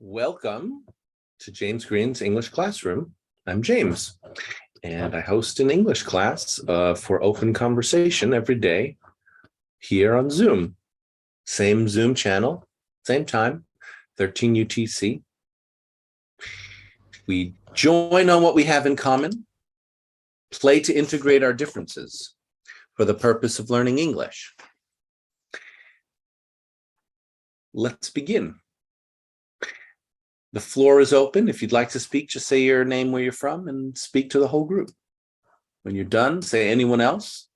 Welcome to James Green's English Classroom. I'm James, and I host an English class for open conversation every day here on Zoom. Same Zoom channel, same time, 13 UTC. We join on what we have in common, play to integrate our differences for the purpose of learning English. Let's begin. The floor is open. If you'd like to speak, just say your name, where you're from, and speak to the whole group. When you're done, say anyone else.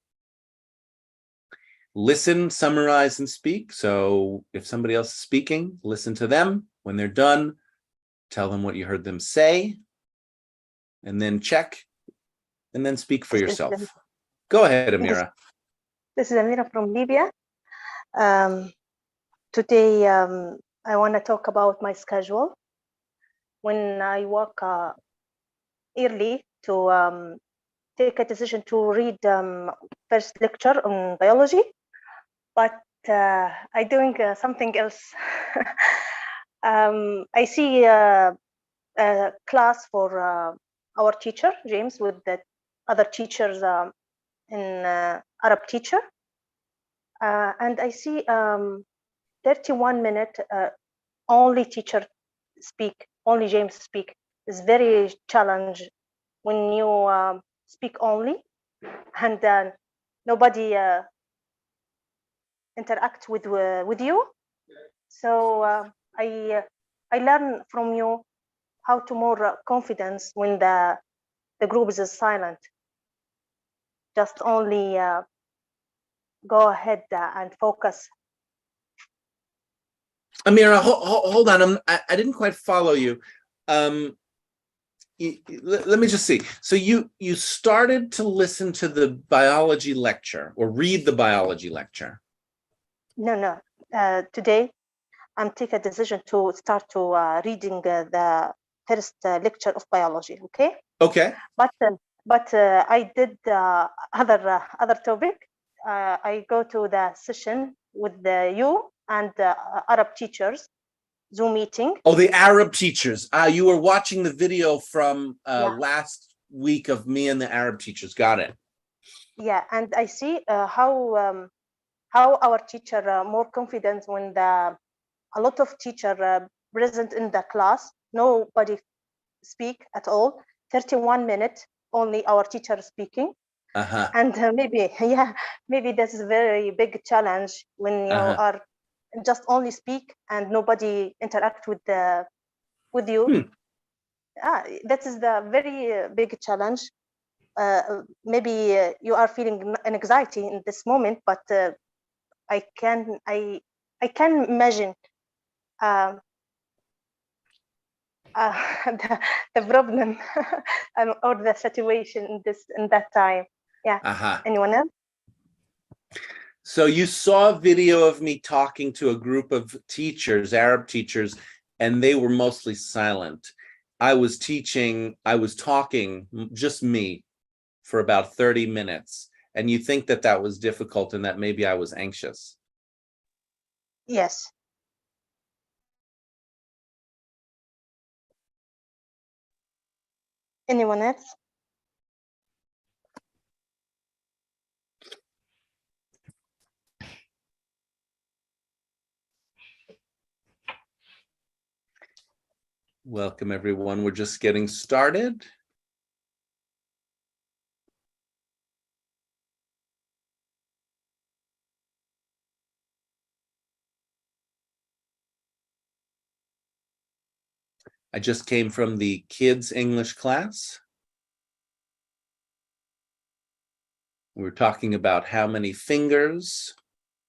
Listen, summarize, and speak. So if somebody else is speaking, listen to them. When they're done, tell them what you heard them say, and then check, and then speak for yourself. Go ahead, Amira. This is Amira from Libya. Today, I want to talk about my schedule. When I woke early to take a decision to read first lecture on biology, but I'm doing something else. I see a class for our teacher, James, with the other teachers in Arab teacher. And I see 31-minute only teacher speak, only James speak. Is very challenge when you speak only, and nobody interact with you. So I learn from you how to more confidence when the group is silent. Just only go ahead and focus. Amira, hold on. I didn't quite follow you. Let me just see. So you started to listen to the biology lecture or read the biology lecture. No. Today, I'm taking a decision to start to reading the first lecture of biology. Okay. Okay. But I did other topic. I go to the session with you and Arab teachers, Zoom meeting. Oh, the Arab teachers. You were watching the video from last week of me and the Arab teachers. Got it. Yeah, and I see how our teacher more confident when a lot of teacher present in the class. Nobody speak at all. 31 minutes only our teacher speaking. And maybe this is a very big challenge when you are just only speak and nobody interact with you. That is the very big challenge. Maybe you are feeling an anxiety in this moment, but I can imagine the problem or the situation in that time. Yeah. Anyone else? So you saw a video of me talking to a group of teachers, Arab teachers, and they were mostly silent. I was talking, just me, for about 30 minutes. And you think that was difficult and that maybe I was anxious? Yes. Anyone else? Welcome, everyone. We're just getting started. I just came from the kids' English class. We're talking about how many fingers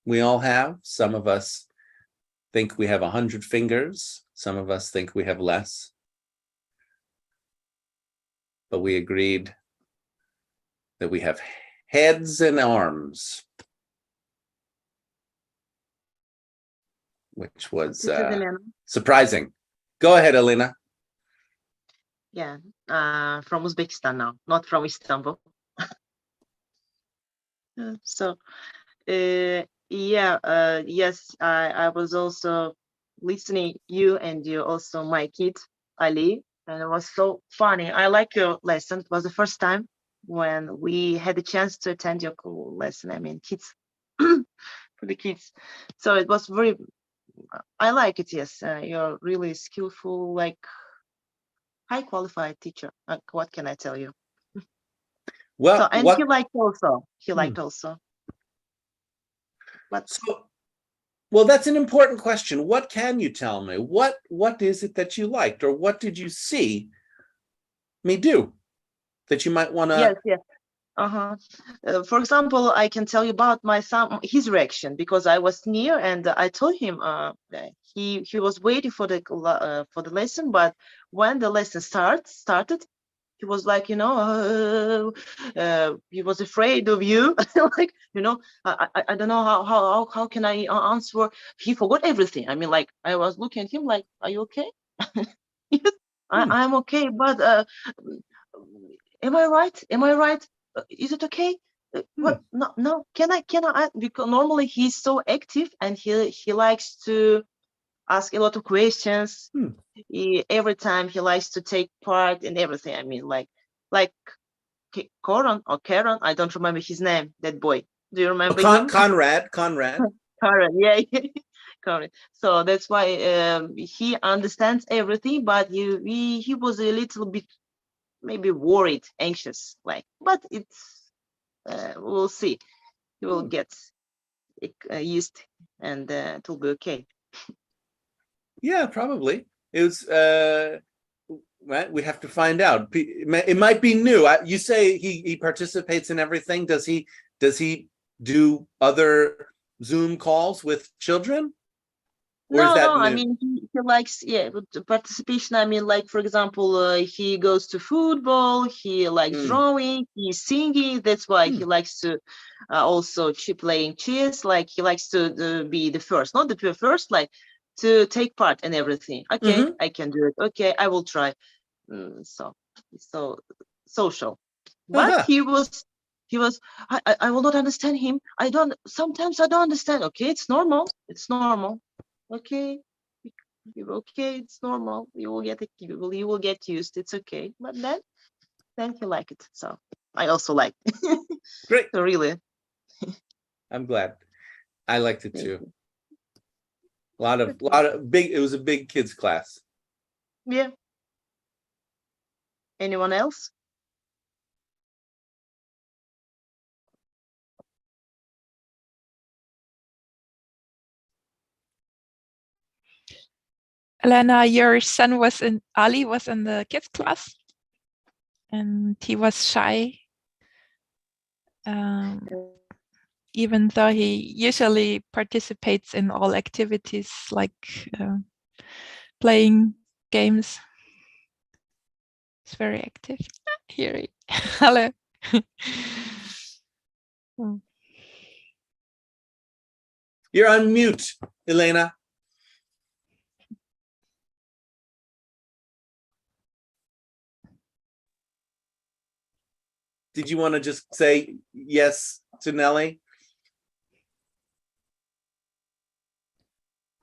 we all have. Some of us think we have 100 fingers. Some of us think we have less. But we agreed that we have heads and arms, which was surprising. Go ahead, Elena. Yeah, from Uzbekistan now, not from Istanbul. So, yes, I was also listening you and you also my kid Ali, and it was so funny. I like your lesson. It was the first time when we had the chance to attend your lesson. I mean, kids for the kids. So it was very. I like it. Yes, you're really skillful, like high qualified teacher. What can I tell you? Well, So and what? he liked also. He Hmm. liked also. But So, well, that's an important question. What can you tell me? What is it that you liked, or what did you see me do that you might want to? yes, yes. Uh-huh. For example, I can tell you about my son, his reaction, because I was near and I told him that he was waiting for the lesson, but when the lesson started, he was like, he was afraid of you, like, I don't know how can I answer. He forgot everything. I mean, like, I was looking at him like, are you okay? Yes, I'm okay, but am I right? Am I right? Is it okay? What? No, no. Can I? Because normally he's so active and he likes to ask a lot of questions. Every time he likes to take part in everything. I mean, like Koran or Karen. I don't remember his name. That boy. Do you remember him? Conrad. Karen. Yeah. Karen. So that's why he understands everything, but he was a little bit maybe worried, anxious, like. But it's we'll see. He will get used, and it will be okay. Yeah, probably. It was. Right. We have to find out. It might be new. You say he participates in everything. Does he do other Zoom calls with children? Or is that No. new? I mean, he likes, with the participation. I mean, like, for example, he goes to football. He likes drawing. He's singing. That's why he likes to also playing chess. Like, he likes to be the first, not the first, like to take part in everything. Okay, I can do it. Okay, I will try. So social, but he was. I will not understand him. Sometimes I don't understand. Okay, it's normal. It's normal. Okay, okay, it's normal. You will get used. It's okay. But then you like it. So I also like. Great. So really, I'm glad. I liked it too. A lot of big. It was a big kids class. Yeah. Anyone else? Elena, your son Ali was in the kids class, and he was shy, even though he usually participates in all activities like playing games. He's very active. Here, hello. You're on mute, Elena. Did you want to just say yes to Nelly?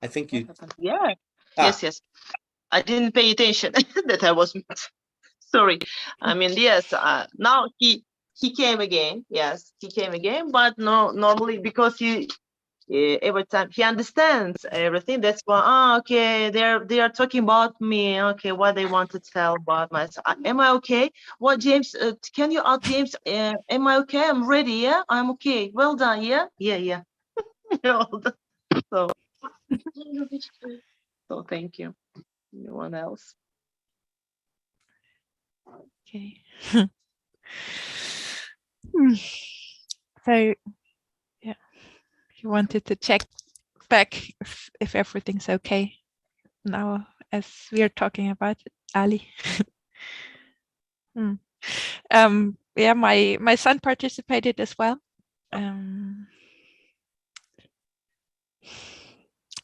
I think you. Yeah. Yes. I didn't pay attention that I was. Sorry. I mean, yes. Now he came again. Yes, he came again. But no, normally because every time he understands everything. That's why. Okay. They are talking about me. Okay, what they want to tell about myself. Am I okay? What, James? Can you ask James? Am I okay? I'm ready. Yeah, I'm okay. Well done. Yeah. Yeah. So. So thank you. Anyone else? Okay. So, yeah, you wanted to check back if everything's okay now as we are talking about Ali. Yeah, my son participated as well.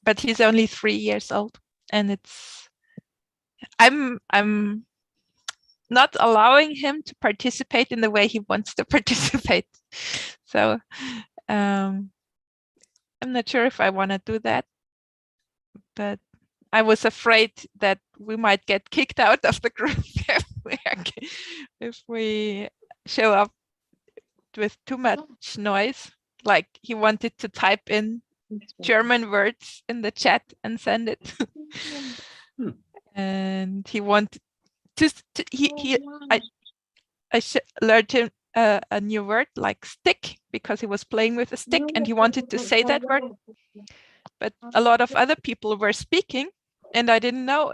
But he's only 3 years old, and I'm not allowing him to participate in the way he wants to participate. So I'm not sure if I want to do that, but I was afraid that we might get kicked out of the group if we show up with too much noise. Like he wanted to type in German words in the chat and send it. And he wanted to I learned him a new word like stick because he was playing with a stick and he wanted to say that word. But a lot of other people were speaking and I didn't know.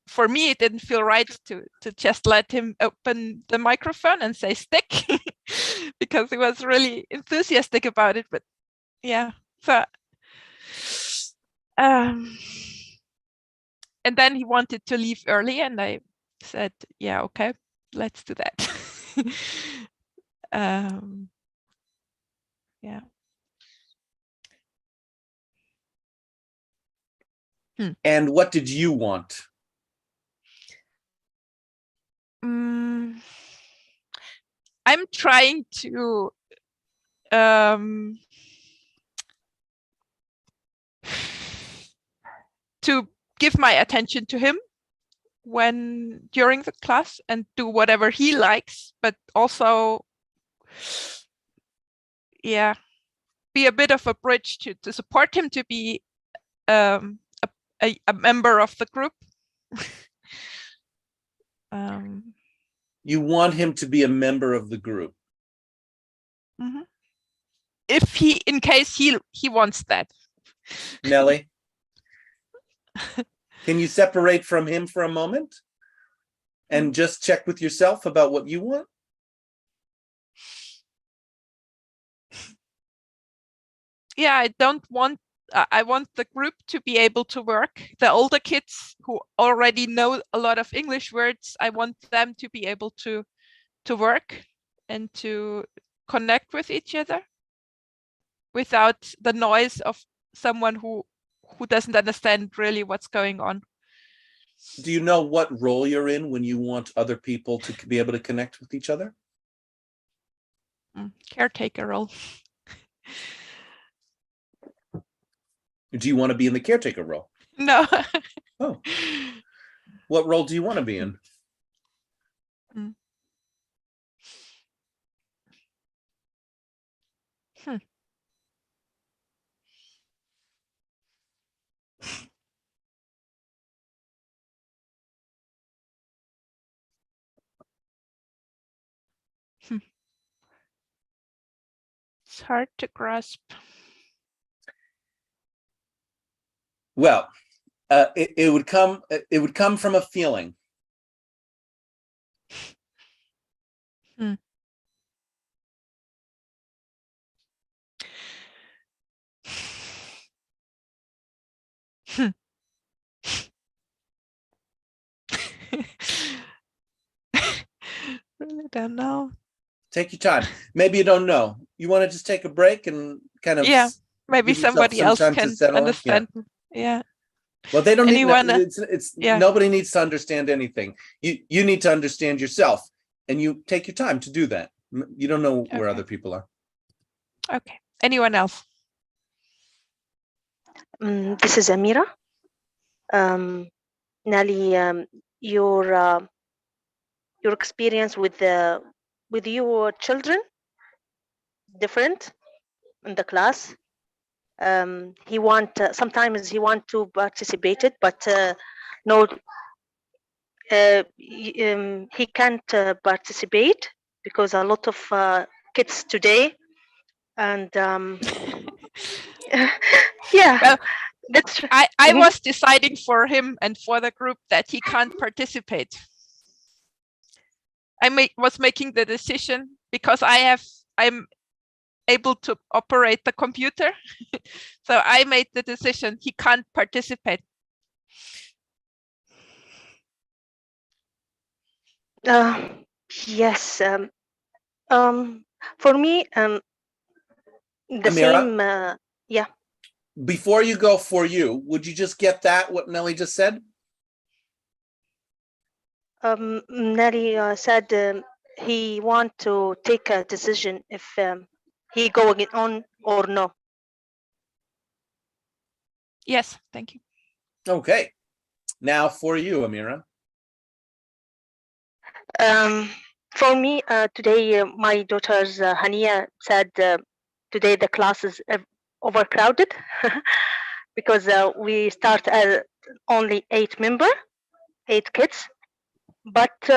For me, it didn't feel right to just let him open the microphone and say stick because he was really enthusiastic about it. But yeah, so and then he wanted to leave early and I said, yeah, okay, let's do that. Yeah. And what did you want? I'm trying to give my attention to him during the class and do whatever he likes, but also, yeah, be a bit of a bridge to support him to be a member of the group. You want him to be a member of the group. If in case he wants that. Nelly, can you separate from him for a moment and just check with yourself about what you want? Yeah, I want the group to be able to work. The older kids who already know a lot of English words, I want them to be able to work and to connect with each other without the noise of someone who doesn't understand really what's going on. Do you know what role you're in when you want other people to be able to connect with each other? Caretaker role. Do you want to be in the caretaker role? No. Oh. What role do you want to be in? It's hard to grasp. Well, it would come from a feeling. Really don't know. Take your time. Maybe you don't know. You want to just take a break and kind of maybe somebody else can understand. Yeah. Well, they don't need Yeah. Nobody needs to understand anything. You need to understand yourself, and you take your time to do that. You don't know where other people are. Okay. Anyone else? This is Amira. Nelly, your experience with your children different in the class. Sometimes he want to participate it, but no, he can't participate because a lot of kids today, and yeah. Well, that's I was deciding for him and for the group that he can't participate. I was making the decision because I'm able to operate the computer. So I made the decision he can't participate. Yes. For me, the Amira, same. Yeah. Before you go for you, would you just get what Nelly just said? Nelly said he want to take a decision if he going on or no. Yes, thank you. Okay. Now for you, Amira. For me, today, my daughter's Hania said today the class is overcrowded because we start at only 8 kids, but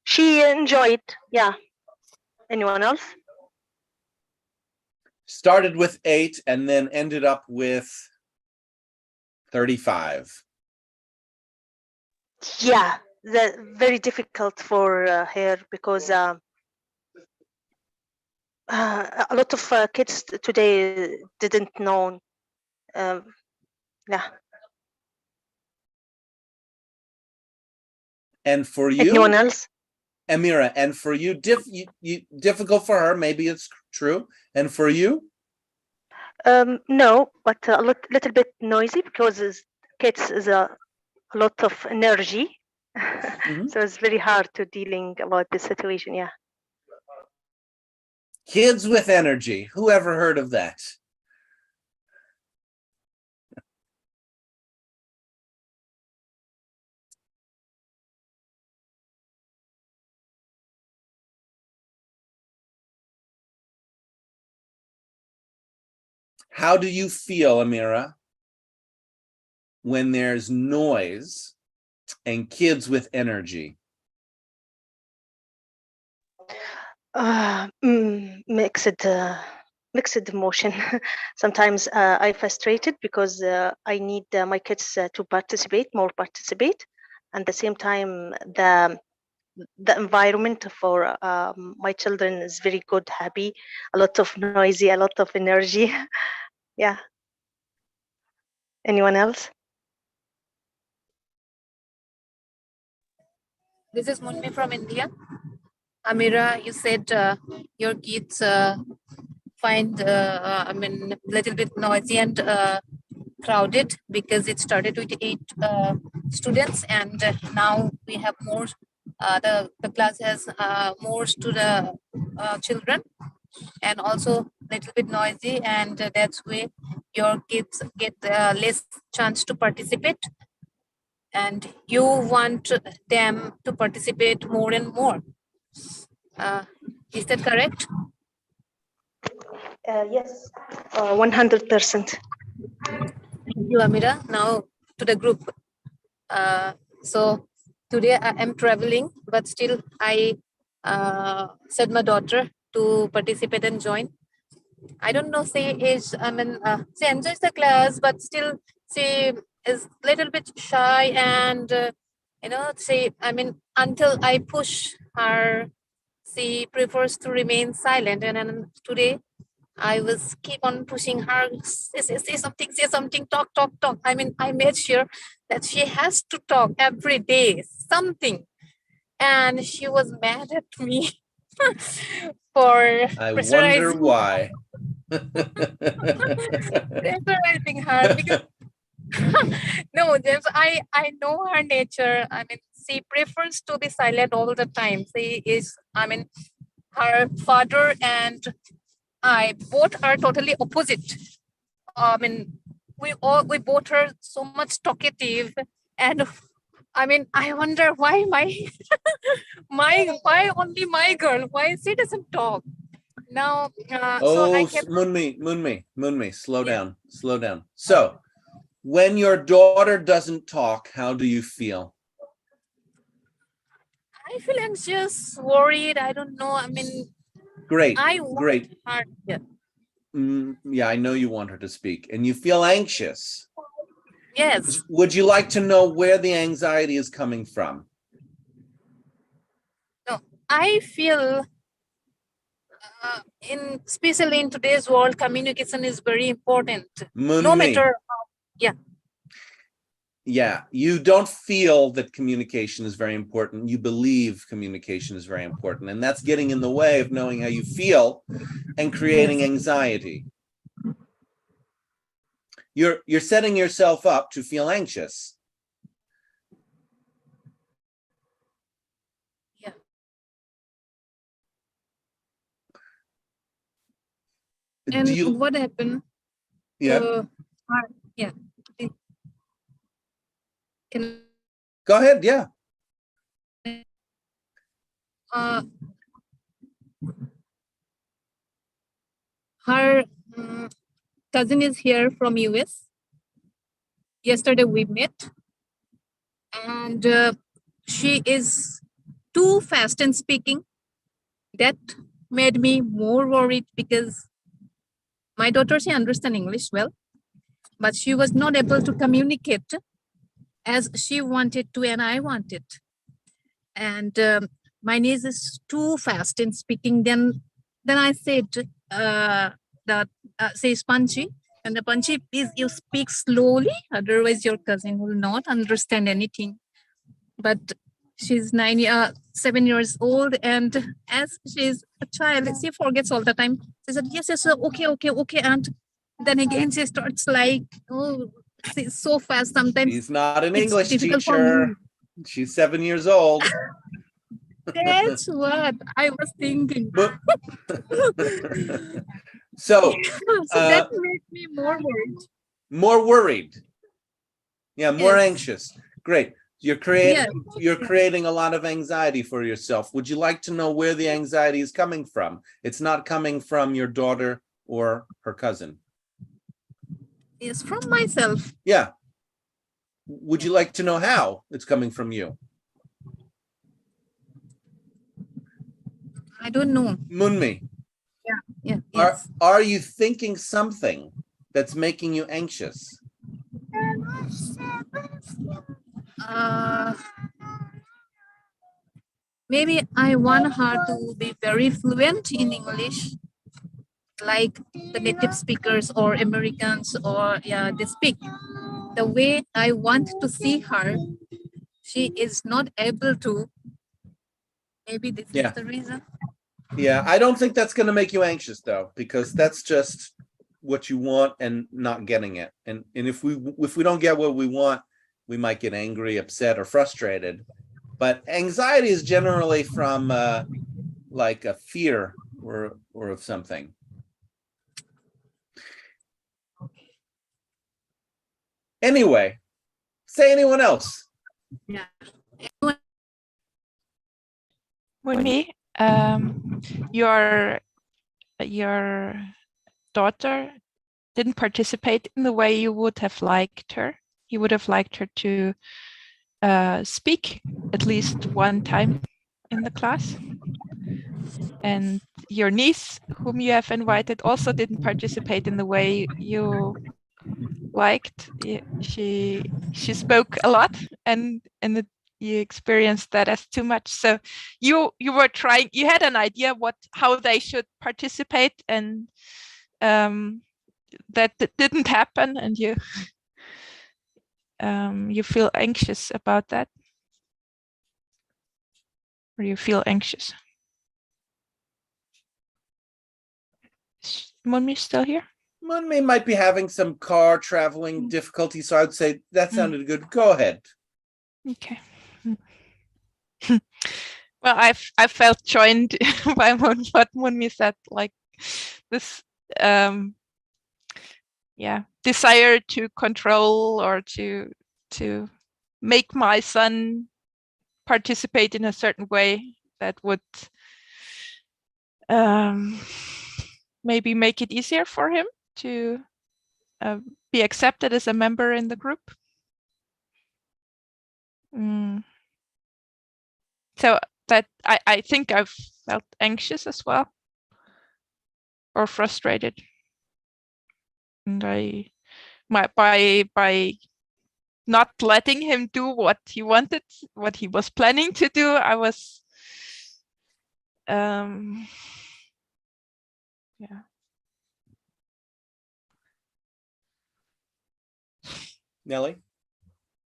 she enjoyed. Yeah. Anyone else? Started with 8 and then ended up with 35. Yeah, very difficult for her because a lot of kids today didn't know. Yeah. And for you, Anyone else? Amira, and for you, difficult for her, maybe it's true. And for you? No, but a little bit noisy because kids is a lot of energy. Mhm. So it's very hard to dealing about this situation. Yeah. Kids with energy. Who ever heard of that? How do you feel, Amira, when there's noise and kids with energy? Mixed emotion. Sometimes I frustrated because I need my kids to participate, and at the same time the environment for my children is very good, happy, a lot of noisy, a lot of energy. Yeah. Anyone else? This is Munmi from India. Amira, you said your kids find, little bit noisy and crowded because it started with 8 students, and now we have more. The class has more children, and also little bit noisy, and that's why your kids get less chance to participate, and you want them to participate more and more. Is that correct? Yes, 100%. Thank you, Amira. Now to the group. So today I am traveling, but still I said my daughter to participate and join. I don't know, she she enjoys the class, but still she is a little bit shy, and until I push her, she prefers to remain silent. And then today I was keep on pushing her, say something, talk. I made sure that she has to talk every day, something. And she was mad at me for I wonder pressurizing why. pressurizing her because no, James, I know her nature. She prefers to be silent all the time. She is, her father and I both are totally opposite. We both are so much talkative, and I wonder why why only my girl, why she doesn't talk now. So I kept. Munmi, slow Yeah. down. So when your daughter doesn't talk, how do you feel? I feel anxious, worried. I don't know. Great, I want great. her. Yeah. Yeah, I know you want her to speak and you feel anxious. Yes. Would you like to know where the anxiety is coming from? No, I feel especially in today's world, communication is very important. No Munmi, matter. Yeah. yeah, you don't feel that communication is very important. You believe communication is very important, and that's getting in the way of knowing how you feel and creating anxiety. You're setting yourself up to feel anxious. Yeah. And what happened? Yeah. Yeah. Can Go ahead. Yeah. her cousin is here from US. Yesterday we met, and she is too fast in speaking. That made me more worried because my daughter, she understands English well, but she was not able to communicate as she wanted to and I wanted. And my niece is too fast in speaking. Then I said that says Panchi, and the Panchi, please you speak slowly, otherwise your cousin will not understand anything. But she's 7 years old, and as she's a child, she forgets all the time. She said, yes, okay. And then again, she starts like, oh, she's so fast. Sometimes He's not an it's English difficult for me. teacher. She's 7 years old. That's what I was thinking. But so So that made me more worried. more worried. Yeah, more Yes. anxious. Great. You're creating a lot of anxiety for yourself. Would you like to know where the anxiety is coming from? It's not coming from your daughter or her cousin. Yes, from myself. Yeah. Would you like to know how it's coming from you? I don't know. Munmi, Yeah. Yes. are you thinking something that's making you anxious? Maybe I want her to be very fluent in English, like the native speakers or Americans, or they speak. The way I want to see her, she is not able to. Maybe this Yeah. is the reason. Yeah, I don't think that's going to make you anxious though, because that's just what you want and not getting it. And if we don't get what we want, we might get angry, upset, or frustrated. But anxiety is generally from like a fear or of something. Anyway, say anyone else. Yeah. Muni, your daughter didn't participate in the way you would have liked her. You would have liked her to speak at least one time in the class. And your niece, whom you have invited, also didn't participate in the way you liked. She spoke a lot, and you experienced that as too much. So you were trying. You had an idea how they should participate, and that didn't happen, and you feel anxious about that, or you feel anxious. Is Munmi still here? Munmi might be having some car traveling difficulty, so I would say that sounded good. Go ahead. Okay. Well, I felt joined by what Munmi said, like this desire to control or to make my son participate in a certain way that would maybe make it easier for him to be accepted as a member in the group. So that I think I've felt anxious as well, or frustrated, and by not letting him do what he wanted, what he was planning to do, I was Nellie?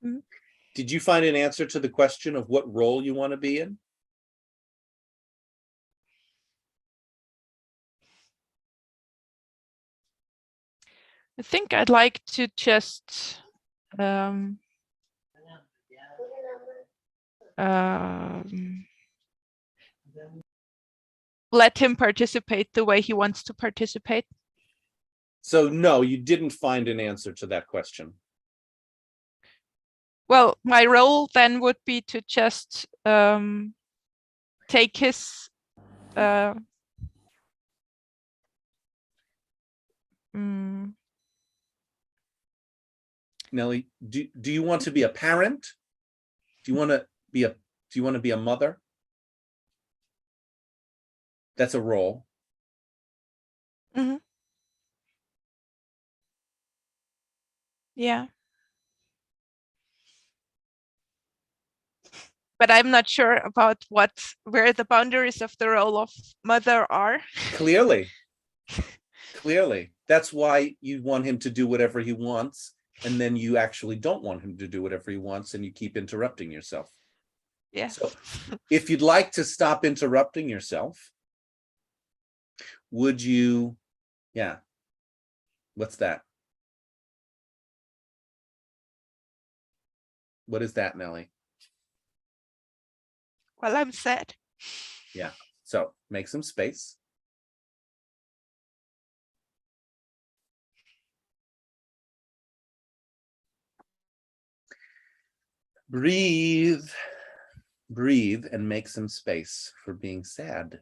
Mhm. Did you find an answer to the question of what role you want to be in? I think I'd like to just let him participate the way he wants to participate. So no, you didn't find an answer to that question. Well, my role then would be to just take his Nelly, do you want to be a parent? Do you want to be a mother? That's a role. mhm. Yeah. But I'm not sure about where the boundaries of the role of mother are. Clearly. That's why you want him to do whatever he wants, and then you actually don't want him to do whatever he wants, and you keep interrupting yourself. Yes. So if you'd like to stop interrupting yourself, would you, yeah, what's that? What is that, Nelly? Well, I'm sad. Yeah, so make some space. Breathe, breathe, and make some space for being sad.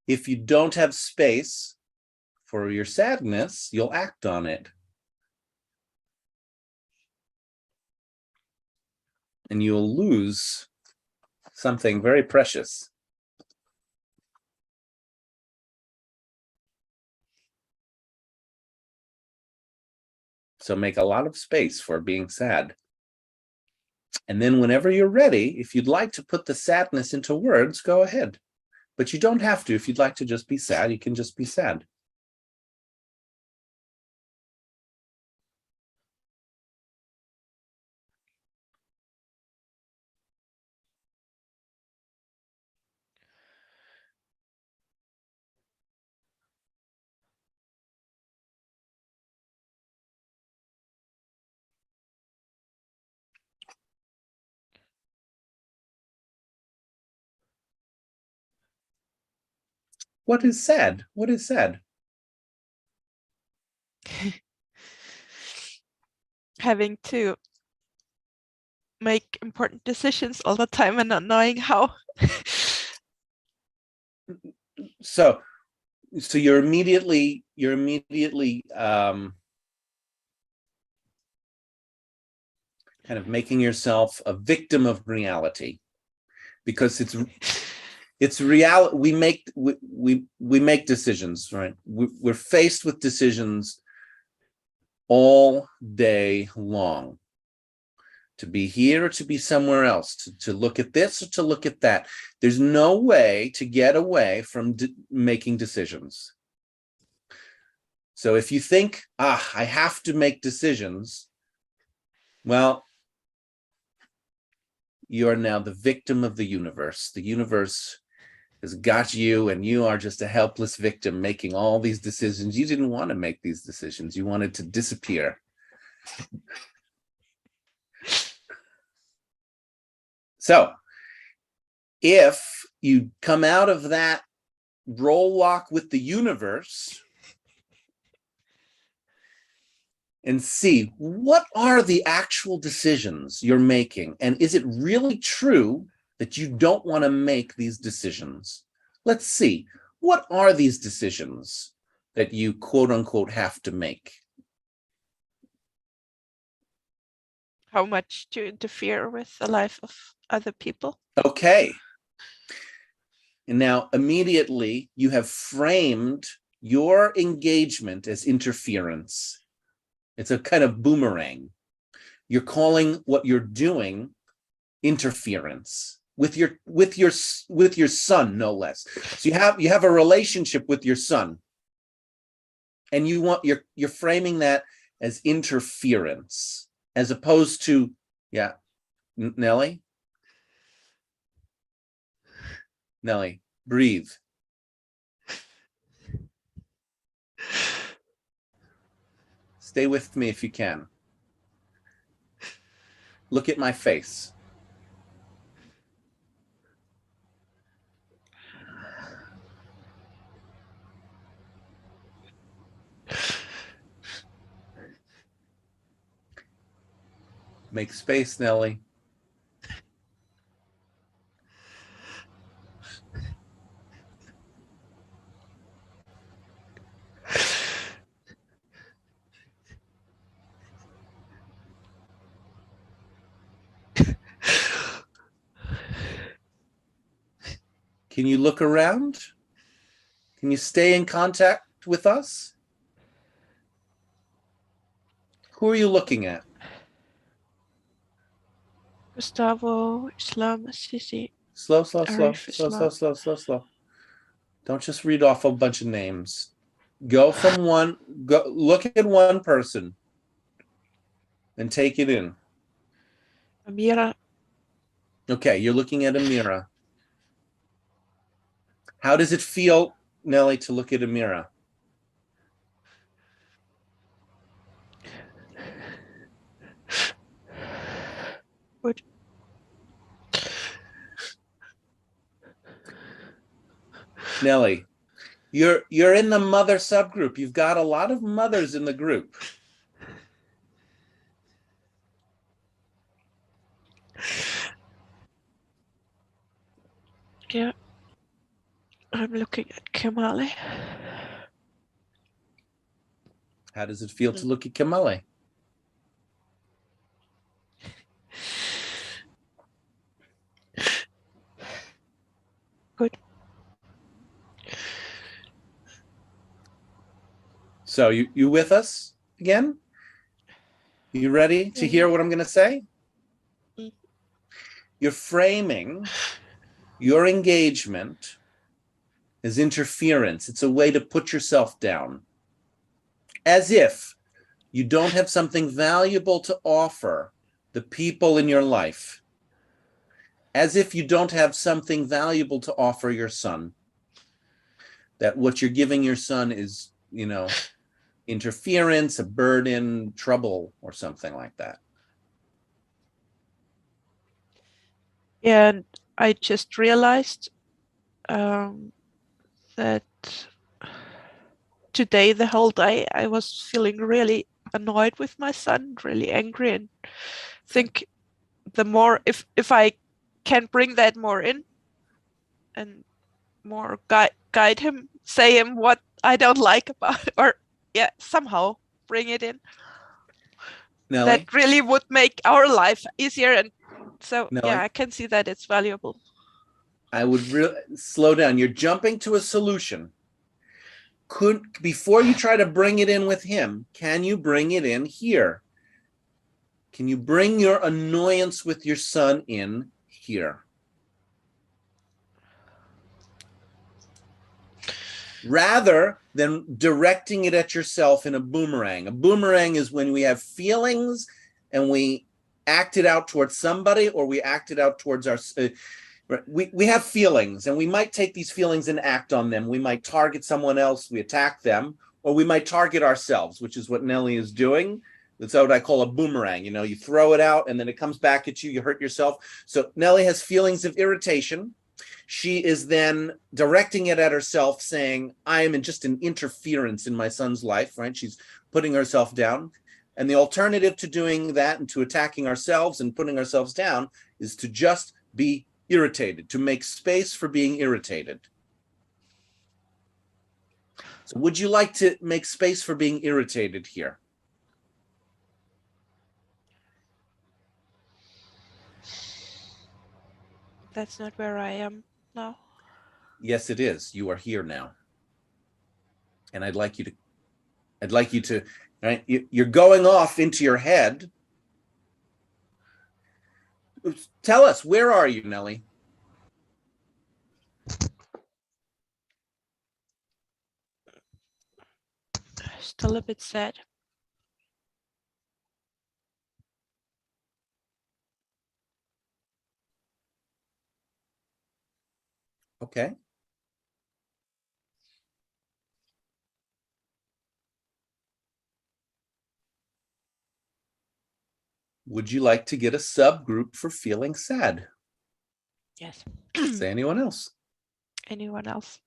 If you don't have space for your sadness, you'll act on it. And you'll lose something very precious. So make a lot of space for being sad. And then whenever you're ready, if you'd like to put the sadness into words, go ahead. But you don't have to. If you'd like to just be sad, you can just be sad. What is sad? What is sad? Having to make important decisions all the time and not knowing how. So you're immediately kind of making yourself a victim of reality, because it's reality. We make decisions, right? We're faced with decisions all day long, to be here or to be somewhere else, to look at this or to look at that. There's no way to get away from making decisions. So if you think, I have to make decisions, well, you're now the victim of the universe. The universe has got you, and you are just a helpless victim making all these decisions. You didn't want to make these decisions. You wanted to disappear. So if you come out of that role lock with the universe and see what are the actual decisions you're making, and is it really true that you don't want to make these decisions? Let's see, what are these decisions that you quote unquote have to make? How much to interfere with the life of other people? Okay. And now immediately you have framed your engagement as interference. It's a kind of boomerang. You're calling what you're doing interference with your son, no less. So you have a relationship with your son, and you're framing that as interference, as opposed to, yeah, Nelly, breathe. Stay with me if you can. Look at my face. Make space, Nelly. Can you look around? Can you stay in contact with us? Who are you looking at? Gustavo, Islam, Sisi, Slow, slow, slow, Arif, slow, slow, Islam. slow, slow, slow. Don't just read off a bunch of names. Go from one, go look at one person and take it in. Amira, Okay, you're looking at Amira. How does it feel, Nelly, to look at Amira? good. Nelly, you're in the mother subgroup. You've got a lot of mothers in the group. Yeah. I'm looking at Kamali. How does it feel to look at Kamali? Good. So you with us again? You ready to hear what I'm going to say? Mm. You're framing your engagement as interference. It's a way to put yourself down, as if you don't have something valuable to offer the people in your life, as if you don't have something valuable to offer your son, that what you're giving your son is, interference, a burden, trouble, or something like that. Yeah, and I just realized that today, the whole day, I was feeling really annoyed with my son, really angry, and think the more if I can bring that more in and more guide him, say him what I don't like about it, or somehow bring it in. Nelly? That really would make our life easier, and so Nelly? I can see that it's valuable. I would really slow down. You're jumping to a solution. Before you try to bring it in with him, can you bring it in here? Can you bring your annoyance with your son in here? Rather than directing it at yourself in a boomerang. A boomerang is when we have feelings and we act it out towards somebody, or we act it out towards our we have feelings, and we might take these feelings and act on them. We might target someone else, we attack them, or we might target ourselves, which is what Nelly is doing. That's what I call a boomerang. You throw it out and then it comes back at you, you hurt yourself. So Nelly has feelings of irritation. She is then directing it at herself, saying, I am just an interference in my son's life, right? She's putting herself down. And the alternative to doing that and to attacking ourselves and putting ourselves down is to just be irritated, to make space for being irritated. So would you like to make space for being irritated here? That's not where I am now. Yes, it is. You are here now. And I'd like you to, right? You're going off into your head. Tell us, where are you, Nelly? Still a bit sad. Okay. Would you like to get a subgroup for feeling sad? Yes. Say anyone else. Anyone else?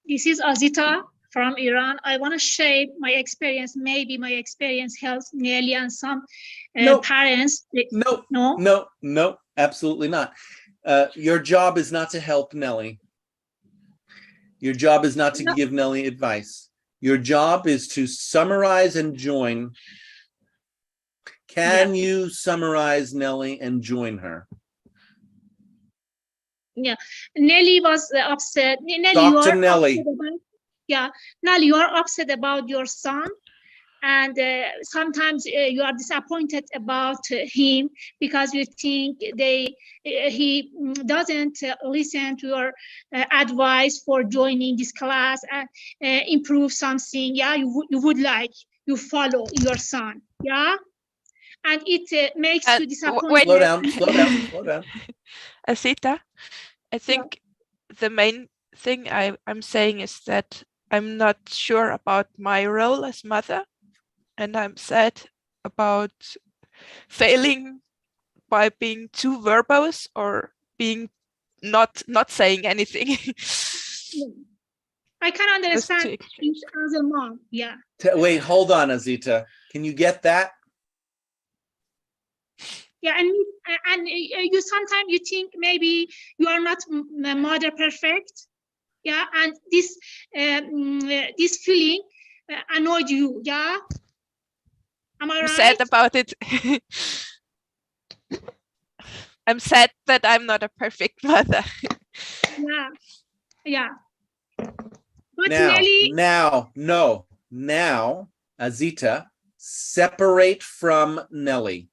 This is Azita from Iran. I want to share my experience. Maybe my experience helps Nelly and some No. parents. No, No? no, no, absolutely not. Your job is not to help Nelly. Your job is not to No. give Nelly advice. Your job is to summarize and join. Can you summarize Nelly and join her? Yeah, Nelly was upset. Nelly, Talk you to are Nelly. upset about, yeah, Nelly, you are upset about your son, and sometimes you are disappointed about him because you think he doesn't listen to your advice for joining this class and improve something. Yeah, you would like you follow your son. Yeah, and it makes you disappointed. Slow down, slow down, slow down. Azita, I think the main thing I'm saying is that I'm not sure about my role as mother, and I'm sad about failing by being too verbose or being not saying anything. I can understand too extreme. it as a mom. Yeah. Wait, hold on, Azita. Can you get that? Yeah, and you sometimes you think maybe you are not mother perfect. Yeah, and this this feeling annoyed you. Yeah. Am I I'm right? sad about it. I'm sad that I'm not a perfect mother. Yeah. Yeah. But Now, Nelly, now, Azita, separate from Nelly.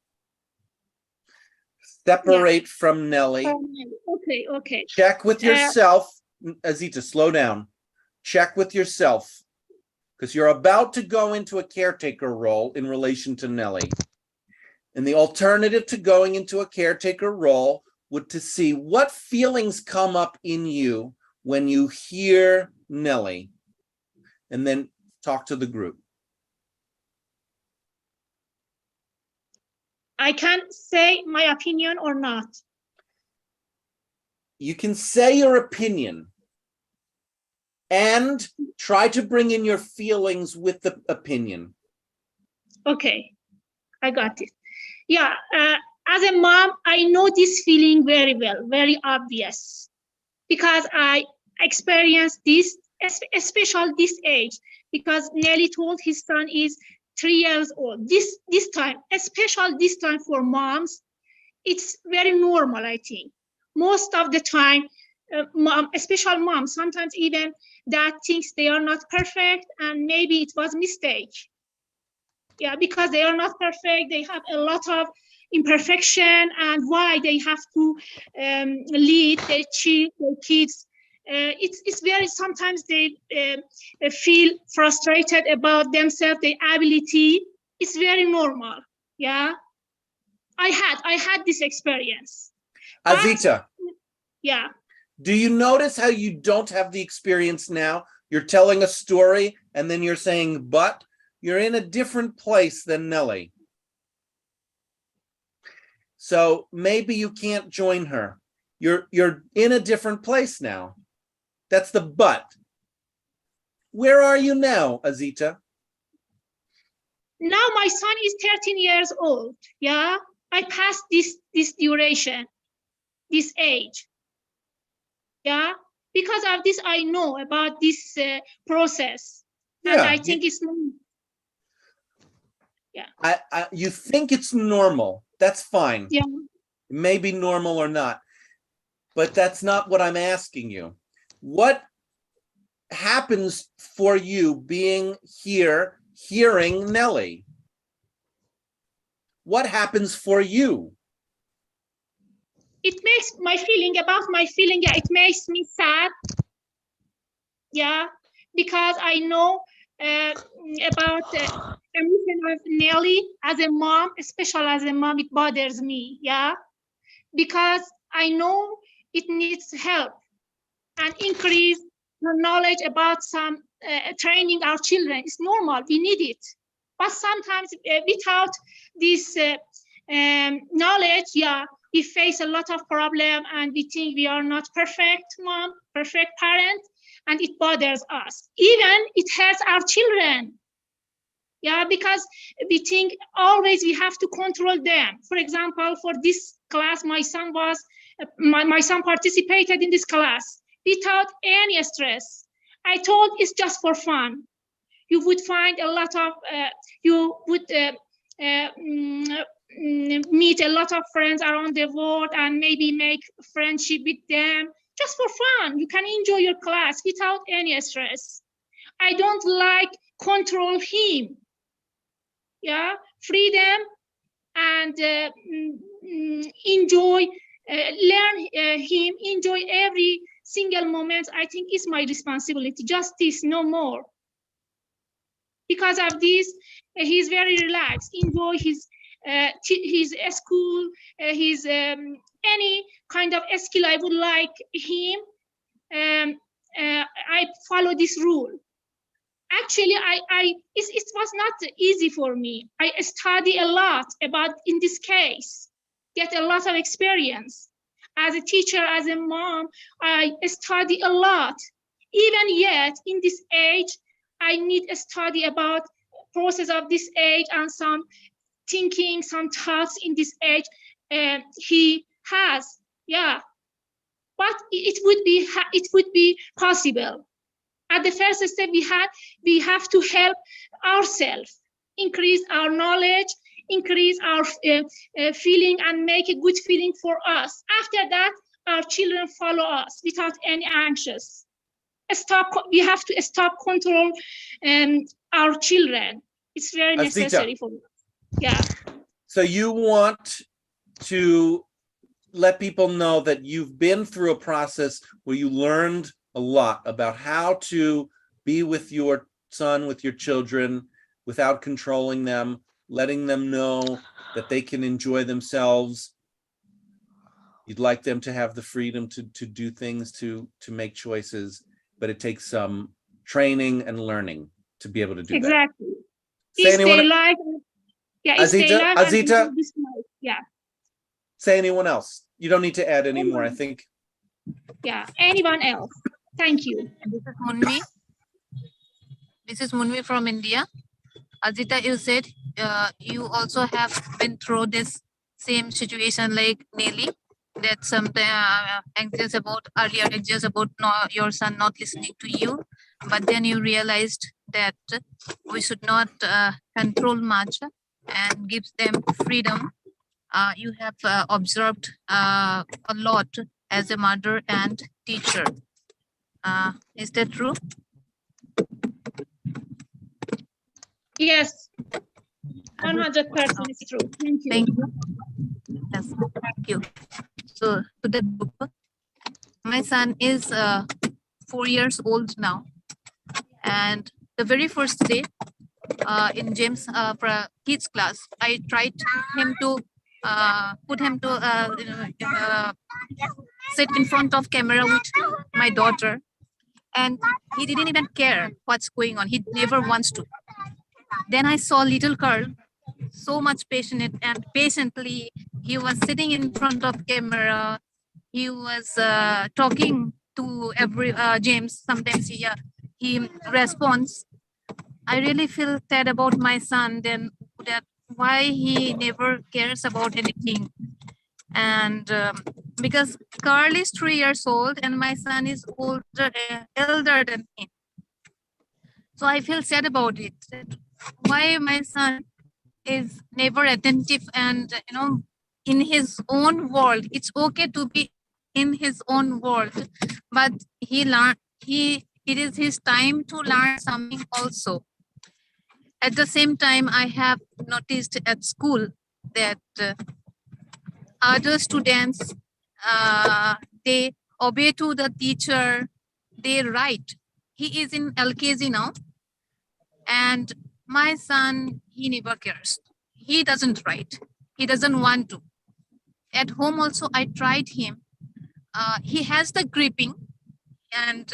Separate from Nelly. okay, okay. Check with yourself. Azita, slow down. Check with yourself. Because you're about to go into a caretaker role in relation to Nelly. And the alternative to going into a caretaker role would to see what feelings come up in you when you hear Nelly. And then talk to the group. I can say my opinion or not. You can say your opinion and try to bring in your feelings with the opinion. Okay, I got it. Yeah, as a mom, I know this feeling very well, very obvious, because I experienced this, especially this age, because Nelly told his son is 3 years old. This time, especially this time for moms, it's very normal, I think. Most of the time, mom, especially moms, sometimes even dad thinks they are not perfect and maybe it was mistake. Yeah, because they are not perfect, they have a lot of imperfection, and why they have to lead their kids. It's very, sometimes they feel frustrated about themselves, their ability. It's very normal. Yeah, I had this experience. Azita, Yeah. do you notice how you don't have the experience now? You're telling a story and then you're saying, but you're in a different place than Nelly. So maybe you can't join her. You're in a different place now. That's the but. Where are you now, Azita? Now my son is 13 years old. Yeah, I passed this duration, this age. Yeah, because of this, I know about this process, and I think it's normal. Yeah. You think it's normal. That's fine. Yeah. It may be normal or not, but that's not what I'm asking you. What happens for you being here, hearing Nelly? What happens for you? It makes my feeling about my feeling. Yeah, it makes me sad. Yeah, because I know about emotion of Nelly as a mom, especially as a mom, it bothers me. Yeah, because I know it needs help and increase her knowledge about some training our children. It's normal, we need it. But sometimes without this knowledge, yeah, we face a lot of problem and we think we are not perfect mom, perfect parent, and it bothers us. Even it hurts our children. Yeah, because we think always we have to control them. For example, for this class, my son participated in this class without any stress. I told it's just for fun. You would find a lot of, you would meet a lot of friends around the world and maybe make friendship with them just for fun. You can enjoy your class without any stress. I don't like control him. Yeah, freedom and enjoy, learn him, enjoy every single moment. I think is my responsibility. Just this, no more. Because of this, he's very relaxed. Enjoy his school, his any kind of skill I would like him. I follow this rule. Actually, it was not easy for me. I study a lot about in this case, get a lot of experience. As a teacher, as a mom, I study a lot. Even yet, in this age, I need a study about process of this age and some thinking, some thoughts in this age he has, yeah. But it would be possible. At the first step we have to help ourselves, increase our knowledge, increase our feeling and make a good feeling for us. After that, our children follow us without any anxious. We have to stop control our children. It's very necessary for us. Yeah. So you want to let people know that you've been through a process where you learned a lot about how to be with your son, with your children, without controlling them, letting them know that they can enjoy themselves. You'd like them to have the freedom to do things, to make choices, but it takes some training and learning to be able to do exactly. that. Say anyone, yeah, Azita, yeah. Say anyone else. You don't need to add any more, I think. Yeah, anyone else? Thank you. This is Munmi. This is Munmi from India. Azita, you said you also have been through this same situation like Nelly, that sometimes anxious about your son not listening to you, but then you realized that we should not control much and gives them freedom. You have observed a lot as a mother and teacher. Is that true? Yes, 100% is true. Thank you. Thank you. Yes, thank you. So to the group, my son is 4 years old now, and the very first day in James kids class, I tried him to put him to sit in front of camera with my daughter, and he didn't even care what's going on. He never wants to. Then I saw little Carl, so much patient and patiently he was sitting in front of camera. He was talking to every James. Sometimes he responds. I really feel sad about my son. Then that why he never cares about anything. And because Carl is 3 years old and my son is elder than him. So I feel sad about it. Why my son is never attentive and in his own world. It's okay to be in his own world, but it is his time to learn something also. At the same time, I have noticed at school that other students, they obey to the teacher, they write. He is in LKG now, and my son, he never cares. He doesn't write. He doesn't want to. At home also, I tried him. He has the gripping, and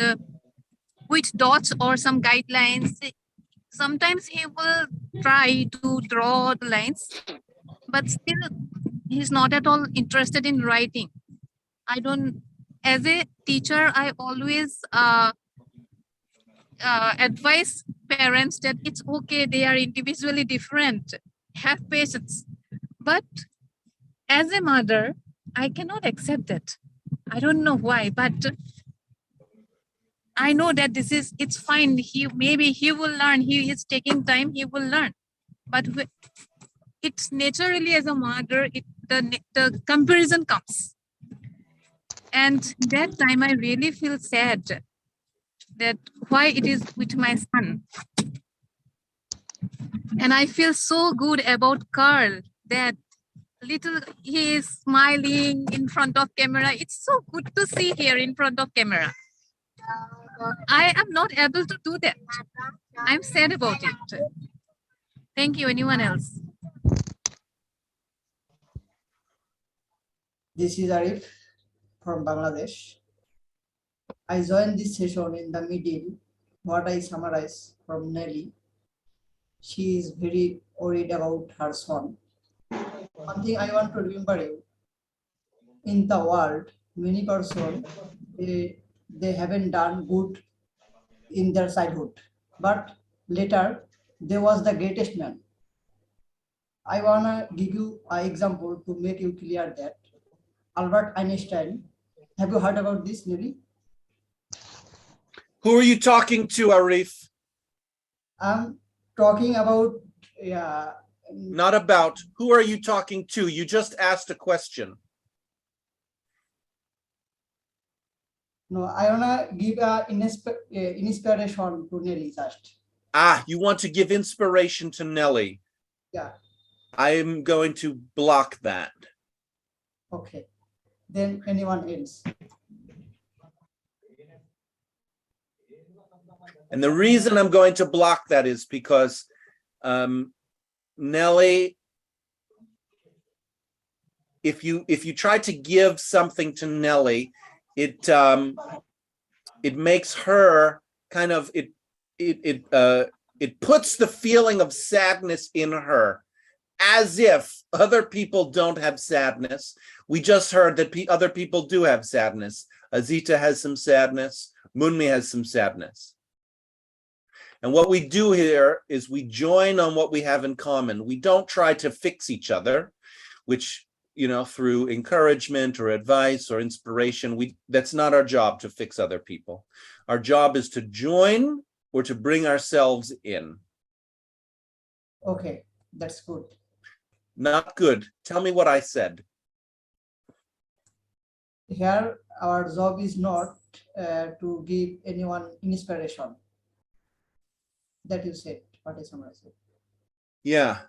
with dots or some guidelines. Sometimes he will try to draw the lines, but still he's not at all interested in writing. I don't, as a teacher, I always advise parents that it's okay, they are individually different, have patience. But as a mother, I cannot accept that. I don't know why, but I know that it's fine. Maybe he will learn. He is taking time, he will learn. But it's naturally as a mother, the comparison comes. And that time I really feel sad that why it is with my son. And I feel so good about Carl that he is smiling in front of camera. It's so good to see here in front of camera. I am not able to do that. I'm sad about it. Thank you. Anyone else? This is Arif from Bangladesh. I joined this session in the middle. What I summarize from Nelly, she is very worried about her son. One thing I want to remember you, in the world, many persons, they haven't done good in their childhood, but later they was the greatest man. I wanna give you an example to make you clear that. Albert Einstein, have you heard about this, Nelly? Who are you talking to, Arif? I'm talking about, Not about. Who are you talking to? You just asked a question. no, I wanna give a inspiration to Nelly just. Ah, you want to give inspiration to Nelly. Yeah, I am going to block that. okay. Then anyone else? And the reason I'm going to block that is because Nelly, if you try to give something to Nelly, it makes her kind of it puts the feeling of sadness in her, as if other people don't have sadness. We just heard that other people do have sadness. Azita has some sadness. Munmi has some sadness. And what we do here is we join on what we have in common. We don't try to fix each other, which, through encouragement or advice or inspiration, that's not our job, to fix other people. Our job is to join or to bring ourselves in. Okay, that's good. Not good. Tell me what I said. Here, our job is not to give anyone inspiration. That you said, what is someone said. Yeah.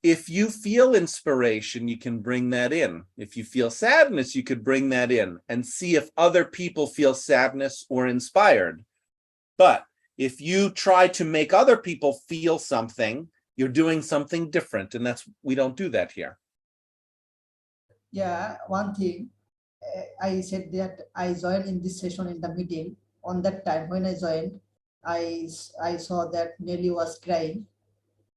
If you feel inspiration, you can bring that in. If you feel sadness, you could bring that in and see if other people feel sadness or inspired. But if you try to make other people feel something, you're doing something different. And we don't do that here. Yeah, one thing, I said that I joined in this session in the middle. On that time when I joined, I saw that Nelly was crying.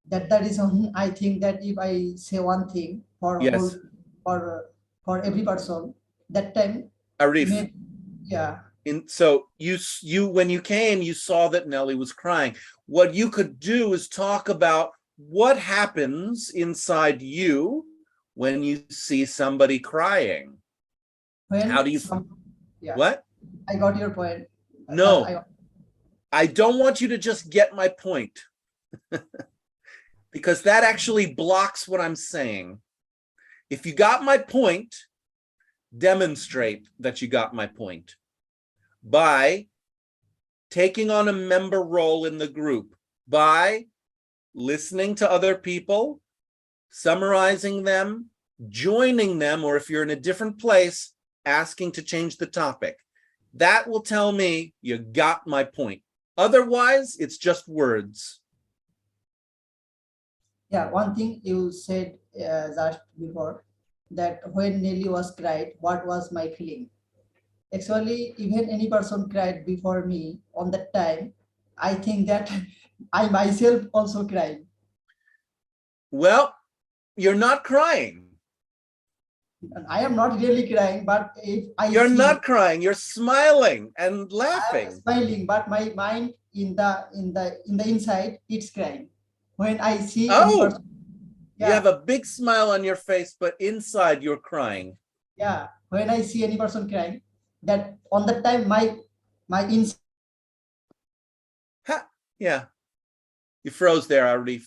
That reason I think that if I say one thing for Yes. for every person, that time, Arif, yeah. So you when you came, you saw that Nelly was crying. What you could do is talk about what happens inside you when you see somebody crying. When How do you? yeah, What? I got your point. No, I don't want you to just get my point. Because that actually blocks what I'm saying. If you got my point, demonstrate that you got my point by taking on a member role in the group, by listening to other people, summarizing them, joining them, or if you're in a different place, asking to change the topic. That will tell me you got my point. Otherwise, it's just words. Yeah, one thing you said just before, that when Nelly was cried, what was my feeling? Actually, even any person cried before me on that time, I think that I myself also cried. Well, you're not crying. And I am not really crying, but if I You're see, not crying. You're smiling and I am laughing. smiling, but my mind in the inside, it's crying. When I see any Oh, person, you have a big smile on your face, but inside you're crying. yeah, when I see any person crying, that on that time my inside. Ha, yeah. You froze there, Arif.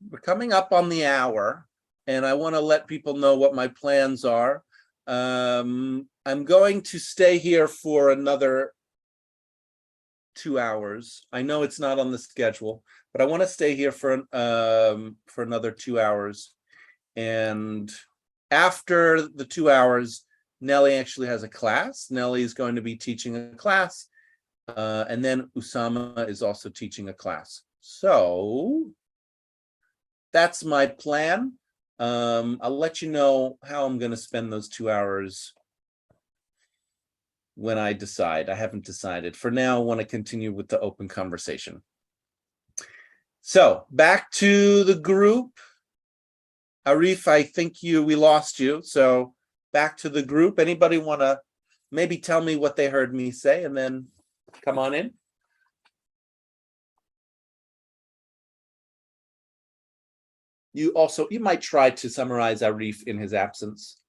We're coming up on the hour, and I want to let people know what my plans are. I'm going to stay here for another 2 hours. I know it's not on the schedule, but I want to stay here for another 2 hours. And after the 2 hours, Nelly actually has a class. Nelly is going to be teaching a class, and then Usama is also teaching a class. So that's my plan. I'll let you know how I'm going to spend those 2 hours when I decide. I haven't decided. For now, I want to continue with the open conversation. So back to the group. Arif, I think we lost you. So back to the group. Anybody want to maybe tell me what they heard me say and then come on in? You might try to summarize Arif in his absence.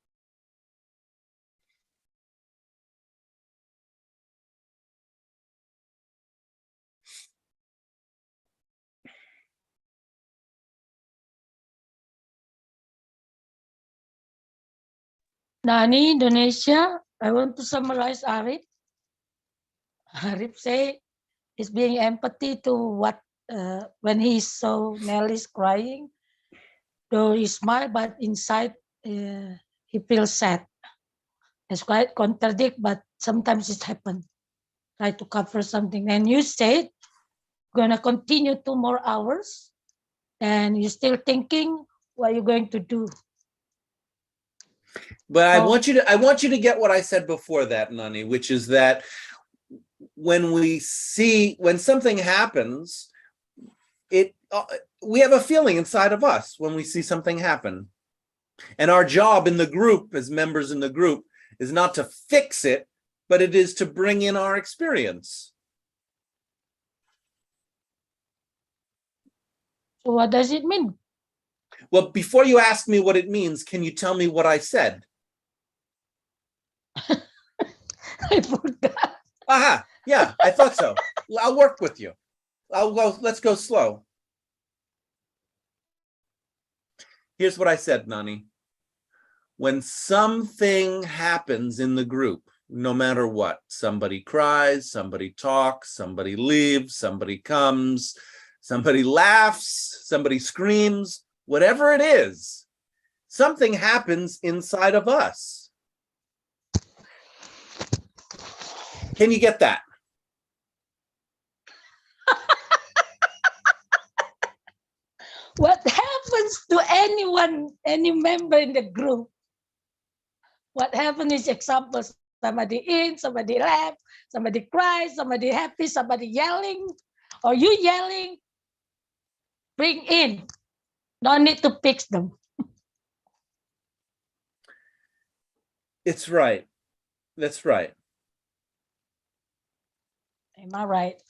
Nani, Indonesia, I want to summarize Arif. Arif say he's being empathy to what when he saw Nelly's crying, though he smiled, but inside he feels sad. It's quite contradict, but sometimes it happens. Try to cover something. And you said gonna continue 2 more hours, and you're still thinking what you're going to do. But I want you to get what I said before that, Nani, which is that when something happens, we have a feeling inside of us when we see something happen. And our job in the group, as members in the group, is not to fix it, but it is to bring in our experience. So what does it mean? Well, before you ask me what it means, can you tell me what I said? I forgot. Aha, yeah, I thought so. I'll work with you. Let's go slow. Here's what I said, Nani. When something happens in the group, no matter what, somebody cries, somebody talks, somebody leaves, somebody comes, somebody laughs, somebody screams, whatever it is, something happens inside of us. Can you get that? What happens to anyone, any member in the group? What happens is examples, somebody in, somebody left, somebody cries, somebody happy, somebody yelling, or you yelling, bring in. No need to fix them. It's right. That's right. Am I right?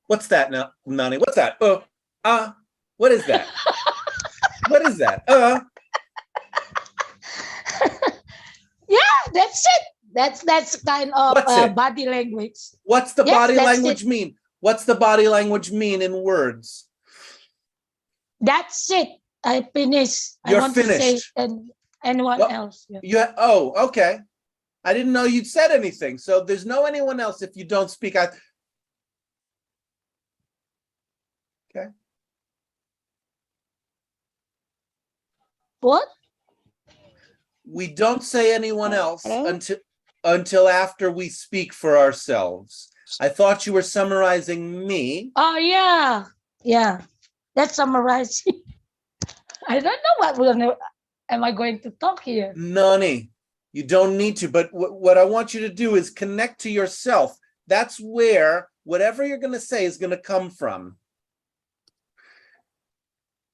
What's that now, Nani? What's that? What is that? What is that? Yeah, that's it. That's kind of What's it? body language. What's the Yes, body that's language it. mean? What's the body language mean in words? That's it. I finished. You're I want to say finished. and anyone Well, else. Yeah. Okay. I didn't know you'd said anything. So there's no anyone else if you don't speak. Okay. What? We don't say anyone else Hello? until after we speak for ourselves. I thought you were summarizing me. Oh, yeah. Yeah. That's summarizing. I don't know am I going to talk here? Nani, you don't need to, but what I want you to do is connect to yourself. That's where whatever you're going to say is going to come from.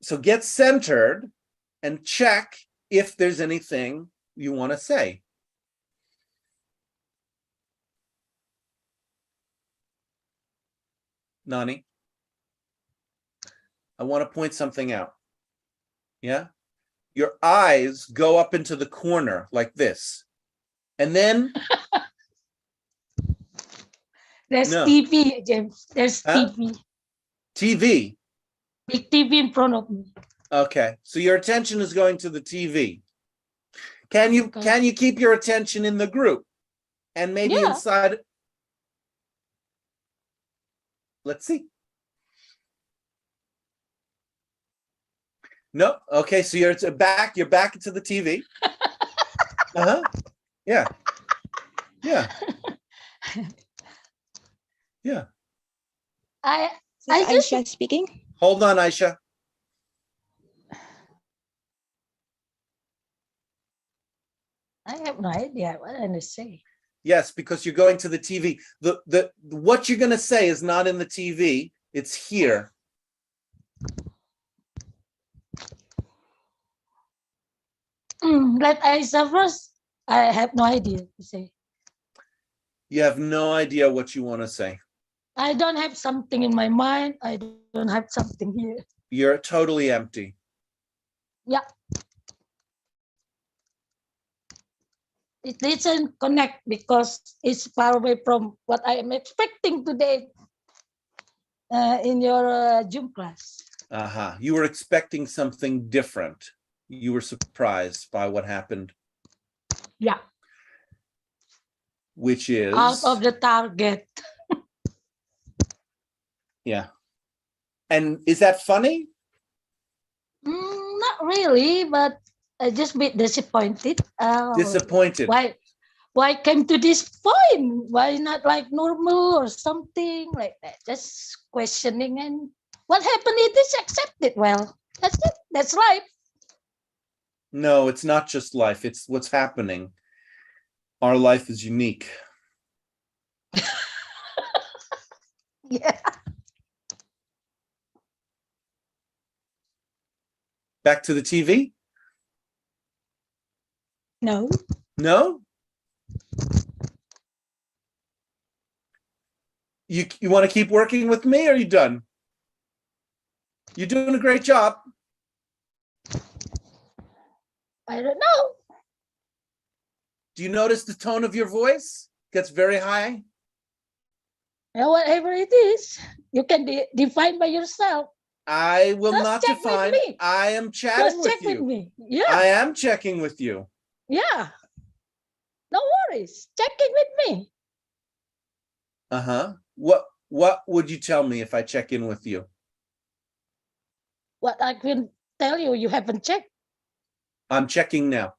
So get centered and check if there's anything you want to say. Nani, I want to point something out. Yeah? Your eyes go up into the corner like this. And then There's No. TV, James. There's Huh? TV. TV. Big TV in front of me. Okay. So your attention is going to the TV. Can you Okay. keep your attention in the group? And maybe Yeah. inside. Let's see. No. Okay, so you're back into the TV. Uh-huh. Yeah. Yeah. Yeah. I This is just Aisha speaking. Hold on, Aisha. have no idea what I'm gonna say. Yes, because you're going to the TV. The what you're going to say is not in the TV. It's here. Let Aisha first. I have no idea to say. You have no idea what you want to say. I don't have something in my mind. I don't have something here. You're totally empty. Yeah. It doesn't connect because it's far away from what I am expecting today in your Zoom class. Uh-huh. You were expecting something different. You were surprised by what happened, Yeah, which is out of the target. yeah. And is that funny? Not really, but I just a bit disappointed. Disappointed. Why came to this point? Why not like normal or something like that? Just questioning, and what happened? It is accepted. Well, that's it. That's life. No, it's not just life. It's what's happening. Our life is unique. Yeah. Back to the TV? No. No? You want to keep working with me, or are you done? You're doing a great job. I don't know. Do you notice the tone of your voice gets very high? Whatever it is, you can define by yourself. I will Just not check with define. me. I am chatting Just with check with you. me. Yeah. I am checking with you. Yeah. No worries. Checking with me. Uh-huh. What would you tell me if I check in with you? What I can tell you, you haven't checked. I'm checking now.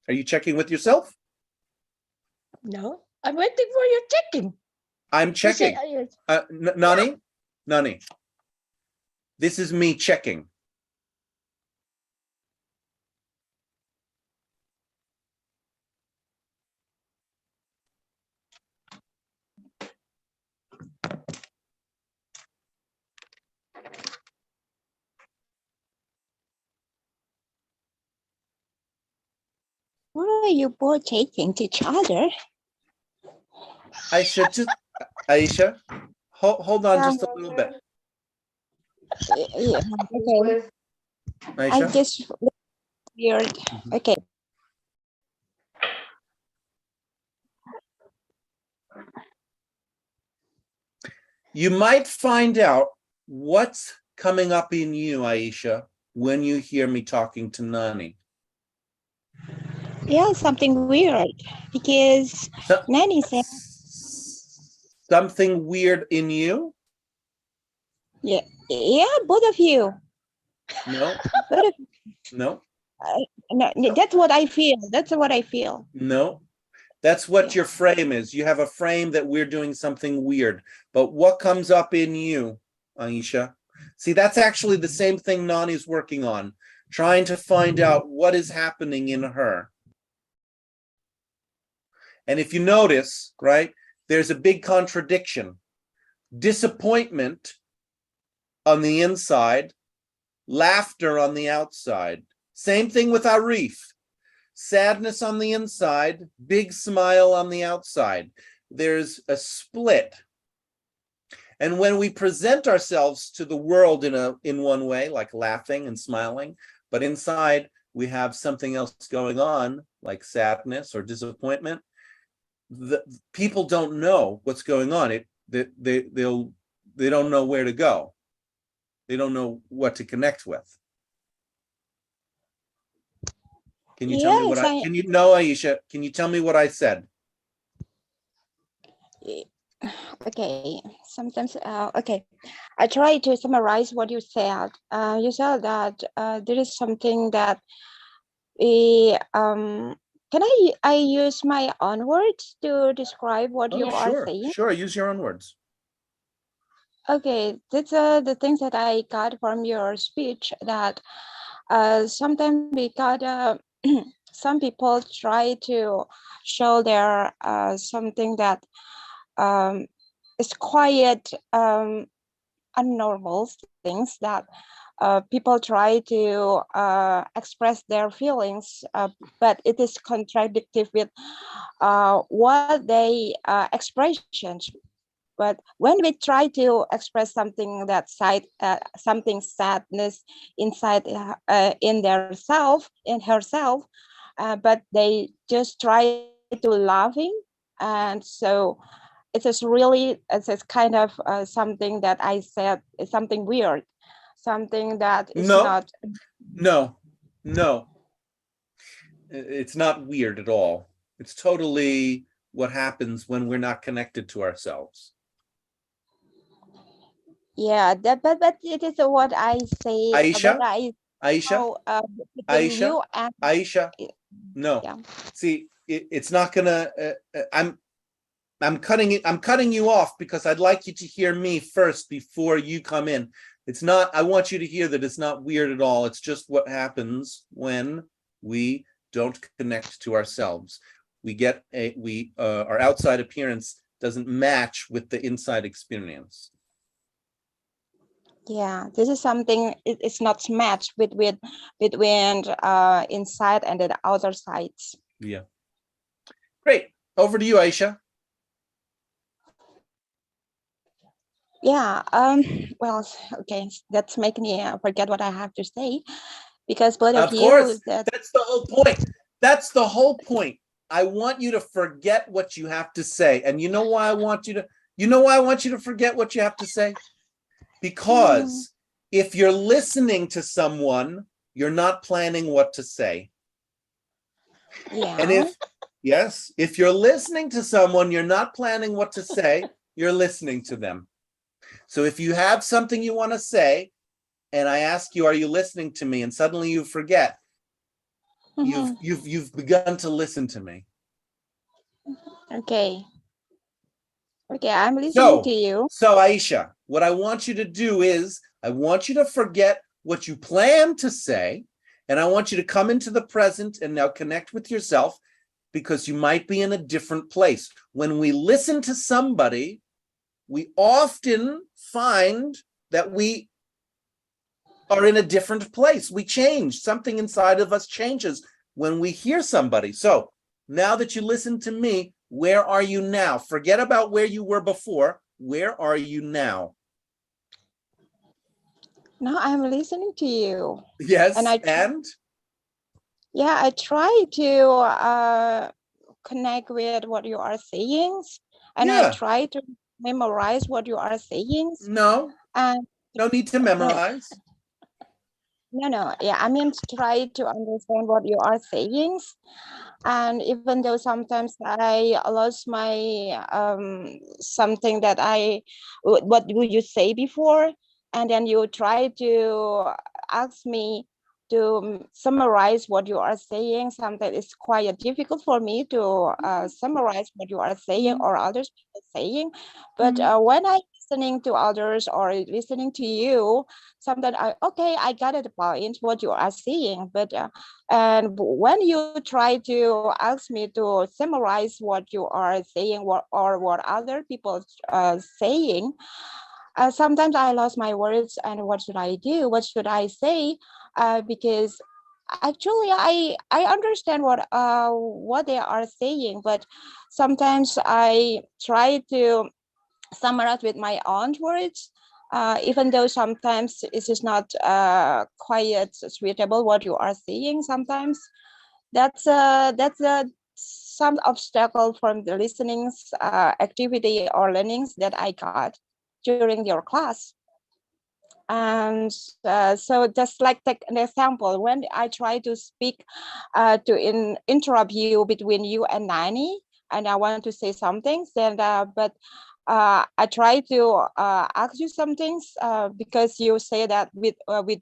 Are you checking with yourself? No, I'm waiting for your checking. I'm You say, checking. Nani? Nani. This is me checking. What are you both taking to each other? Aisha, hold on just a little bit. Yeah, okay. I Aisha, just weird. Okay. You might find out what's coming up in you, Aisha, when you hear me talking to Nani. Yeah, something weird because So- Nanny said, Something weird in you? yeah, both of you. No, Both of, no, no, that's what I feel. That's what I feel. no. That's what Yeah. your frame is. You have a frame that we're doing something weird. But what comes up in you, Aisha? See, that's actually the same thing Nani's working on, trying to find out what is happening in her. And if you notice, right, there's a big contradiction. Disappointment on the inside, laughter on the outside. Same thing with Arif. Sadness on the inside, big smile on the outside. There's a split. And when we present ourselves to the world in one way, like laughing and smiling, but inside we have something else going on, like sadness or disappointment, the people don't know what's going on. They don't know where to go. They don't know what to connect with. Can you tell me what Yes, can you know, Aisha, can you tell me what I said? okay. Sometimes, okay. I try to summarize what you said. You said that there is something that can I use my own words to describe what you are saying? Sure, use your own words. Okay, that's the things that I got from your speech, that sometimes we got some people try to show their something that is quite abnormal things, that people try to express their feelings, but it is contradictory with what they expressions. But when we try to express something that something sadness inside in their self, in herself, but they just try to laughing, and so it is really, it's kind of something that I said is something weird, something that is not. No. It's not weird at all. It's totally what happens when we're not connected to ourselves. Yeah, but it is what I say. Aisha? But I Aisha? know between Aisha? you and Aisha? No. yeah. See, it's not gonna. I'm cutting you off because I'd like you to hear me first before you come in. It's not. I want you to hear that it's not weird at all. It's just what happens when we don't connect to ourselves. Our outside appearance doesn't match with the inside experience. Yeah, this is something, it's not matched between inside and the outer sides. Yeah. Great. Over to you, Aisha. Yeah, well, okay, that's making me forget what I have to say, because both of Of course, you, that's the whole point. That's the whole point. I want you to forget what you have to say. And you know why I want you to forget what you have to say? Because if you're listening to someone, you're not planning what to say. yeah. And if you're listening to someone, you're not planning what to say, you're listening to them. So if you have something you want to say, and I ask you, are you listening to me? And suddenly you forget, you've begun to listen to me. Okay, I'm listening to you. So Aisha, what I want you to do is, I want you to forget what you plan to say, and I want you to come into the present and now connect with yourself, because you might be in a different place. When we listen to somebody, we often find that we are in a different place. We change. Something inside of us changes when we hear somebody. So now that you listen to me, where are you now? Forget about where you were before. Where are you now? No, I'm listening to you. Yes, and yeah, I try to connect with what you are saying, and I try to memorize what you are saying. No, And no need to memorize. no, yeah, I mean, try to understand what you are saying. And even though sometimes I lost my something that what would you say before, and then you try to ask me to summarize what you are saying. Sometimes it's quite difficult for me to summarize what you are saying or others people saying. But when I listening to others or listening to you, sometimes I got it point what you are saying. But and when you try to ask me to summarize what you are saying or what other people saying, sometimes I lost my words and what should I do? What should I say? Because actually I understand what they are saying, but sometimes I try to summarize with my own words. Even though sometimes it is not quite suitable what you are saying, sometimes that's some obstacle from the listening activity or learnings that I got during your class. And so just like take an example, when I try to speak to interrupt you between you and Nani, and I want to say something, then but I try to ask you some things because you say that with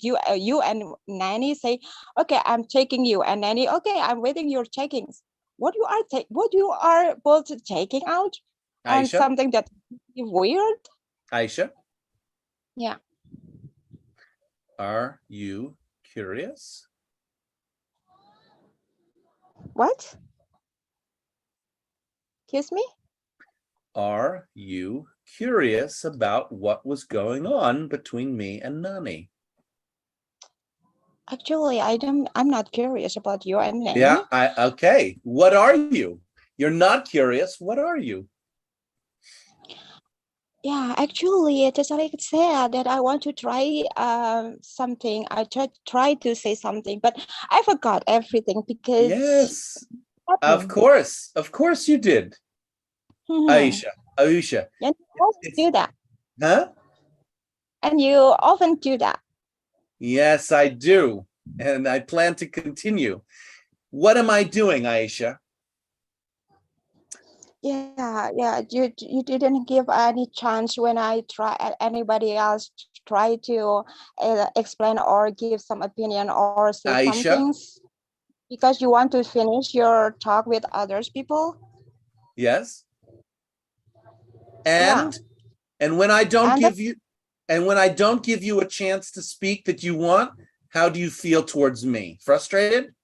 you you and Nani say, okay, I'm taking you, and Nani, okay, I'm waiting your checkings. What you are both taking out, and Aisha, something that weird. Aisha, Yeah. are you curious? What? Excuse me? Are you curious about what was going on between me and Nani? Actually, I'm not curious about you and Nani. Yeah, okay. What are you? You're not curious. What are you? Yeah, actually, just like I said, that I want to try something. I try to say something, but I forgot everything because Yes, of course you did. Aisha, and you often do that. Huh? And you often do that. Yes, I do, and I plan to continue. What am I doing, Aisha? Yeah. You didn't give any chance when I try anybody else try to explain or give some opinion or say some Aisha? things because you want to finish your talk with others people. Yes. And when I don't give you a chance to speak that you want, how do you feel towards me? Frustrated?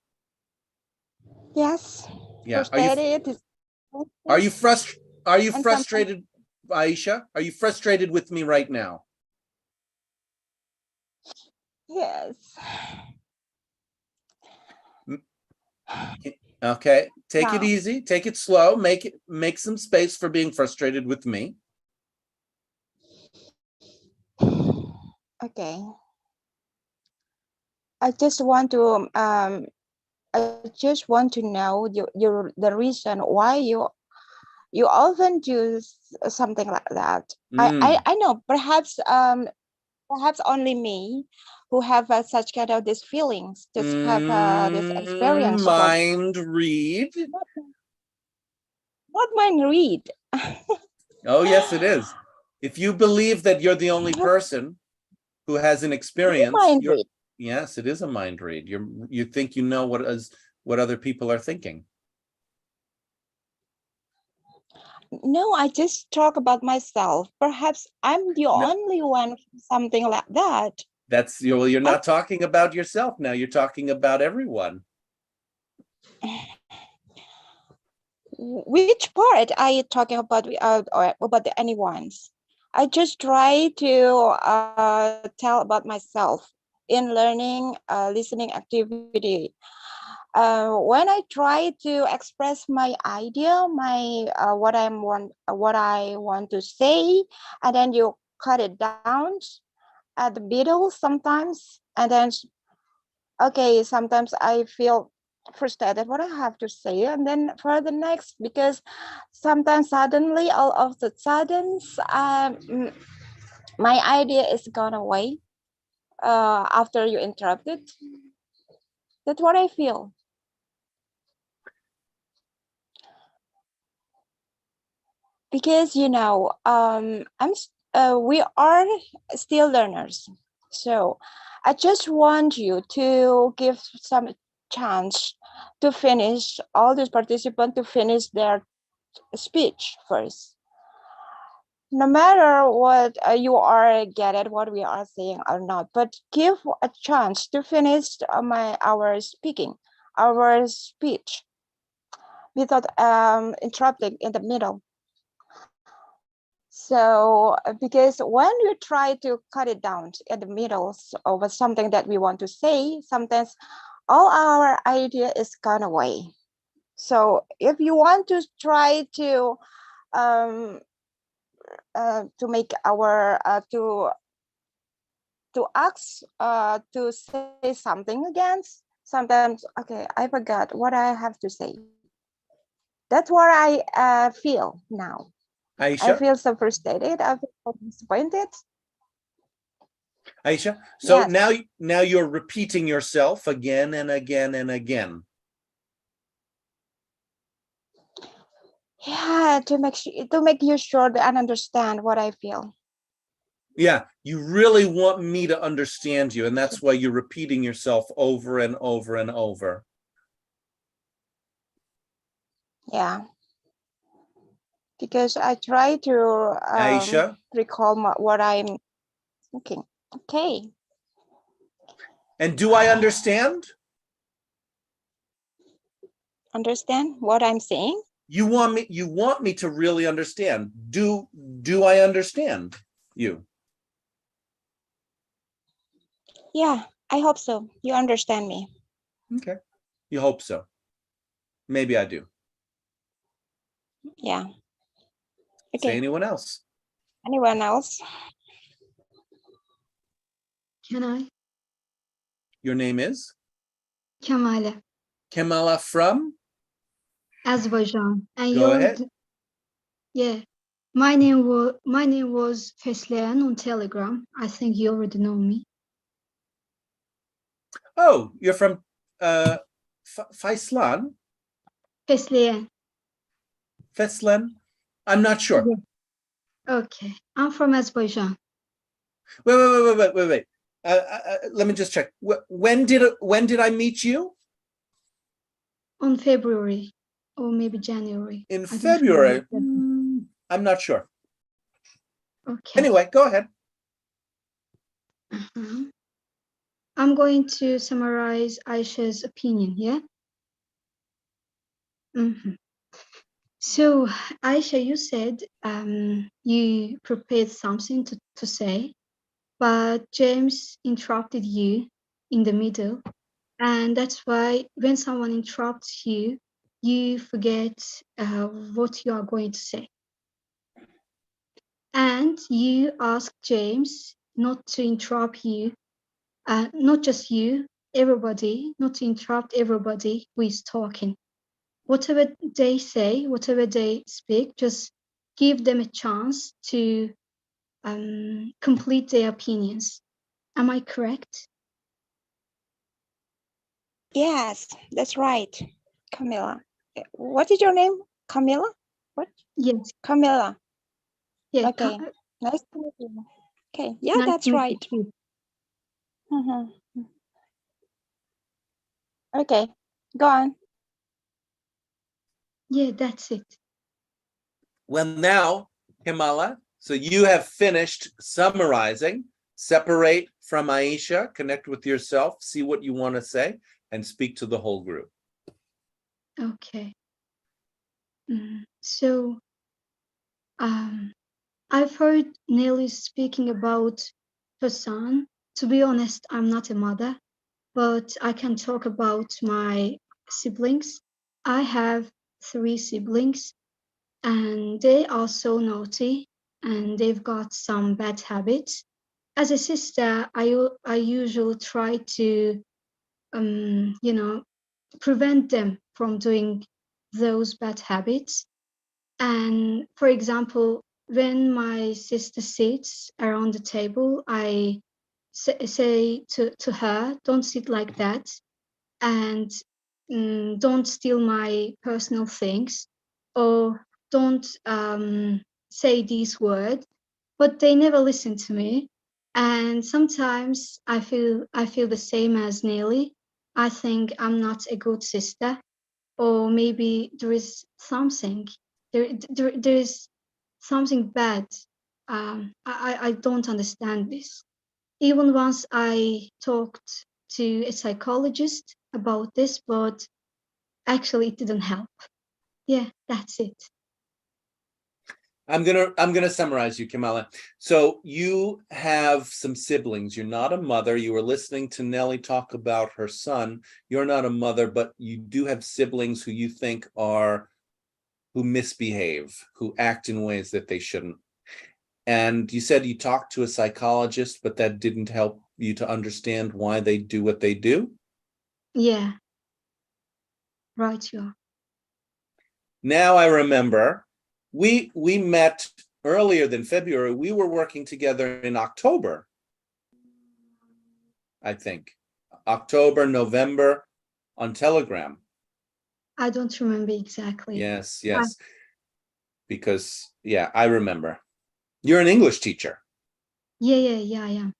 Yes. Yeah. Frustrated. Are you frustrated, Aisha? Are you frustrated with me right now? Yes. Okay. Take it easy. Take it slow. Make some space for being frustrated with me. Okay. I just want to know the reason why you often do something like that. I know perhaps only me who have such kind of these feelings, just have this experience. Mind read. Not mind read. Oh, yes, it is. If you believe that you're the only person who has an experience, yes, it is a mind read. You think you know what other people are thinking. No, I just talk about myself. Perhaps I'm the only one, something like that. That's you're not talking about yourself now. You're talking about everyone. Which part are you talking about? Or about anyone's? I just try to tell about myself in learning, listening activity. When I try to express my idea, my what I want to say, and then you cut it down at the middle sometimes, and then okay, sometimes I feel frustrated what I have to say, and then for the next, because sometimes suddenly, all of the sudden, my idea is gone away after you interrupted. That's what I feel. Because we are still learners, so I just want you to give some chance to finish, all these participants to finish their speech first. No matter what you are get it what we are saying or not, but give a chance to finish our speech without interrupting in the middle. So because when you try to cut it down in the middle of something that we want to say, sometimes all our idea is gone away. So if you want to try to make our to ask to say something against, sometimes, okay, I forgot what I have to say. That's what I feel now. Aisha? I feel so frustrated. I feel so disappointed. Aisha, so Yes. now you're repeating yourself again and again and again. Yeah, to make you sure that I understand what I feel. Yeah, you really want me to understand you, and that's why you're repeating yourself over and over and over. Yeah. Because I try to Aisha? recall what I'm thinking. Okay. And do I understand? Understand what I'm saying? You want me to really understand. Do I understand you? Yeah, I hope so. You understand me. Okay. You hope so. Maybe I do. Yeah. Say Okay. anyone else? Anyone else? Can I? Your name is? Kamala, Kamala from? Azerbaijan. And Go ahead. Yeah. My name was Fesleyan on Telegram. I think you already know me. Oh, you're from Faislan? Fesleyan. Feslan? I'm not sure. Yeah. Okay. I'm from Azerbaijan. Wait. Let me just check. When did I meet you? On February or maybe January. In I don't February? remember. I'm not sure. Okay. Anyway, go ahead. I'm going to summarize Aisha's opinion, yeah? So, Aisha, you said you prepared something to say, but James interrupted you in the middle. And that's why when someone interrupts you, you forget what you are going to say. And you ask James not to interrupt you, not just you, everybody, not to interrupt everybody who is talking. Whatever they say, whatever they speak, just give them a chance to complete their opinions. Am I correct? Yes, that's right. Camilla. What is your name? Camilla? What? Yes. Camilla. Yeah. Okay. Nice to meet you. Okay. Yeah, Nice that's to meet right. you too. Okay. Go on. Yeah, that's it. Well, now, Kamala, so you have finished summarizing. Separate from Aisha, connect with yourself, see what you want to say, and speak to the whole group. Okay. So, I've heard Nelly speaking about her son. To be honest, I'm not a mother, but I can talk about my siblings. I have 3 siblings, and they are so naughty, and they've got some bad habits. As a sister, I usually try to, prevent them from doing those bad habits. And for example, when my sister sits around the table, I say to her, don't sit like that, and don't steal my personal things, or don't say these words. But they never listen to me. And sometimes I feel the same as Nelly. I think I'm not a good sister, or maybe there is something there is something bad. I don't understand this. Even once I talked to a psychologist about this, but actually it didn't help. Yeah, that's it. I'm gonna summarize you, Kamala. So you have some siblings. You're not a mother. You were listening to Nelly talk about her son. You're not a mother, but you do have siblings who you think who misbehave, who act in ways that they shouldn't. And you said you talked to a psychologist, but that didn't help you to understand why they do what they do? Yeah. Right, you are. Now I remember. We met earlier than February. We were working together in October, I think. October, November on Telegram. I don't remember exactly. Yes. Because, yeah, I remember. You're an English teacher. Yeah, I am.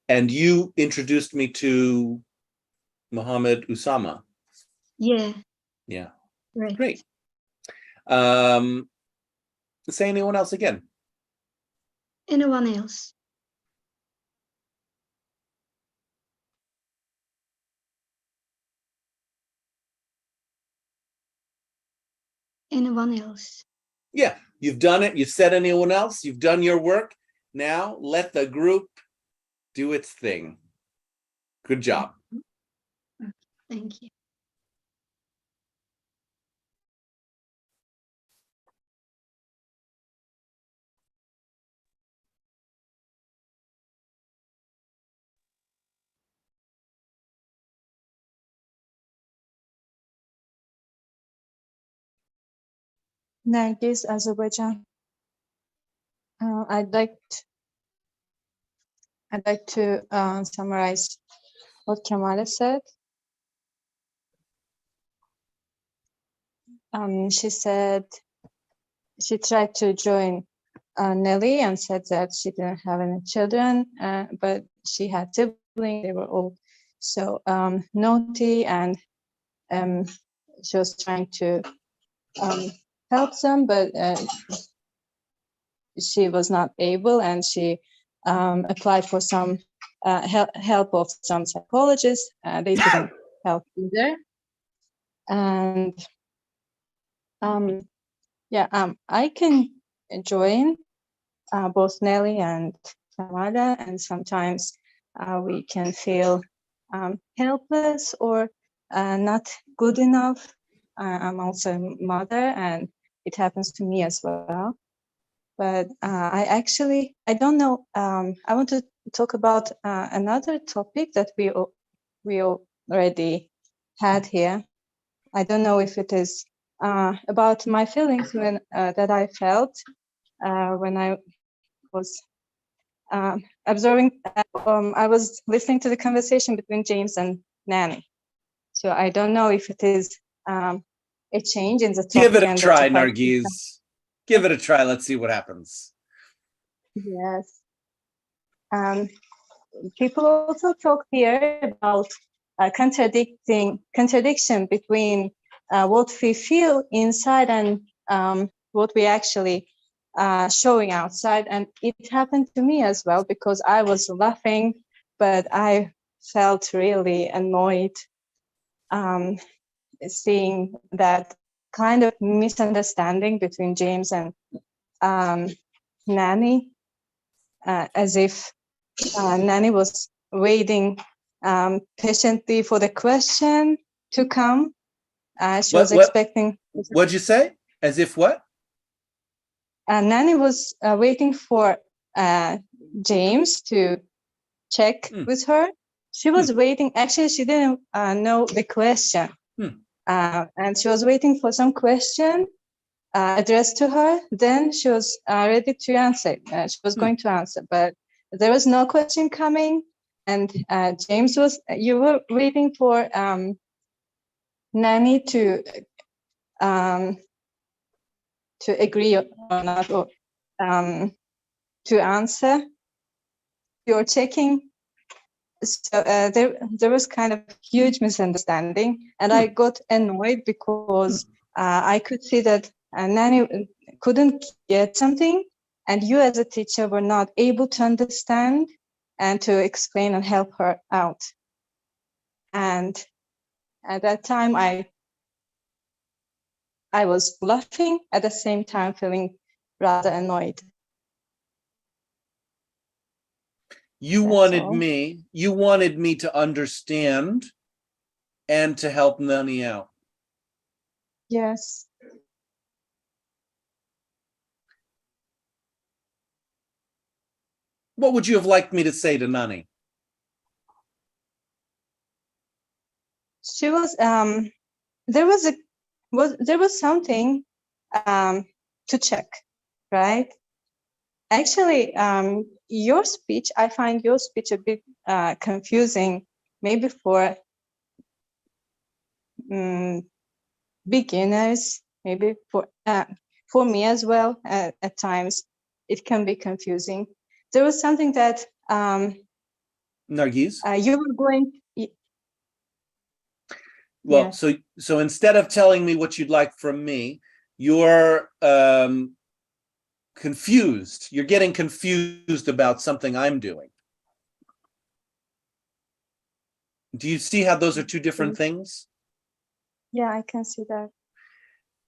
And you introduced me to Mohammed Usama. Yeah. Yeah. Right. Great. Say anyone else again. Anyone else? Anyone else? Yeah, you've done it. You've said anyone else. You've done your work. Now let the group do its thing. Good job. Thank you. Nergis, Azerbaijan. I'd like to summarize what Kamala said. She said she tried to join Nelly and said that she didn't have any children, but she had siblings. They were all so naughty, and she was trying to help them, but she was not able, and she applied for some help of some psychologists. They didn't help either. And I can join both Nelly and Kamala, and sometimes we can feel helpless or not good enough. I'm also a mother, and it happens to me as well. But I don't know. I want to talk about another topic that we already had here. I don't know if it is about my feelings that I felt when I was observing. I was listening to the conversation between James and Nanny. So I don't know if it is a change in the topic. Give it a try, Nergis. Give it a try. Let's see what happens. Yes. People also talk here about contradiction between what we feel inside and what we actually showing outside. And it happened to me as well, because I was laughing, but I felt really annoyed seeing that kind of misunderstanding between James and Nanny, as if Nanny was waiting patiently for the question to come. She was expecting. What'd you say? As if what? Nanny was waiting for James to check with her. She was waiting. Actually, she didn't know the question. And she was waiting for some question addressed to her. Then she was ready to answer. She was going to answer, but there was no question coming. And James you were waiting for Nani to agree or not, or to answer. You're checking. So there was kind of huge misunderstanding, and I got annoyed because I could see that Nani couldn't get something, and you as a teacher were not able to understand and to explain and help her out. And at that time, I was blushing, at the same time feeling rather annoyed. You wanted me to understand and to help Nani out. Yes. What would you have liked me to say to Nani? She was there was something to check, right? Actually, your speech, I find your speech a bit confusing, maybe for beginners, maybe for me as well. At times, it can be confusing. There was something that Nargis? You were going. Well, Yes. so instead of telling me what you'd like from me, you're confused. You're getting confused about something I'm doing. Do you see how those are two different things? Yeah, I can see that.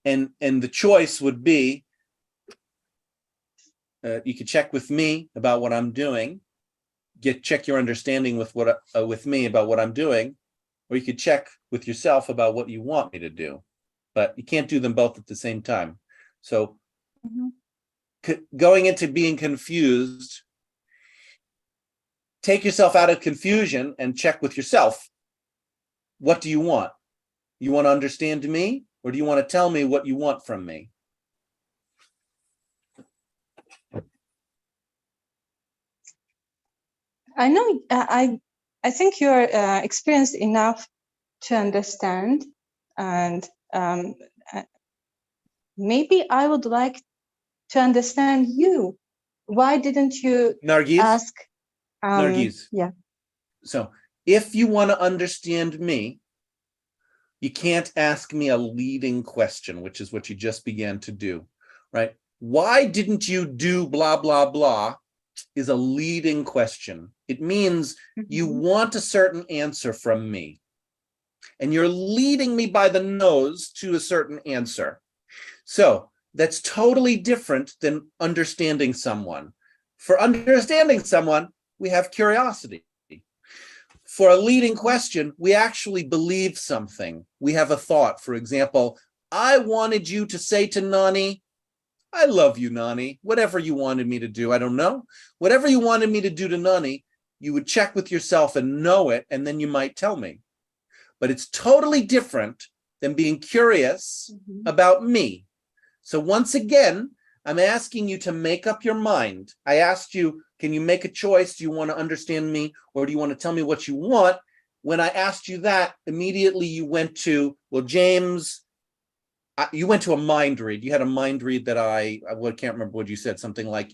And the choice would be, you could check with me about what I'm doing, check your understanding with me about what I'm doing, or you could check with yourself about what you want me to do. But you can't do them both at the same time. So going into being confused, take yourself out of confusion and check with yourself. What do you want? You want to understand me, or do you want to tell me what you want from me? I know. I think you're experienced enough to understand, and maybe I would like to understand you. Why didn't you Nargis? ask? Nargis. Yeah. So if you want to understand me, you can't ask me a leading question, which is what you just began to do, right? Why didn't you do blah, blah, blah is a leading question. It means you want a certain answer from me, and you're leading me by the nose to a certain answer. So that's totally different than understanding someone. For understanding someone, we have curiosity. For a leading question, we actually believe something. We have a thought. For example, I wanted you to say to Nani, I love you, Nani. Whatever you wanted me to do, I don't know. Whatever you wanted me to do to Nani, you would check with yourself and know it, and then you might tell me. But it's totally different than being curious about me. So once again, I'm asking you to make up your mind. I asked you, can you make a choice? Do you want to understand me, or do you want to tell me what you want? When I asked you that, immediately you went to, well, James, you went to a mind read. You had a mind read that I can't remember what you said, something like,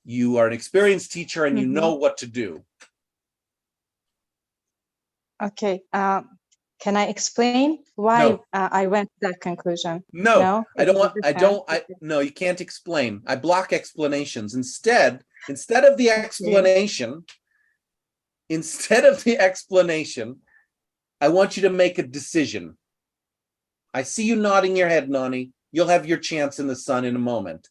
you are an experienced teacher and you know what to do. Okay. Can I explain why I went to that conclusion? No, no, you can't explain. I block explanations. Instead of the explanation, I want you to make a decision. I see you nodding your head, Nani. You'll have your chance in the sun in a moment.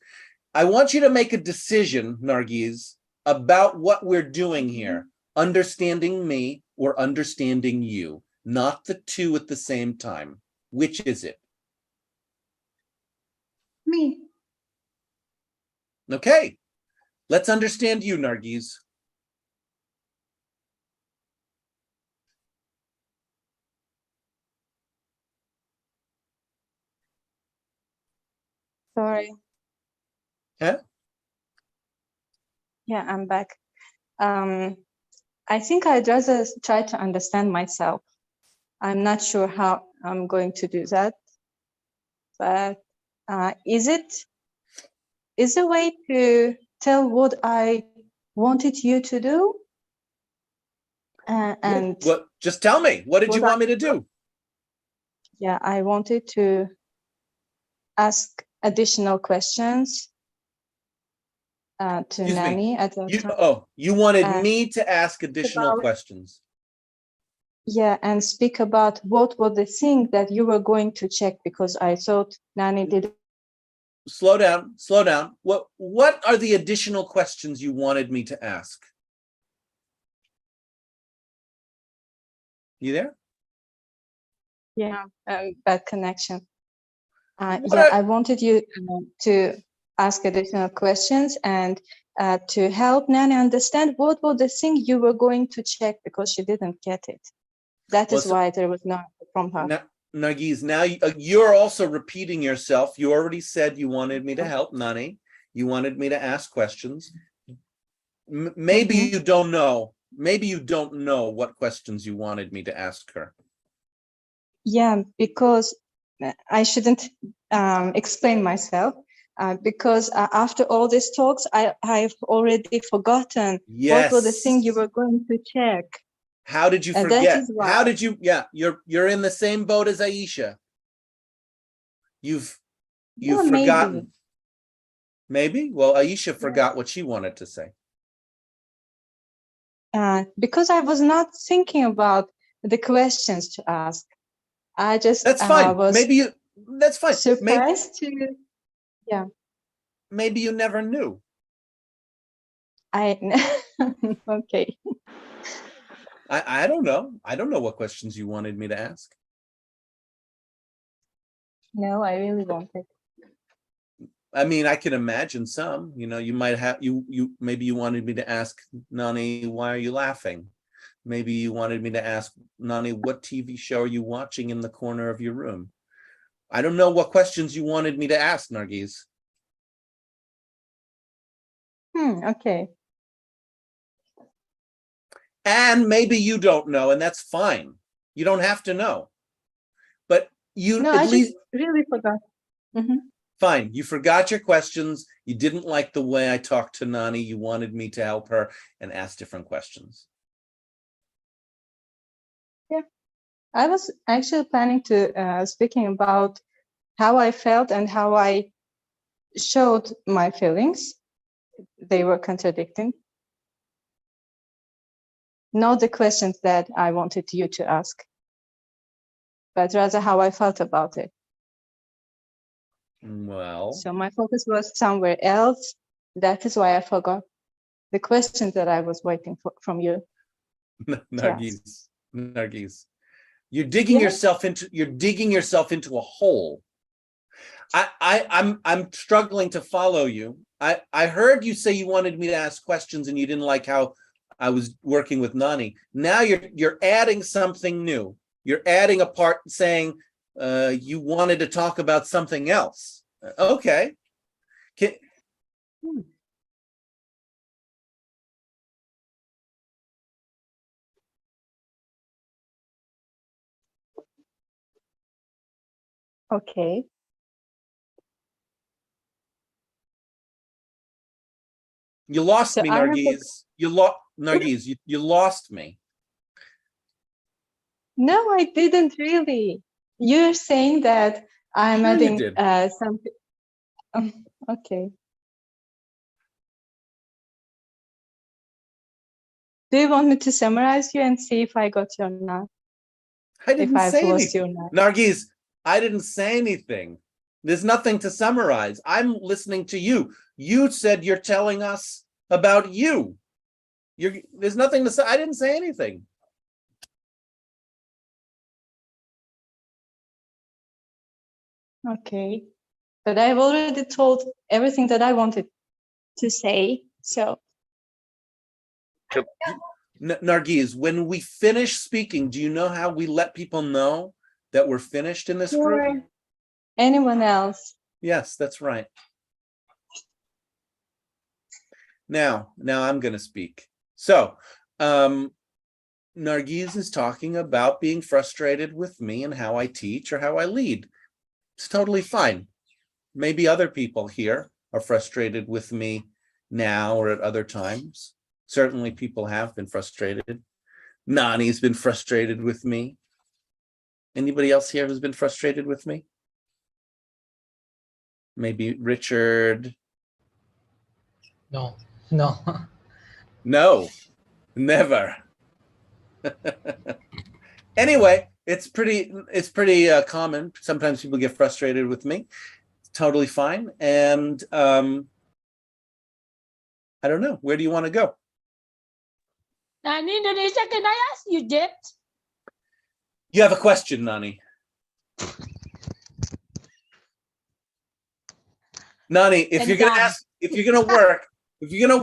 I want you to make a decision, Nargis, about what we're doing here. Understanding me or understanding you. Not the two at the same time. Which is it? Me. Okay. Let's understand you, Nargis. Sorry. Yeah. Yeah, I'm back. I think I'd rather try to understand myself. I'm not sure how I'm going to do that, but is a way to tell what I wanted you to do? And What? Just tell me. What did you what want me to do? yeah, I wanted to ask additional questions to Excuse me. Nani at that time. You wanted And me to ask additional about- questions. Yeah, and speak about what was the thing that you were going to check, because I thought Nani did. Slow down. Slow down. What are the additional questions you wanted me to ask? You there? Yeah, bad connection. What Yeah, are- I wanted you to ask additional questions and to help Nani understand what was the thing you were going to check, because she didn't get it. That Well, is so- why there was no answer from her. Nargis, now you're also repeating yourself. You already said you wanted me to help Nani. You wanted me to ask questions. Maybe Mhm. you don't know. Maybe you don't know what questions you wanted me to ask her. Yeah, because I shouldn't explain myself. Because after all these talks, I've already forgotten what was the thing you Yes. were going to check. How did you And that forget? is why. How did you? Yeah, you're in the same boat as Aisha. You've Yeah, maybe. forgotten. Maybe. Well, Aisha forgot what she wanted to say. Because I was not thinking about the questions to ask. I just That's fine. was Maybe you. That's fine. surprised to. Yeah, Maybe you never knew. I. Okay. I don't know. I don't know what questions you wanted me to ask. No, I really wanted. I mean, I can imagine some. You know, you might have maybe you wanted me to ask Nani, why are you laughing? Maybe you wanted me to ask Nani, what TV show are you watching in the corner of your room? I don't know what questions you wanted me to ask, Nargis. Okay. And maybe you don't know, and that's fine. You don't have to know. But you No, at I least just really forgot. fine. You forgot your questions. You didn't like the way I talked to Nani. You wanted me to help her and ask different questions. Yeah, I was actually planning to speaking about how I felt and how I showed my feelings. They were contradicting. Not the questions that I wanted you to ask, but rather how I felt about it. Well, So my focus was somewhere else. That is why I forgot the questions that I was waiting for from you. Nargis, you're digging yourself into a hole. I'm struggling to follow you. I heard you say you wanted me to ask questions and you didn't like how I was working with Nani. Now you're adding something new. You're adding a part saying you wanted to talk about something else. Okay. Okay. You lost So me, I have a- Nargis. Nargis, you lost me. No, I didn't really. You're saying that I'm Sure you adding did. something. Okay. Do you want me to summarize you and see if I got you or not? I didn't I've say lost you or anything. not. Nargis, I didn't say anything. There's nothing to summarize. I'm listening to you. You said you're telling us about you. There's nothing to say. I didn't say anything. Okay. But I've already told everything that I wanted to say. So Nargis, when we finish speaking, do you know how we let people know that we're finished in this group? for anyone else, Yes, that's right. Now I'm going to speak. So, Nargis is talking about being frustrated with me and how I teach or how I lead. It's totally fine. Maybe other people here are frustrated with me now or at other times. Certainly people have been frustrated. Nani's been frustrated with me. Anybody else here who's been frustrated with me? Maybe Richard. No. No, never. Anyway, it's pretty common. Sometimes people get frustrated with me. It's totally fine. And I don't know. Where do you want to go? In Indonesia, can I ask you that? You have a question, Nani. Nani, if you're gonna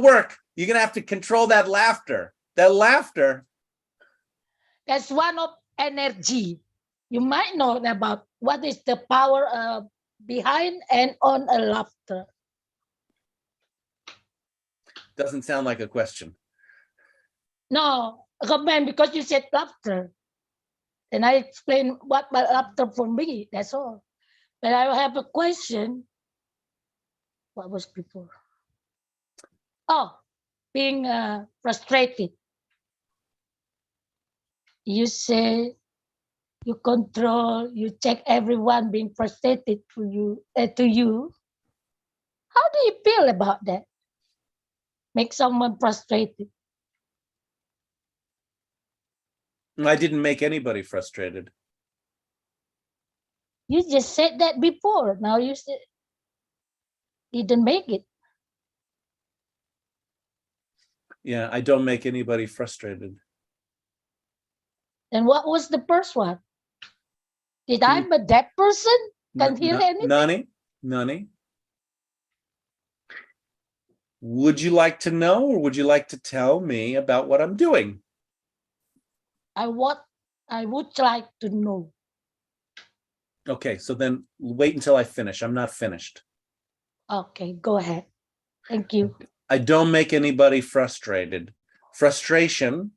work, you're gonna have to control that laughter. That laughter. That's one of energy. You might know about what is the power behind and on a laughter. Doesn't sound like a question. No, a comment because you said laughter. And I explained what laughter for me, that's all. But I have a question. What was before? Oh, being frustrated. You say you control, you check everyone being frustrated to you. How do you feel about that? Make someone frustrated. I didn't make anybody frustrated. You just said that before. Now you said didn't make it. Yeah, I don't make anybody frustrated. And what was the first one? Did I'm a dead person? Can't hear anything? Nani? Would you like to know, or would you like to tell me about what I'm doing? I would like to know. Okay, so then wait until I finish. I'm not finished. Okay, go ahead. Thank you. I don't make anybody frustrated. Frustration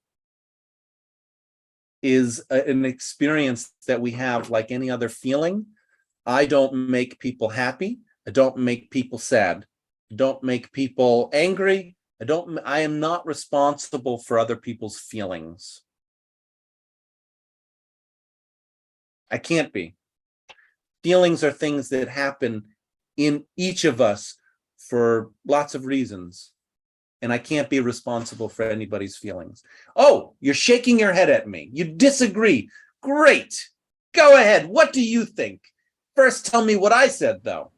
is an experience that we have like any other feeling. I don't make people happy. I don't make people sad. I don't make people angry. I am not responsible for other people's feelings. I can't be. Feelings are things that happen in each of us for lots of reasons. And I can't be responsible for anybody's feelings. Oh, you're shaking your head at me. You disagree. Great. Go ahead. What do you think? First, tell me what I said, though.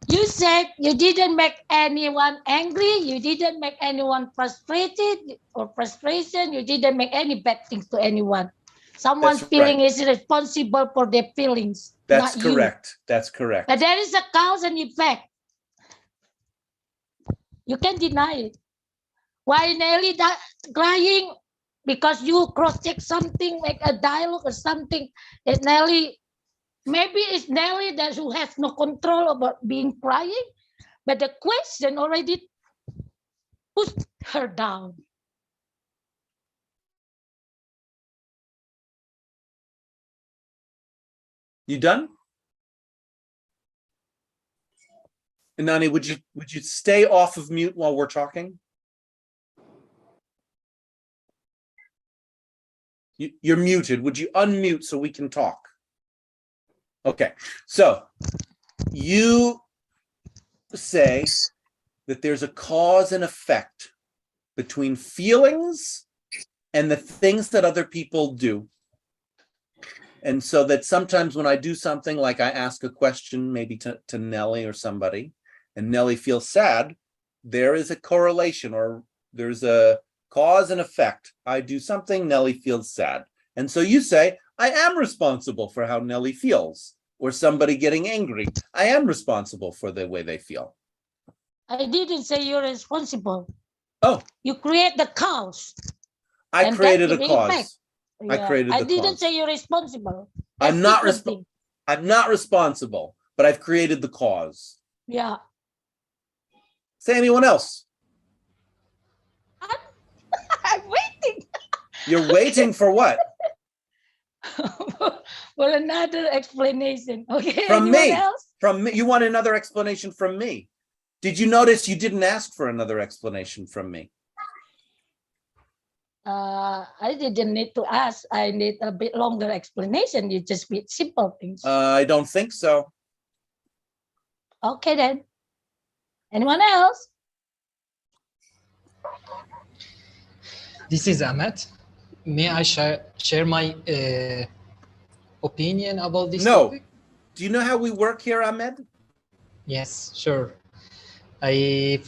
You said you didn't make anyone angry. You didn't make anyone frustrated or frustration. You didn't make any bad things to anyone. Someone's feeling is responsible for their feelings. That's not correct. You. That's correct. But there is a cause and effect. You can't deny it. Why Nelly crying? Because you cross-check something, make a dialogue or something. That Nelly, maybe it's Nelly that who has no control about being crying, but the question already pushed her down. You done? Nani, would you stay off of mute while we're talking? You're muted. Would you unmute so we can talk? Okay, so you say that there's a cause and effect between feelings and the things that other people do. And so that sometimes when I do something like I ask a question maybe to Nelly or somebody, and Nelly feels sad, there is a correlation or there's a cause and effect. I do something, Nelly feels sad. And so you say, I am responsible for how Nelly feels, or somebody getting angry. I am responsible for the way they feel. I didn't say you're responsible. Oh. You create the cause. I created a cause. Yeah. I created the cause. I didn't say you're responsible. I'm not responsible, but I've created the cause. Yeah. Say anyone else. I'm waiting You're waiting for what? for another explanation. Okay. From Anyone me. else? From me. You want another explanation from me? Did you notice you didn't ask for another explanation from me? I didn't need to ask. I need a bit longer explanation. You just with simple things. I don't think so. Okay then. Anyone else? This is Ahmed. May I share my opinion about this No. topic? Do you know how we work here, Ahmed? Yes, sure.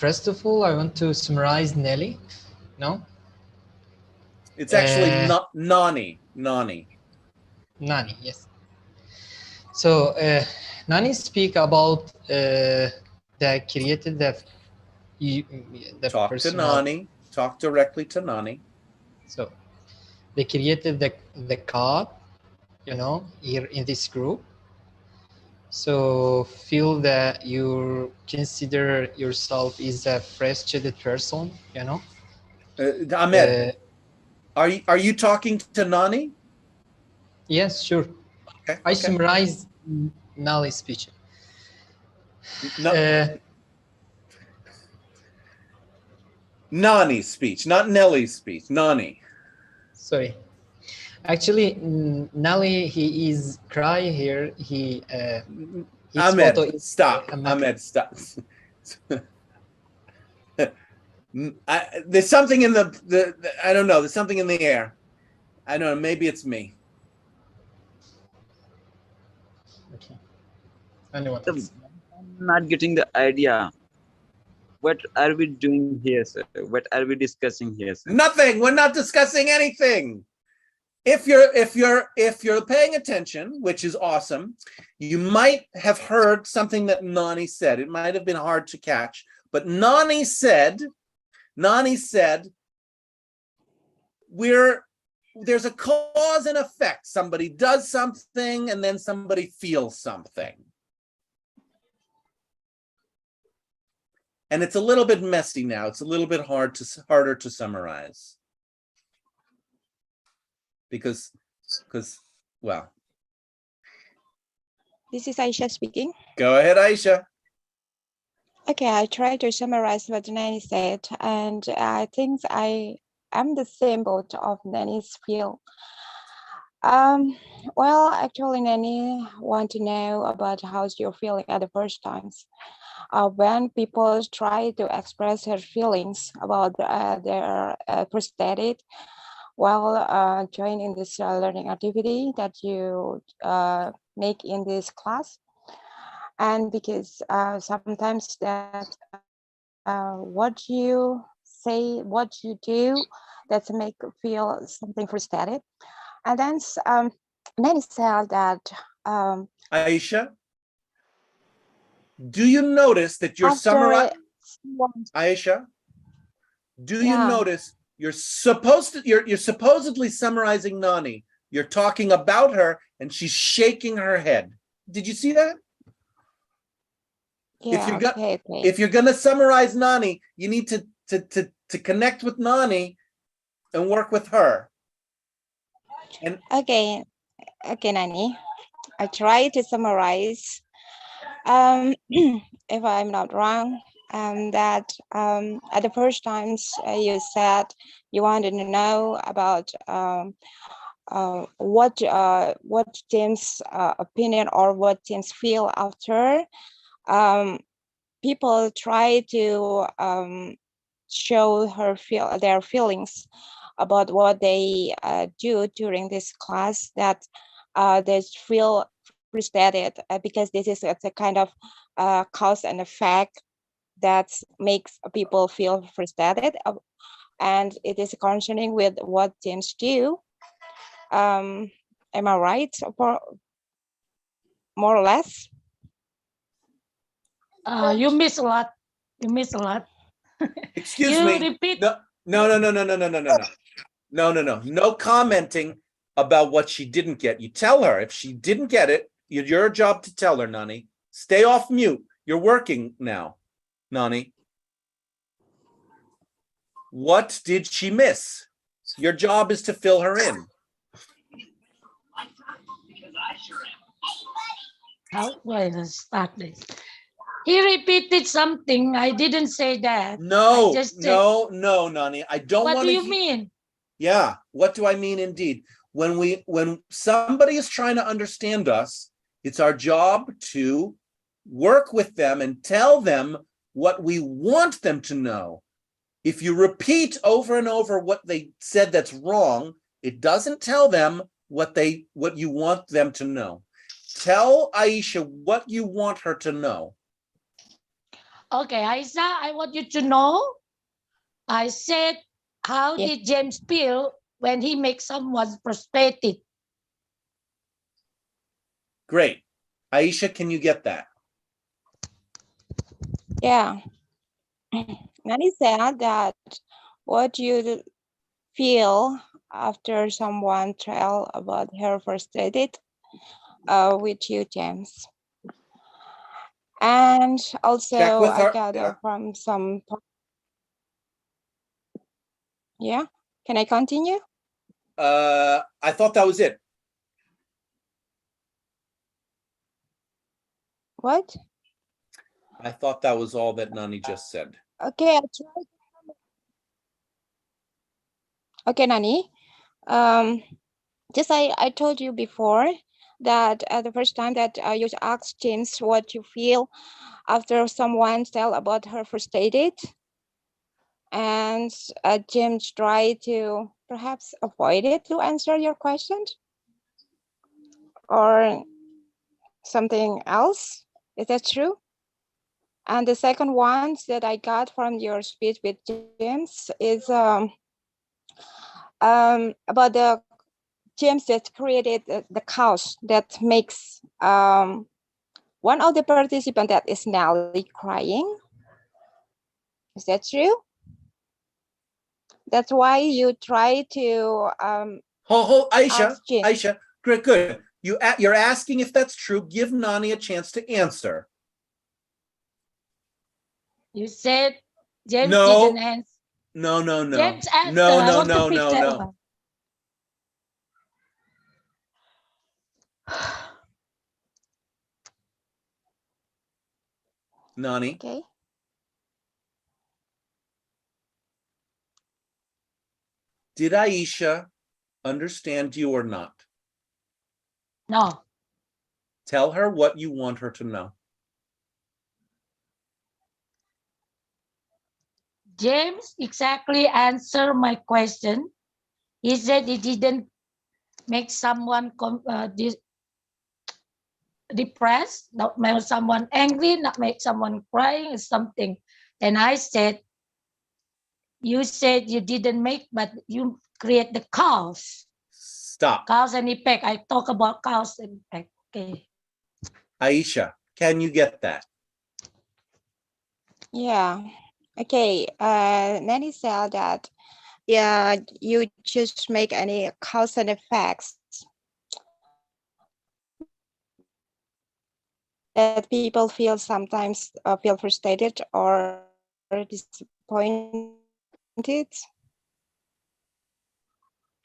First of all, I want to summarize Nelly. No? It's actually Uh, Nani. Nani. Nani, yes. So Nani speak about the created the Talk to personal. Nani. Talk directly to Nani. So they created the card, you know, here in this group. So feel that you consider yourself is a frustrated person, you know. Ahmed, are you talking to Nani? Yes, sure. Okay. I summarize Nali's speech. No. Nani's speech, not Nelly's speech. Nani. Sorry. Actually, Nali, he is cry here. His Ahmed, photo is stop. Ahmed, stop. There's something in the I don't know. There's something in the air. I don't know. Maybe it's me. Okay. Anyone So, else? I'm not getting the idea. What are we doing here, sir? What are we discussing here, sir? Nothing. We're not discussing anything. If you're paying attention, which is awesome, you might have heard something that Nani said. It might have been hard to catch, but Nani said, there's a cause and effect. Somebody does something and then somebody feels something. And it's a little bit messy now. It's a little bit harder to summarize. Because, well. This is Aisha speaking. Go ahead, Aisha. Okay, I try to summarize what Nani said, and I think I am the same boat of Nani's feel. Well, actually, Nani want to know about how's your feeling at the first times. When people try to express their feelings about their prosthetic, while joining this learning activity that you make in this class. And because sometimes that what you say, what you do, that's make you feel something frustrated. And then Nanny said that Aisha, do you notice that you're summarizing? Aisha, do you notice you're supposedly summarizing Nani? You're talking about her and she's shaking her head. Did you see that? Yeah, if you're gonna summarize Nani, you need to connect with Nani and work with her. And okay, Nani, I try to summarize. If I'm not wrong, that at the first times you said you wanted to know about what Tim's opinion or what Tim's feel after people try to show their feelings about what they do during this class, that they feel frustrated because this is a kind of cause and effect that makes people feel frustrated, and it is concerning with what teams do. Am I right? More or less? You miss a lot. You miss a lot. Excuse you me. Repeat. No. No commenting about what she didn't get. You tell her if she didn't get it. Your job to tell her, Nani. Stay off mute. You're working now, Nani. What did she miss? Your job is to fill her in. How do I start this? He repeated something. I didn't say that. No, I just said, no, Nani. I don't what want do to. you mean? Yeah, what do I mean indeed? When somebody is trying to understand us, it's our job to work with them and tell them what we want them to know. If you repeat over and over what they said that's wrong, it doesn't tell them what you want them to know. Tell Aisha what you want her to know. Okay, Aisha, I want you to know. I said, how did James feel when he makes someone frustrated? Great. Aisha, can you get that? Yeah. Nani said that what you feel after someone tell about her first date with you, James. And also Check with I her. gather from some. Yeah. Can I continue? I thought that was it. What? I thought that was all that Nani just said. Okay, I tried. Okay, Nani. Just I told you before that the first time that you asked James what you feel after someone tell about her first date, and James tried to perhaps avoid it to answer your question, or something else. Is that true? And the second one that I got from your speech with James is about the James that created the chaos that makes one of the participants that is Nelly crying. Is that true? That's why you try to Aisha, good. You're asking if that's true. Give Nani a chance to answer. You said James No. didn't answer. No. James answered. No. Nani. Okay. Did Aisha understand you or not? No. Tell her what you want her to know. James exactly answered my question. He said he didn't make someone depressed, not make someone angry, not make someone crying or something. And I said, you said you didn't make, but you create the cause. Stop. Cause and effect. I talk about cause and effect. Okay. Aisha, can you get that? Yeah. Okay. Nanny said that, yeah, you just make any cause and effects that people feel sometimes feel frustrated or disappointed.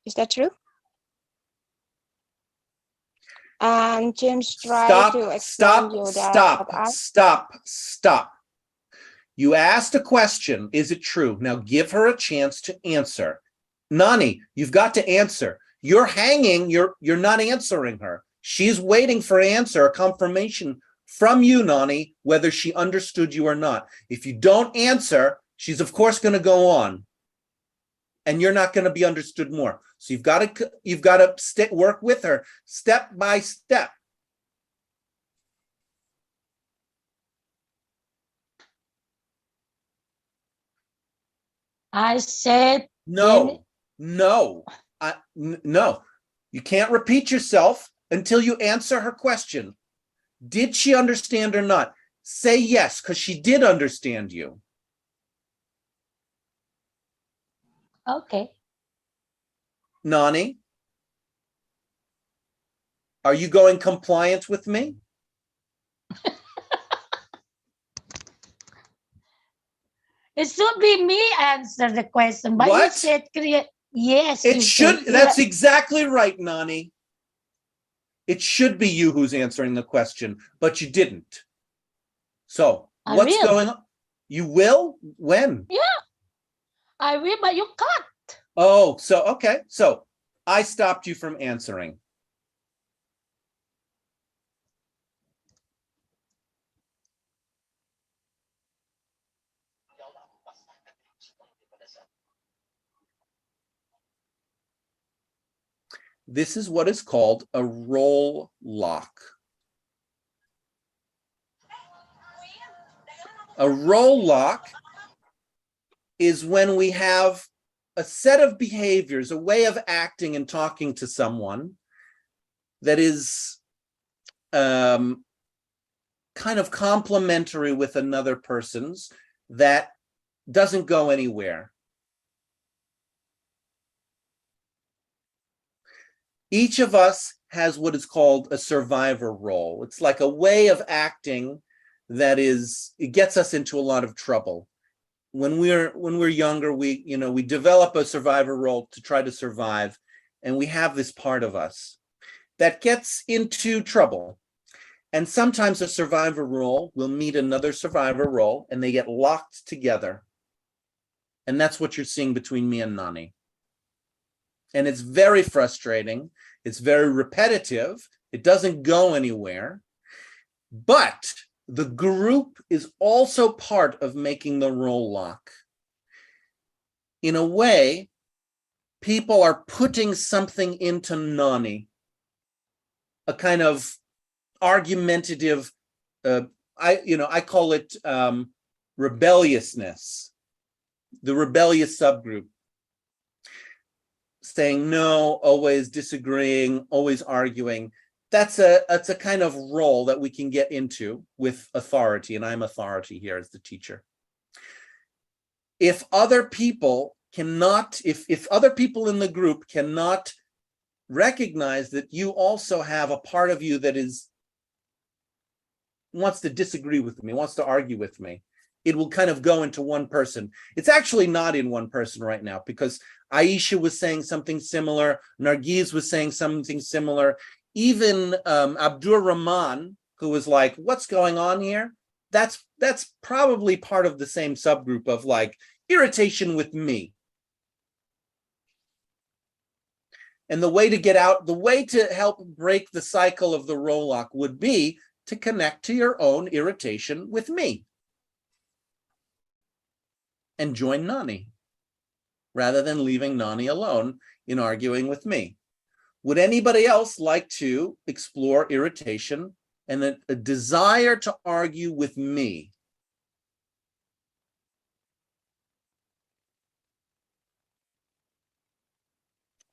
Is that true? And James tried to explain you that. Stop. You asked a question. Is it true? Now give her a chance to answer. Nani, you've got to answer. You're hanging. You're not answering her. She's waiting for an answer, a confirmation from you, Nani, whether she understood you or not. If you don't answer, she's of course going to go on, and you're not going to be understood more. So you've got to work with her step by step. I said no. You can't repeat yourself until you answer her question. Did she understand or not? Say yes, because she did understand you. Okay. Nani, are you going compliant with me? It should be me answer the question, but you What? said create. Yes, It you should, said that's exactly right, Nani. It should be you who's answering the question, but you didn't. So I what's will. going on? You will? When? Yeah, I will, but you can't. Oh, so, okay. So I stopped you from answering. This is what is called a role lock. A role lock is when we have a set of behaviors, a way of acting and talking to someone that is kind of complementary with another person's that doesn't go anywhere. Each of us has what is called a survivor role. It's like a way of acting that it gets us into a lot of trouble. When we're younger, we develop a survivor role to try to survive, and we have this part of us that gets into trouble. And sometimes a survivor role will meet another survivor role and they get locked together. And that's what you're seeing between me and Nani. And it's very frustrating. It's very repetitive. It doesn't go anywhere. But the group is also part of making the role lock. In a way, people are putting something into Nani, a kind of argumentative, I call it rebelliousness, the rebellious subgroup. Saying no, always disagreeing, always arguing. That's a kind of role that we can get into with authority, and I'm authority here as the teacher. If other people cannot, if other people in the group cannot recognize that you also have a part of you that wants to disagree with me, wants to argue with me, it will kind of go into one person. It's actually not in one person right now, because Aisha was saying something similar, Nargiz was saying something similar, even Abdur Rahman, who was like, what's going on here? That's probably part of the same subgroup of like irritation with me. And the way to get out, the way to help break the cycle of the role lock would be to connect to your own irritation with me and join Nani, rather than leaving Nani alone in arguing with me. Would anybody else like to explore irritation and a desire to argue with me?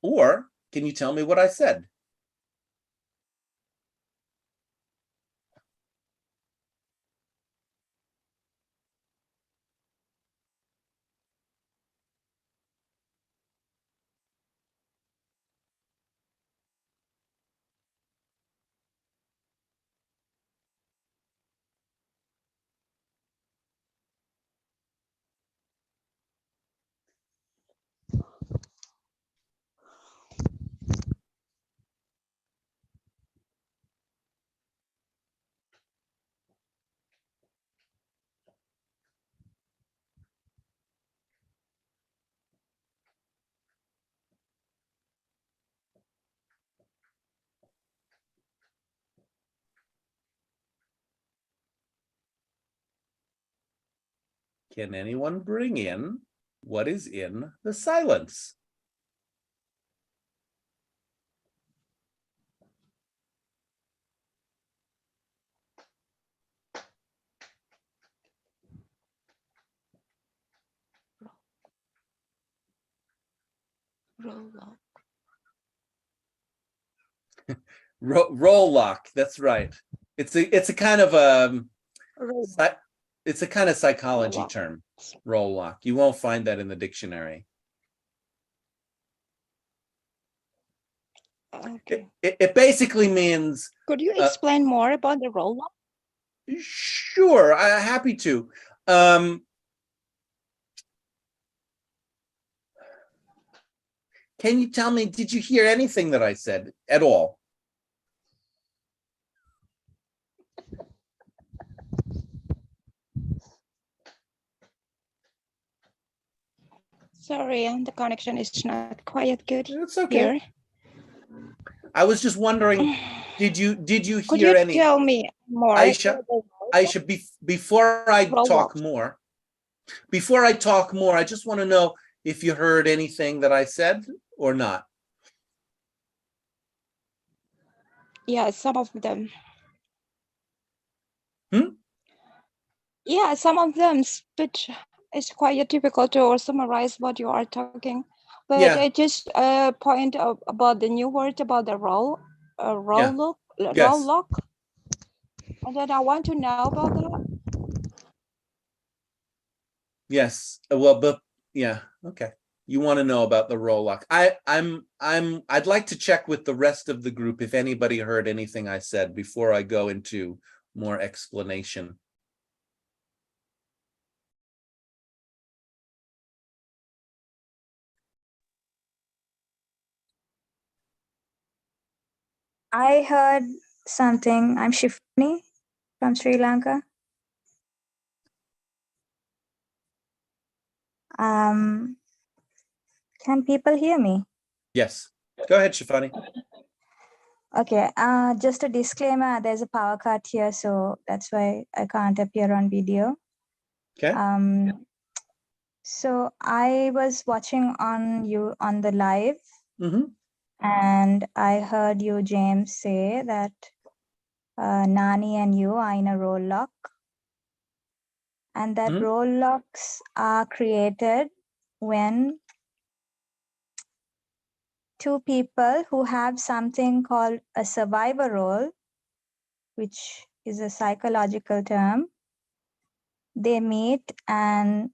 Or can you tell me what I said? Can anyone bring in what is in the silence? Role lock. Role lock, that's right. It's a kind of it's a kind of psychology term, role lock. You won't find that in the dictionary. Okay. It basically means. Could you explain more about the role lock? Sure, I'm happy to. Can you tell me, did you hear anything that I said at all? Sorry, the connection is not quite good It's okay. here. I was just wondering, did you Could hear you any? tell me more? Aisha, before I Roblox. talk more, I just want to know if you heard anything that I said or not. Yeah, some of them. Yeah, some of them, but it's quite difficult to summarize what you are talking. But Yeah. I just point out about the new word about the role Yes. lock. And then I want to know about that. Yes. Well, but yeah. Okay. You want to know about the roll lock. I'd like to check with the rest of the group if anybody heard anything I said before I go into more explanation. I heard something. I'm Shifani from Sri Lanka. Can people hear me? Yes. Go ahead, Shifani. Okay. Just a disclaimer. There's a power cut here, so that's why I can't appear on video. Okay. So I was watching on the live, Mm-hmm. and I heard you, James, say that Nani and you are in a roll lock, and that roll locks are created when two people who have something called a survivor role, which is a psychological term, they meet and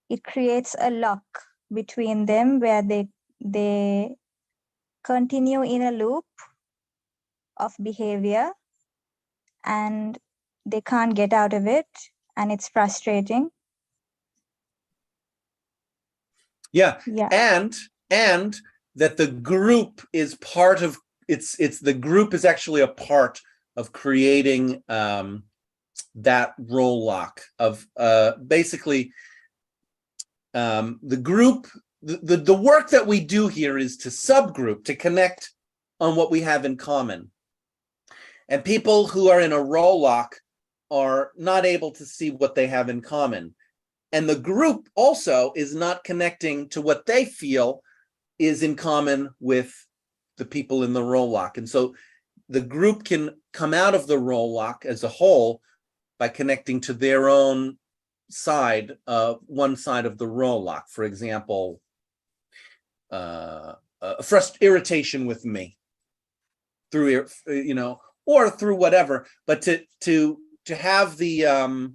it creates a lock between them where they continue in a loop of behavior and they can't get out of it, and it's frustrating. Yeah. And that the group is part of the group is actually a part of creating that role lock of basically the group. The work that we do here is to subgroup, to connect on what we have in common. And people who are in a role lock are not able to see what they have in common. And the group also is not connecting to what they feel is in common with the people in the role lock. And so the group can come out of the role lock as a whole by connecting to their own side, one side of the role lock. For example, irritation with me through, or through whatever, but to have the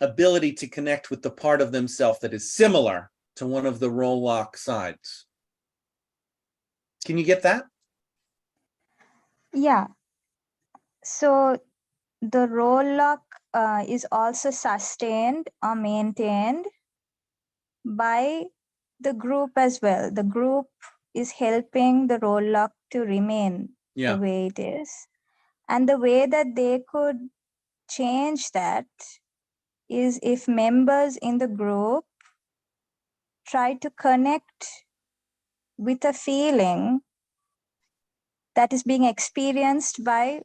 ability to connect with the part of themselves that is similar to one of the role lock sides. Can you get that? Yeah. So the role lock is also sustained or maintained by the group as well. The group is helping the role lock to remain the way it is. And the way that they could change that is if members in the group try to connect with a feeling that is being experienced by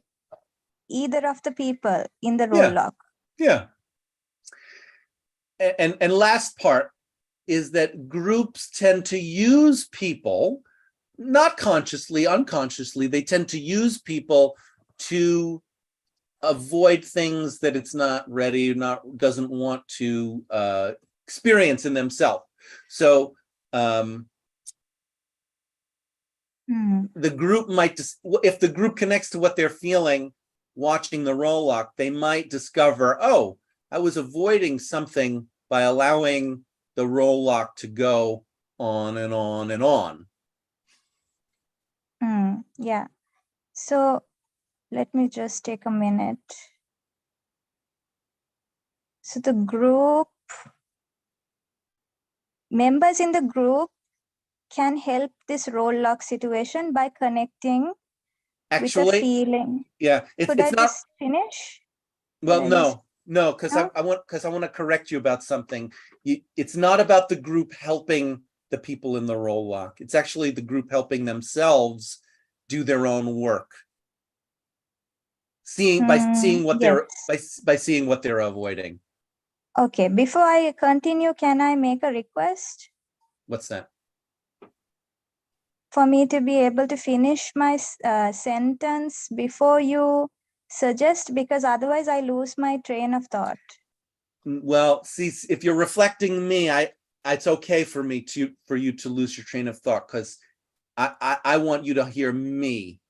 either of the people in the role lock. Yeah. And last part is that groups tend to use people, not consciously, unconsciously, they tend to use people to avoid things that it's not ready, doesn't want to experience in themselves. So the group might, if the group connects to what they're feeling watching the role lock, they might discover, oh, I was avoiding something by allowing the role lock to go on and on and on. Yeah. So let me just take a minute. So the group members in the group can help this role lock situation by connecting with a Actually, feeling. yeah, Could I it's not. just finish? Well, Could I just- no, because No? I want to correct you about something. It's not about the group helping the people in the role lock. It's actually the group helping themselves do their own work. By seeing what they're by seeing what they're avoiding. Okay, before I continue, can I make a request What's that? for me to be able to finish my sentence before you suggest? Because otherwise I lose my train of thought. Well, see, if you're reflecting me, it's okay for you to lose your train of thought, because I want you to hear me.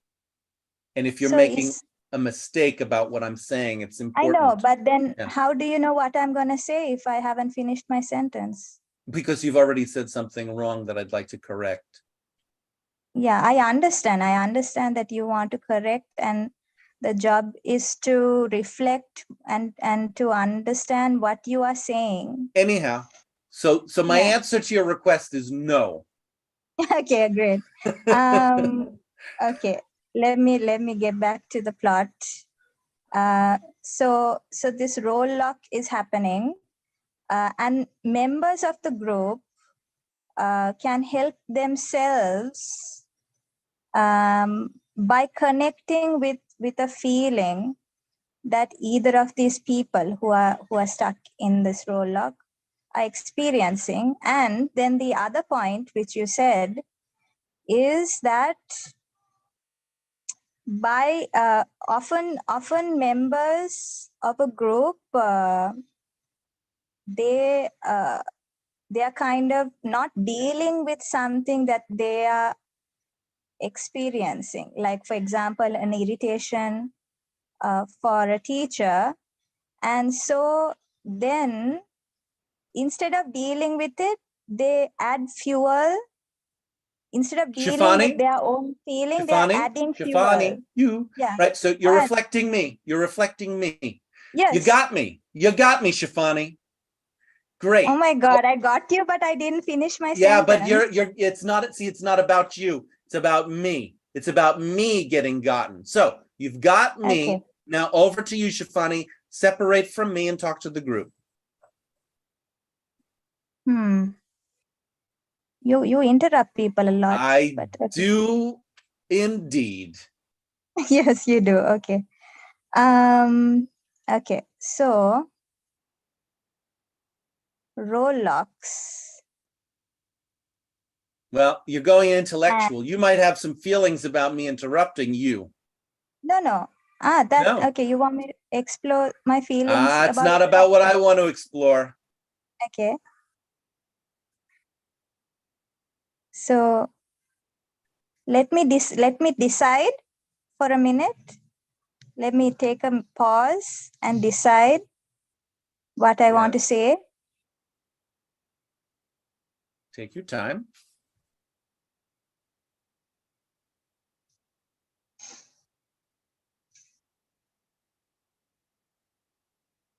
And if you're So making is- a mistake about what I'm saying, it's I important. know, but then Yeah. how do you know what I'm going to say if I haven't finished my sentence? Because you've already said something wrong that I'd like to correct. Yeah, I understand. I understand that you want to correct, and the job is to reflect and to understand what you are saying. Anyhow, so my Yeah. answer to your request is no. Okay, great. Okay, let me get back to the plot. So this role lock is happening, and members of the group can help themselves by connecting with a feeling that either of these people who are stuck in this role lock are experiencing. And then the other point which you said is that by often members of a group they are kind of not dealing with something that they are experiencing, like for example an irritation for a teacher, and so then instead of dealing with it, they add fuel. Instead of dealing Shifani? with their own feeling, they're adding fuel. You. Yeah. Right, so you're But- reflecting me. You're reflecting me. Yes. You got me. You got me, Shifani. Great. Oh my God, I got you, but I didn't finish my Yeah, sentence. but it's not about you. It's about me. It's about me getting gotten. So you've got me. Okay. Now over to you, Shifani. Separate from me and talk to the group. You interrupt people a lot. I but okay. do indeed. Yes, you do. Okay. Okay. So role locks. Well, you're going intellectual. You might have some feelings about me interrupting you. No. No. Okay. You want me to explore my feelings? It's not about what I want to explore. Okay. So let me decide for a minute. Let me take a pause and decide what I want to say. Take your time.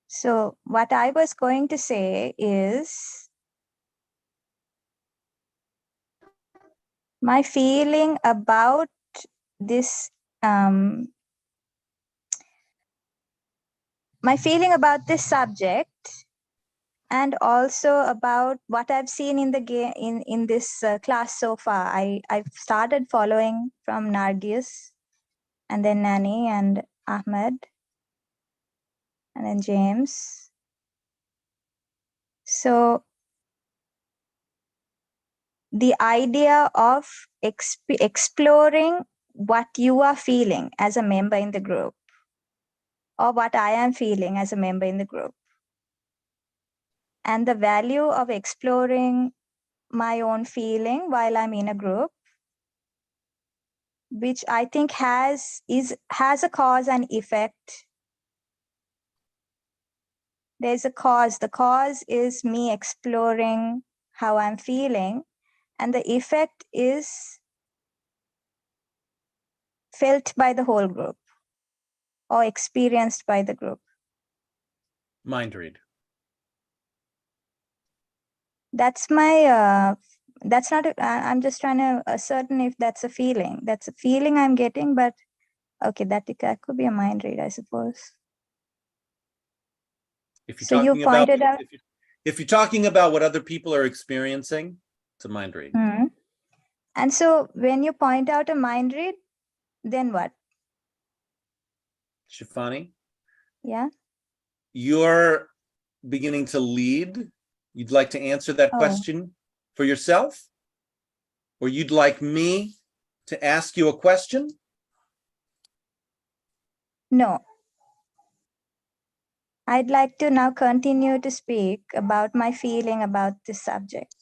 So what I was going to say is my feeling about this subject, and also about what I've seen in the game in this class so far. I've started following from Nargis, and then Nani and Ahmed, and then James. So the idea of exploring what you are feeling as a member in the group, or what I am feeling as a member in the group, and the value of exploring my own feeling while I'm in a group, which I think has a cause and effect. There's a cause. The cause is me exploring how I'm feeling, and the effect is felt by the whole group or experienced by the group. Mind read. That's my, that's not, I'm just trying to ascertain if that's a feeling. That's a feeling I'm getting, but okay, that could be a mind read, I suppose. If you're So you talking about, pointed out. if you're talking about what other people are experiencing, it's a mind read. And so when you point out a mind read, then what? Shafani, Yeah. you're beginning to lead. You'd like to answer that question for yourself? Or you'd like me to ask you a question? No. I'd like to now continue to speak about my feeling about this subject.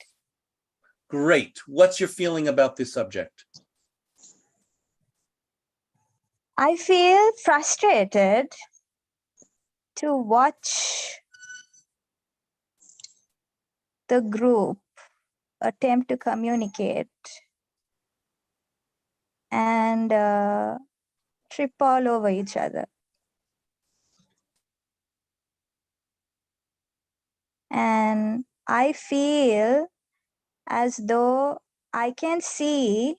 Great. What's your feeling about this subject? I feel frustrated to watch the group attempt to communicate and trip all over each other. And I feel as though I can see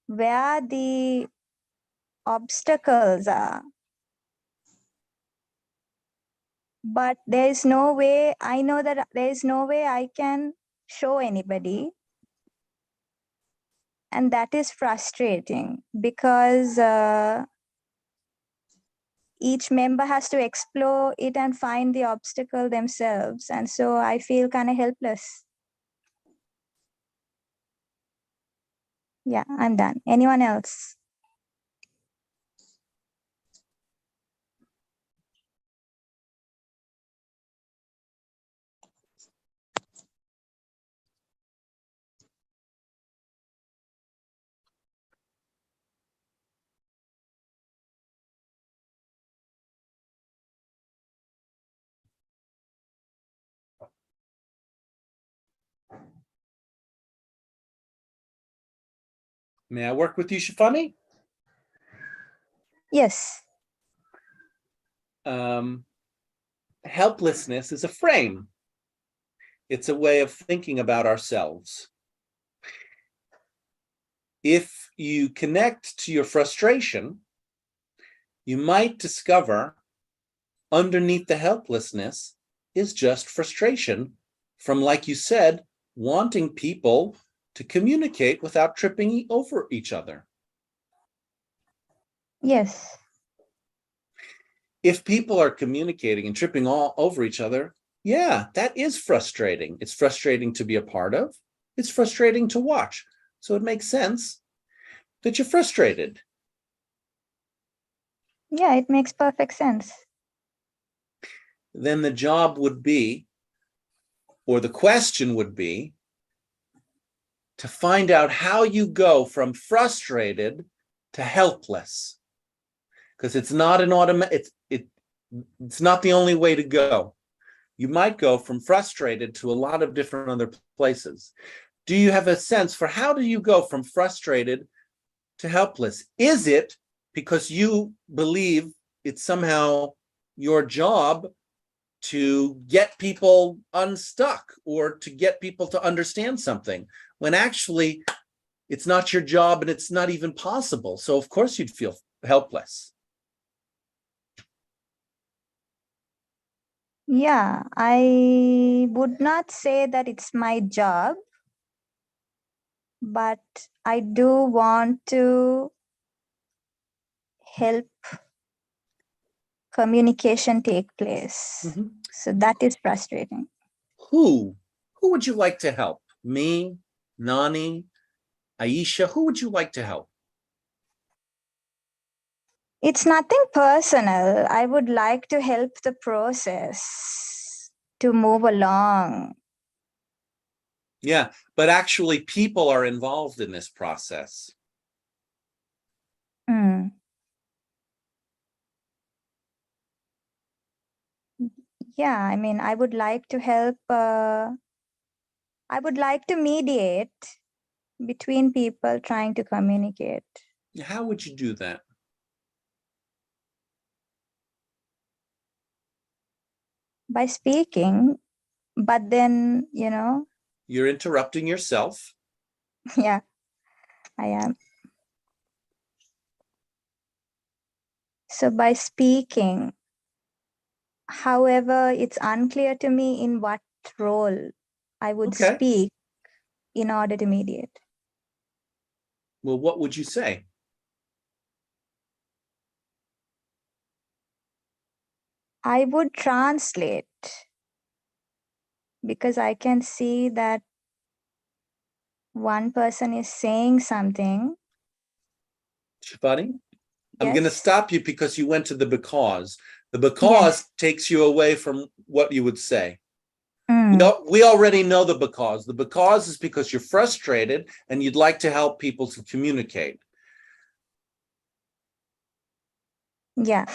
where the obstacles are. But there is no way, I know that there is no way I can show anybody. And that is frustrating because each member has to explore it and find the obstacle themselves. And so I feel kind of helpless. Yeah, I'm done. Anyone else? May I work with you, Shafani? Yes. Helplessness is a frame. It's a way of thinking about ourselves. If you connect to your frustration, you might discover underneath the helplessness is just frustration from, like you said, wanting people to communicate without tripping over each other. Yes. If people are communicating and tripping all over each other, yeah, that is frustrating. It's frustrating to be a part of. It's frustrating to watch. So it makes sense that you're frustrated. Yeah, it makes perfect sense. Then the job would be, or the question would be, to find out how you go from frustrated to helpless. Because it's not an automatic, it's not the only way to go. You might go from frustrated to a lot of different other places. Do you have a sense for how do you go from frustrated to helpless? Is it because you believe it's somehow your job to get people unstuck or to get people to understand something, when actually it's not your job and it's not even possible? So of course you'd feel helpless. Yeah, I would not say that it's my job, but I do want to help communication take place. So that is frustrating. Who would you like to help? Me, Nani, Aisha, who would you like to help? It's nothing personal. I would like to help the process to move along. Yeah, but actually people are involved in this process. Yeah, I mean, I would like to help, I would like to mediate between people trying to communicate. How would you do that? By speaking but then, You're interrupting yourself. yeah, I am. So by speaking, however, it's unclear to me in what role I would Okay. speak in order to mediate. Well, what would you say? I would translate, because I can see that one person is saying something. Shivani, I'm going to Yes. stop you because you went to the because. The because takes you away from what you would say. We already know the because. The because is because you're frustrated and you'd like to help people to communicate. Yeah.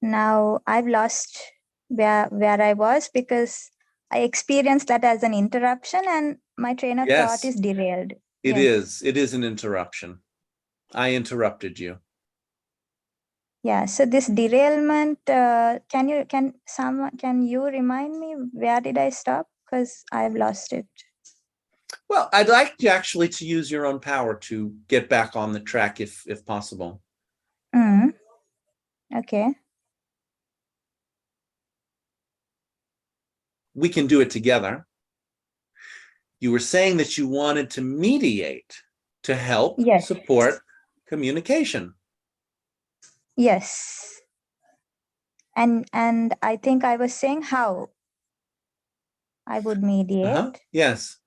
Now I've lost where I was, because I experienced that as an interruption and my train of thought Yes. is derailed. It Yes. is. It is an interruption. I interrupted you. Yeah. So this derailment, can you remind me where did I stop? Because I've lost it. Well, I'd like you actually to use your own power to get back on the track if possible. Okay. We can do it together. You were saying that you wanted to mediate to help support communication. Yes. And I think I was saying how I would mediate. Yes.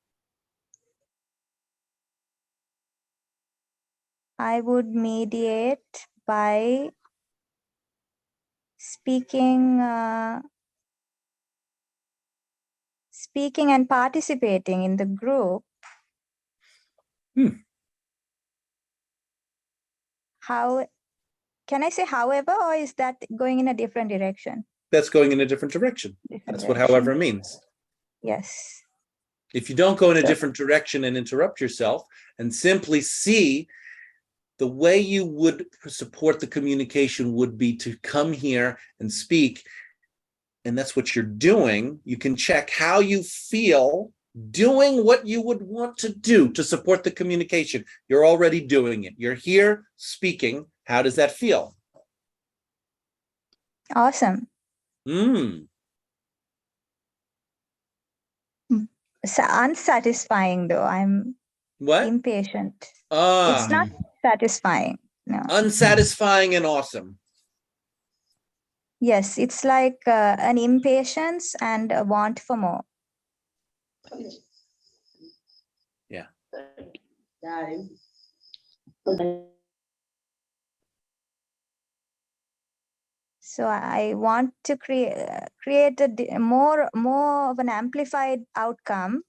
I would mediate by speaking and participating in the group. How can I say however, or is that going in a different direction? That's going in a different direction. That's what however means. Yes. If you don't go in a different direction and interrupt yourself and simply see, the way you would support the communication would be to come here and speak. And that's what you're doing. You can check how you feel doing what you would want to do to support the communication. You're already doing it. You're here speaking. How does that feel? Awesome. So unsatisfying though. I'm impatient. It's not satisfying. No. Unsatisfying and awesome. Yes, it's like an impatience and a want for more. Yeah. So I want to create a more of an amplified outcome.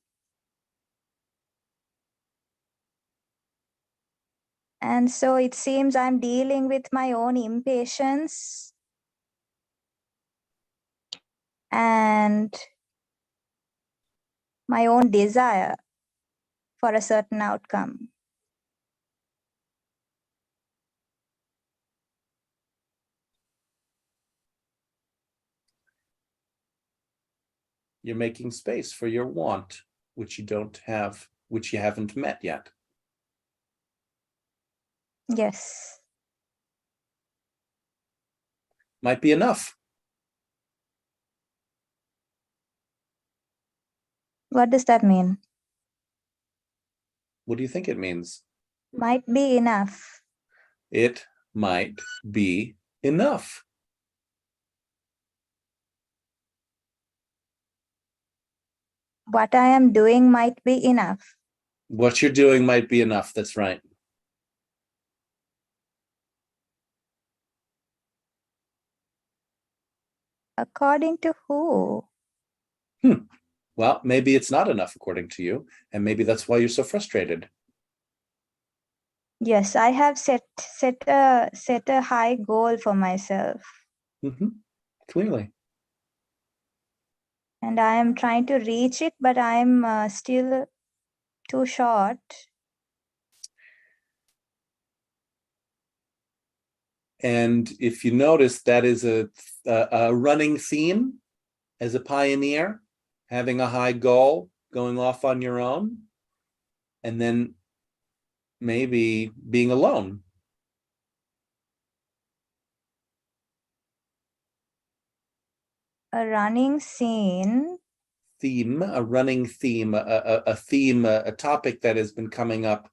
And so it seems I'm dealing with my own impatience and my own desire for a certain outcome. You're making space for your want, which you don't have, which you haven't met yet. Yes. Might be enough. What does that mean? What do you think it means? Might be enough. It might be enough. What I am doing might be enough. What you're doing might be enough. That's right. According to who? Well, maybe it's not enough according to you, and maybe that's why you're so frustrated. Yes, I have set a high goal for myself. Clearly. And I am trying to reach it, but I'm still too short. And if you notice, that is a running theme as a pioneer, having a high goal, going off on your own, and then maybe being alone. A running scene. Theme, a running theme, a theme, a topic that has been coming up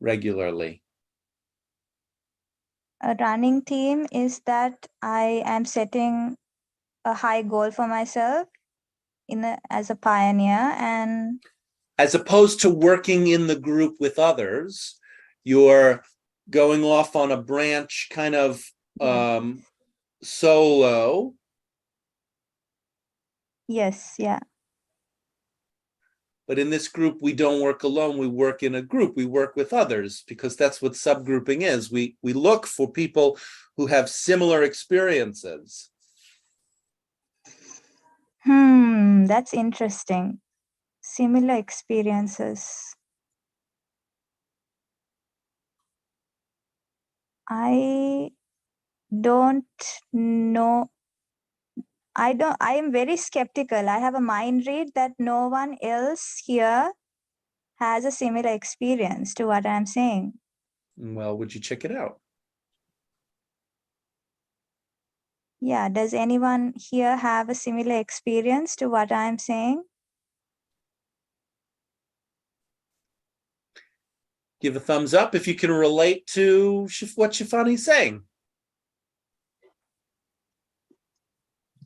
regularly. A running theme is that I am setting a high goal for myself as a pioneer, and as opposed to working in the group with others, you're going off on a branch kind of solo. Yes, yeah. But in this group, we don't work alone. We work in a group. We work with others, because that's what subgrouping is. We look for people who have similar experiences. That's interesting. Similar experiences. I don't know. I am very skeptical. I have a mind read that no one else here has a similar experience to what I'm saying. Well, would you check it out? Yeah, does anyone here have a similar experience to what I'm saying? Give a thumbs up if you can relate to what Shifani's saying.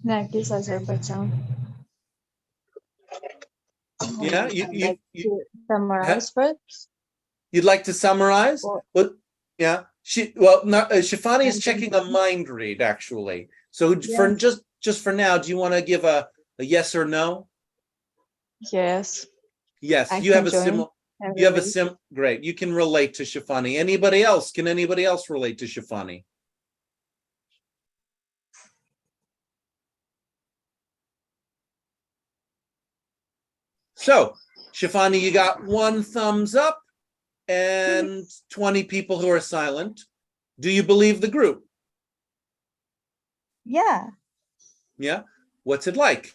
Nergis, Azerbaijan. Yeah, you summarize first. You'd like to summarize? Well, yeah. Shifani is checking a mind read, actually. So for just for now, do you want to give a yes or no? Yes. Yes, you have a similar. You have a great. You can relate to Shifani. Anybody else? Can anybody else relate to Shifani? So, Shifani, you got 1 thumbs up and 20 people who are silent. Do you believe the group? Yeah. Yeah. What's it like?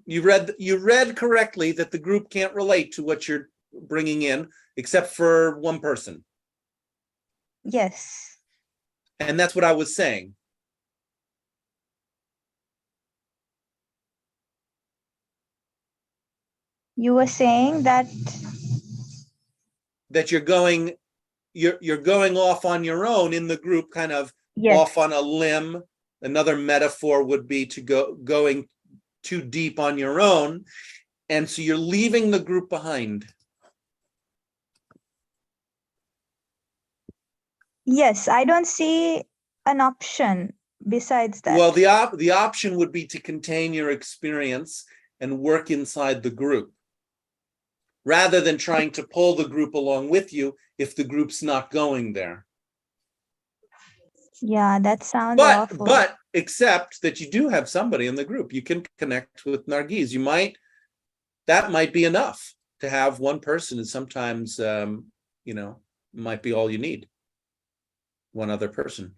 You read correctly that the group can't relate to what you're bringing in, except for one person. Yes. And that's what I was saying. You were saying that you're going off on your own in the group, kind of off on a limb. Another metaphor would be to going too deep on your own, and so you're leaving the group behind. Yes, I don't see an option besides that. Well, the option would be to contain your experience and work inside the group, rather than trying to pull the group along with you if the group's not going there. Yeah, that sounds awful. But except that you do have somebody in the group. You can connect with Nargis. That might be enough to have one person, and sometimes, might be all you need. One other person.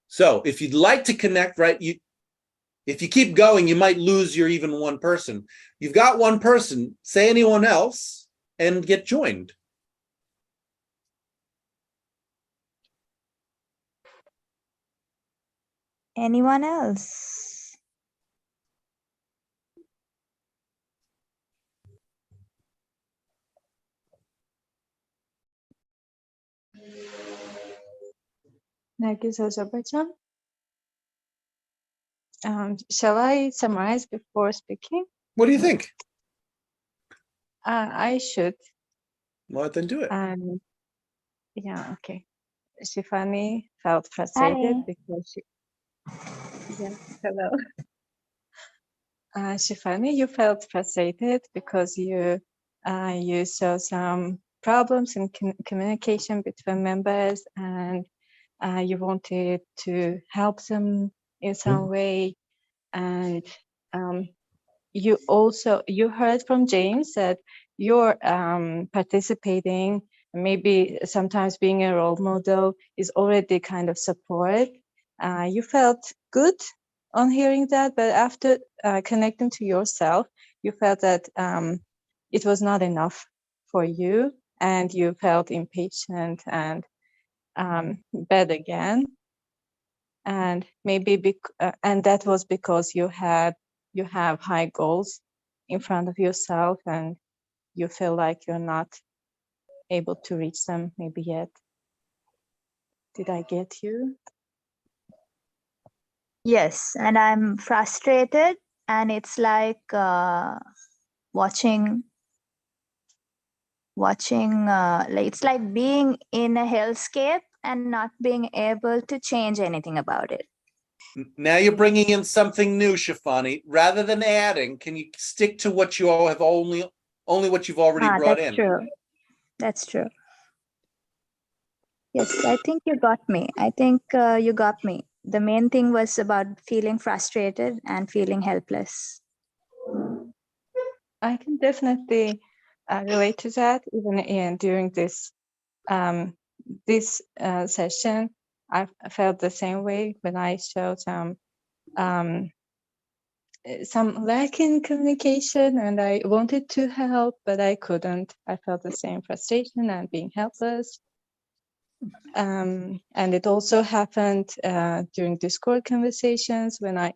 So if you'd like to connect, right, if you keep going, you might lose your even one person. You've got one person, say anyone else, and get joined. Anyone else? Nergis, Azerbaijan. Shall I summarize before speaking? What do you think? I should. Well, then do it. Yeah, okay. Shifani felt frustrated because hello. Shifani, you felt frustrated because you saw some problems in communication between members, and you wanted to help them in some way. And you heard from James that you're participating, maybe sometimes being a role model is already kind of support you felt good on hearing that, but after connecting to yourself, you felt that it was not enough for you, and you felt impatient and bad again. And maybe and that was because you have high goals in front of yourself, and you feel like you're not able to reach them maybe yet. Did I get you? Yes, and I'm frustrated, and it's like watching like it's like being in a hellscape and not being able to change anything about it. Now you're bringing in something new, Shafani. Rather than adding, can you stick to what you all have only what you've already brought that's in? true. That's true. Yes, I think you got me. I think you got me. The main thing was about feeling frustrated and feeling helpless. I can definitely relate to that. Even during this session, I felt the same way when I showed some lack in communication, and I wanted to help, but I couldn't. I felt the same frustration and being helpless. And it also happened during Discord conversations when I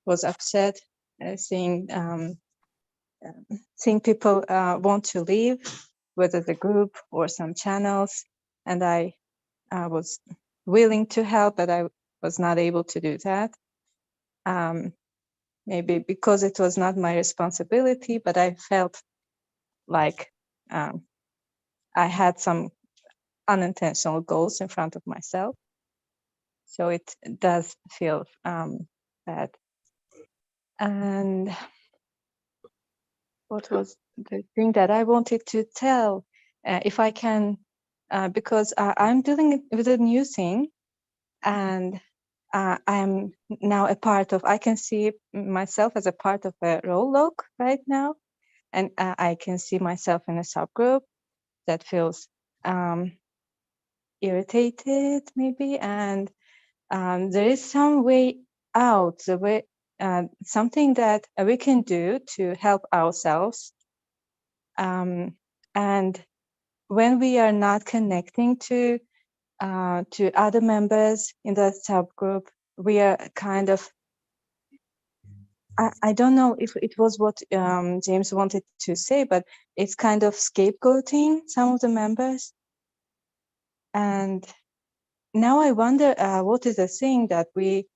was upset, seeing people want to leave, whether the group or some channels, and I was willing to help, but I was not able to do that. Maybe because it was not my responsibility, but I felt like I had some unintentional goals in front of myself. So it does feel bad. And what was the thing that I wanted to tell? If I can, because I'm dealing with a new thing, and I'm now a part of, I can see myself as a part of a role lock right now. And I can see myself in a subgroup that feels irritated maybe. And there is some way out, something that we can do to help ourselves. And when we are not connecting to other members in the subgroup, we are kind of, I don't know if it was what James wanted to say, but it's kind of scapegoating some of the members. And now I wonder what is the thing that we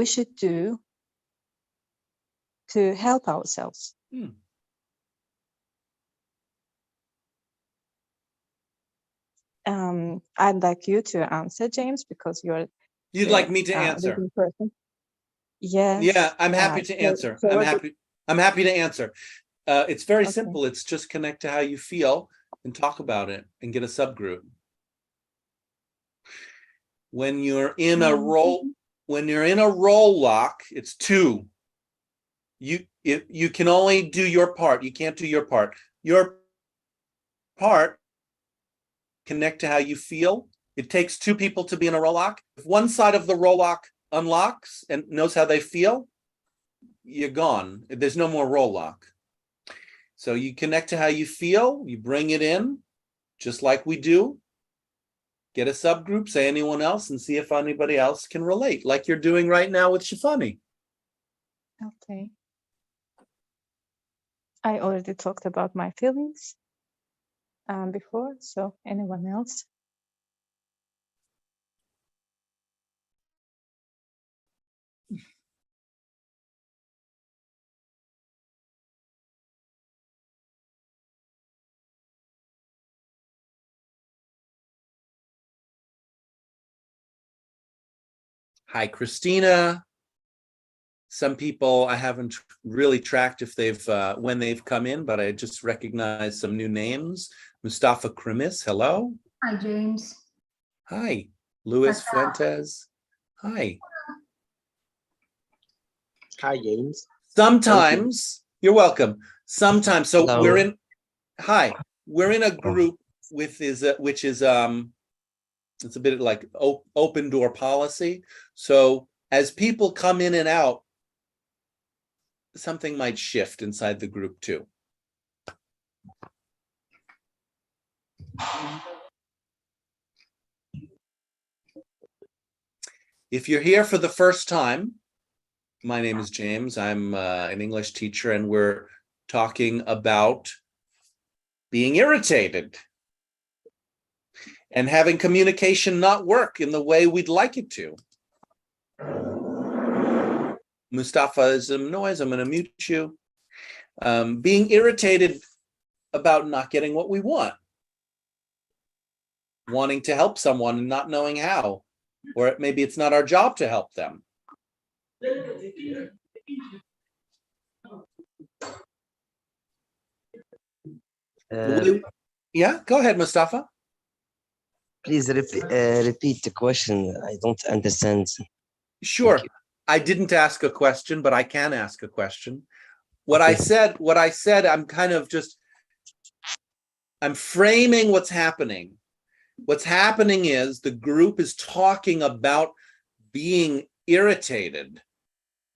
should do to help ourselves. I'd like you to answer, James, because you're You'd like me to answer? leading person. Yes. Yeah, I'm happy to answer. I'm happy to answer. It's very simple. It's just connect to how you feel and talk about it and get a subgroup. When you're in a role lock, it's two. You can only do your part. You can't do your part. Your part, connect to how you feel. It takes two people to be in a role lock. If one side of the role lock unlocks and knows how they feel, you're gone. There's no more role lock. So you connect to how you feel, you bring it in, just like we do. Get a subgroup, say anyone else, and see if anybody else can relate, like you're doing right now with Shafani. Okay. I already talked about my feelings before, so anyone else? Hi, Christina. Some people I haven't really tracked if they've when they've come in, but I just recognize some new names. Mustafa Krimis, hello. Hi, James. Hi, Luis Fuentes. Hi. Hi, James. Sometimes, you're welcome. Sometimes, so Hello. we're in a group with which is It's a bit like open door policy. So as people come in and out, something might shift inside the group too. If you're here for the first time, my name is James. I'm an English teacher, and we're talking about being irritated and having communication not work in the way we'd like it to. Mustafa is some noise. I'm going to mute you. Being irritated about not getting what we want. Wanting to help someone and not knowing how. Or maybe it's not our job to help them. Yeah, go ahead, Mustafa. Please repeat the question. I don't understand. Sure. I didn't ask a question, but I can ask a question. What I said, I'm kind of I'm framing what's happening. What's happening is the group is talking about being irritated,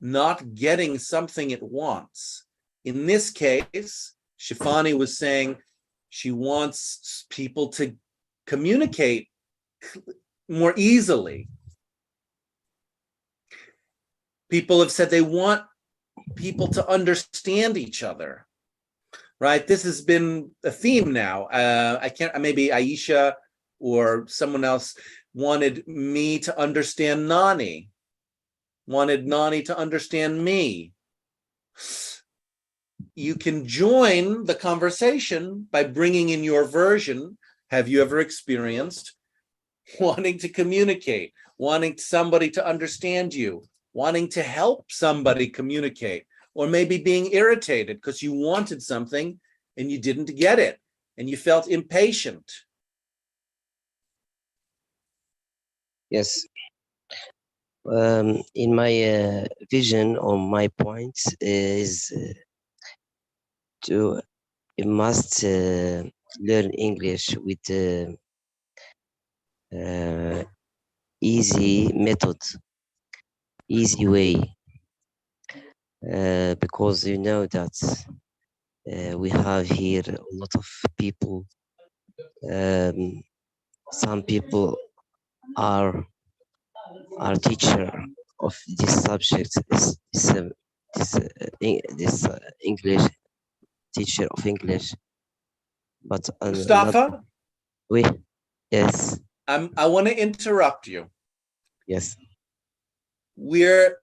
not getting something it wants. In this case, Shifani was saying she wants people to communicate more easily. People have said they want people to understand each other, right? This has been a theme now. Maybe Aisha or someone else wanted me to understand Nani, wanted Nani to understand me. You can join the conversation by bringing in your version. Have you ever experienced wanting to communicate, wanting somebody to understand you, wanting to help somebody communicate, or maybe being irritated because you wanted something and you didn't get it and you felt impatient? Yes. In my vision or my point is you must learn English with easy method, easy way, because you know that we have here a lot of people. Some people are teacher of this subject, this English teacher of English, but Mustafa? Yes. I want to interrupt you. Yes. This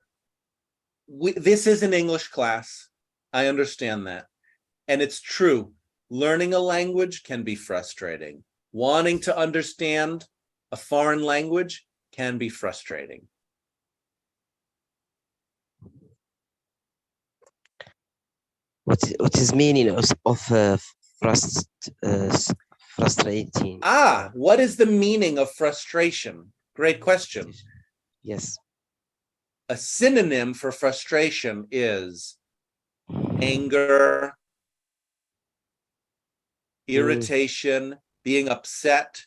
is an English class. I understand that. And it's true. Learning a language can be frustrating. Wanting to understand a foreign language can be frustrating. What is meaning of frustrating? What is the meaning of frustration? Great question. Yes. A synonym for frustration is anger, irritation, being upset,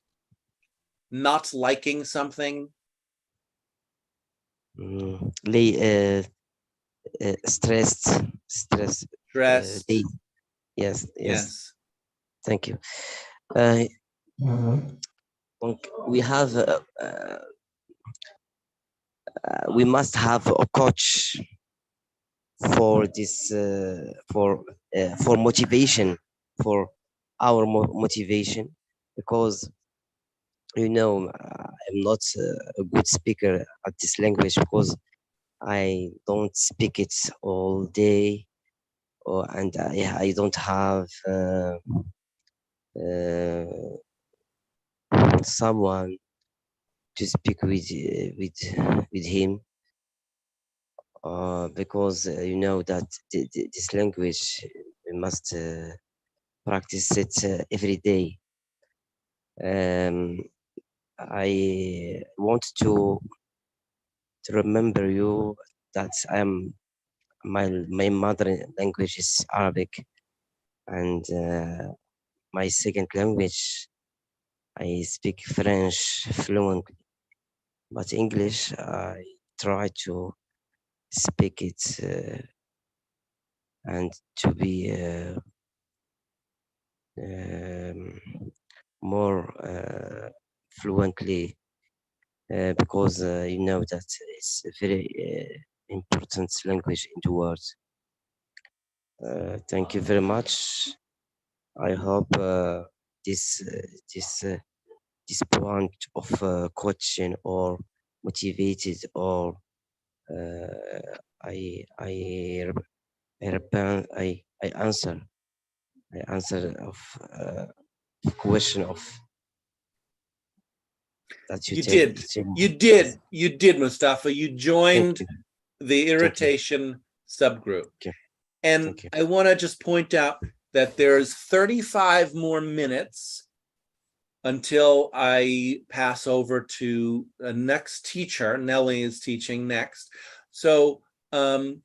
not liking something. Stressed. Yes. Thank you. We have we must have a coach for this for motivation, for our motivation, because I'm not a good speaker at this language because I don't speak it all day, and I don't have someone to speak with him, because that this language we must practice it every day. I want to remember you that my mother language is Arabic, and my second language I speak French fluently, but English I try to speak it and to be more fluently because you know that it's a very important language in the world. Thank you very much. I hope this point of question or motivated or I answer of question of that You did, Mustafa. You joined the irritation subgroup. And I want to just point out that there's 35 more minutes until I pass over to the next teacher. Nelly is teaching next. So I'm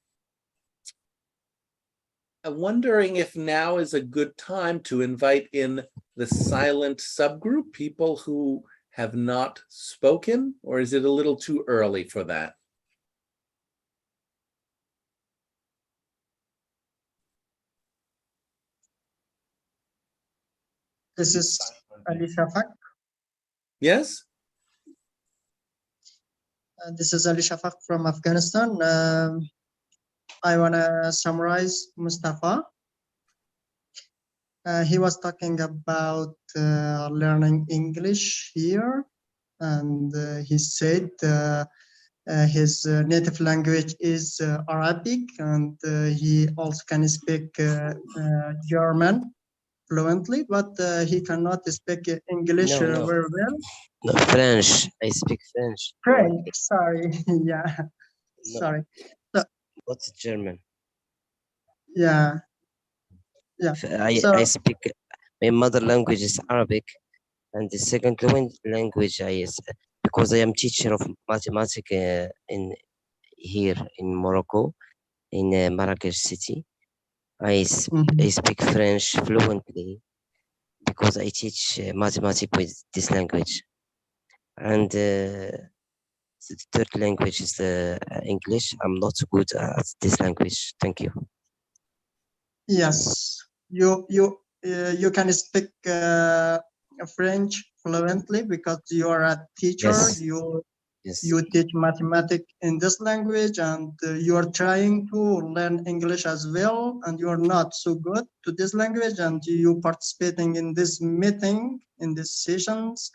wondering if now is a good time to invite in the silent subgroup, people who have not spoken, or is it a little too early for that? This is Ali Shafak. Yes? This is Ali Shafak from Afghanistan. I want to summarize Mustafa. He was talking about learning English here, and he said his native language is Arabic, and he also can speak German fluently, but he cannot speak English No. very well. No, French. I speak French. French, sorry. Yeah, No. sorry. So, What's German? yeah. I speak, my mother language is Arabic, and the second language because I am teacher of mathematics in here in Morocco, in Marrakesh city. I speak French fluently because I teach mathematics with this language, and the third language is the English. I'm not good at this language. Thank you. Yes, you can speak French fluently because you are a teacher. Yes. You teach mathematics in this language, and you are trying to learn English as well. And you are not so good to this language, and you participating in this meeting, in these sessions,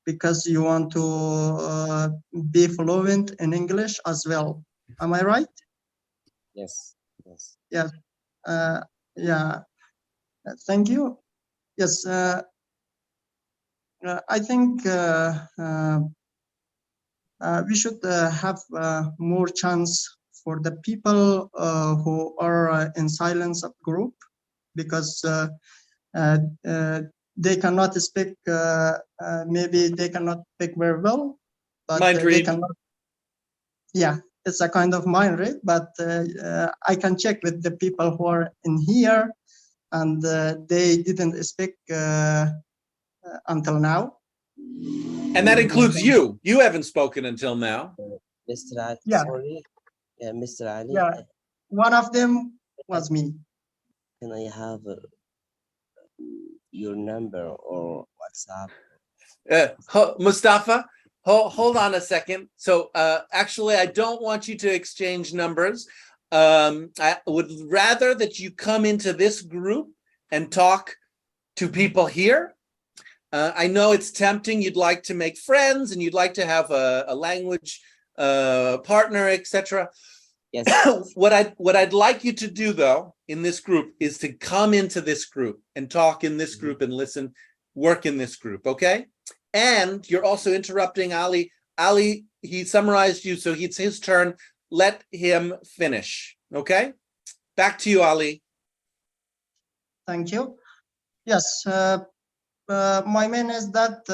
because you want to be fluent in English as well. Am I right? Yes. Yes. Yes. Yeah. Thank you. Yes. I think we should have more chance for the people who are in silence group, because they cannot speak. Maybe they cannot speak very well, but they cannot. Yeah, it's a kind of mind read. But I can check with the people who are in here, and they didn't speak until now. And that includes you. You haven't spoken until now. Mr. Ali, Yeah. sorry. Yeah, Mr. Ali. Yeah, one of them was me. Can I have your number or WhatsApp? Mustafa, hold on a second. So actually, I don't want you to exchange numbers. I would rather that you come into this group and talk to people here. I know it's tempting. You'd like to make friends and you'd like to have a language partner, etc. Yes. What I'd like you to do, though, in this group is to come into this group and talk in this group and listen, work in this group, okay? And you're also interrupting Ali. Ali, he summarized you, so it's his turn. Let him finish, okay? Back to you, Ali. Thank you. Yes. My main is that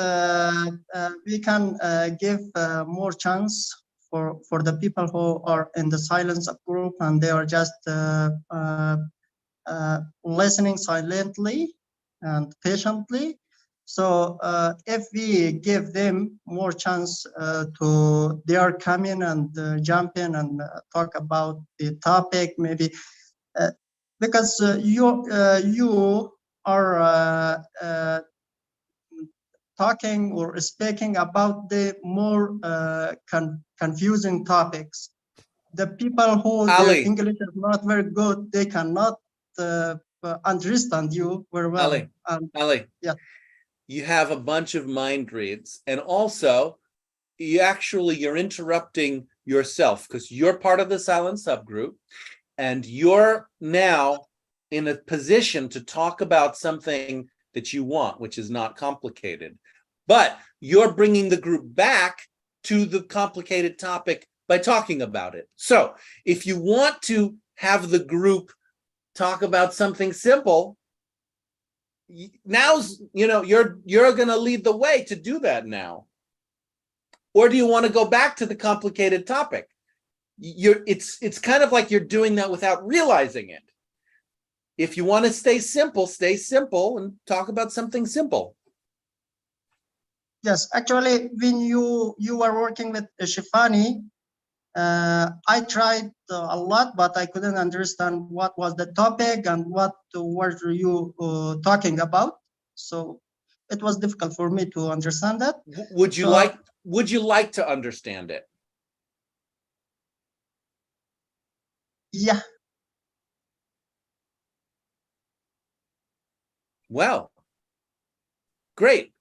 we can give more chance for the people who are in the silence group, and they are just listening silently and patiently. So if we give them more chance they are coming and jump in and talk about the topic, maybe because you are talking or speaking about the more confusing topics. The people who their English is not very good, they cannot understand you very well. Ali, yeah. You have a bunch of mind reads, and also you're interrupting yourself because you're part of the silent subgroup and you're now in a position to talk about something that you want, which is not complicated, but you're bringing the group back to the complicated topic by talking about it. So if you want to have the group talk about something simple, now's, you're going to lead the way to do that now. Or do you want to go back to the complicated topic? It's kind of like you're doing that without realizing it. If you want to stay simple and talk about something simple. Yes, actually, when you were working with Shifani, I tried a lot, but I couldn't understand what was the topic and what were you talking about. So it was difficult for me to understand that. Would you like to understand it? Yeah. Well, great.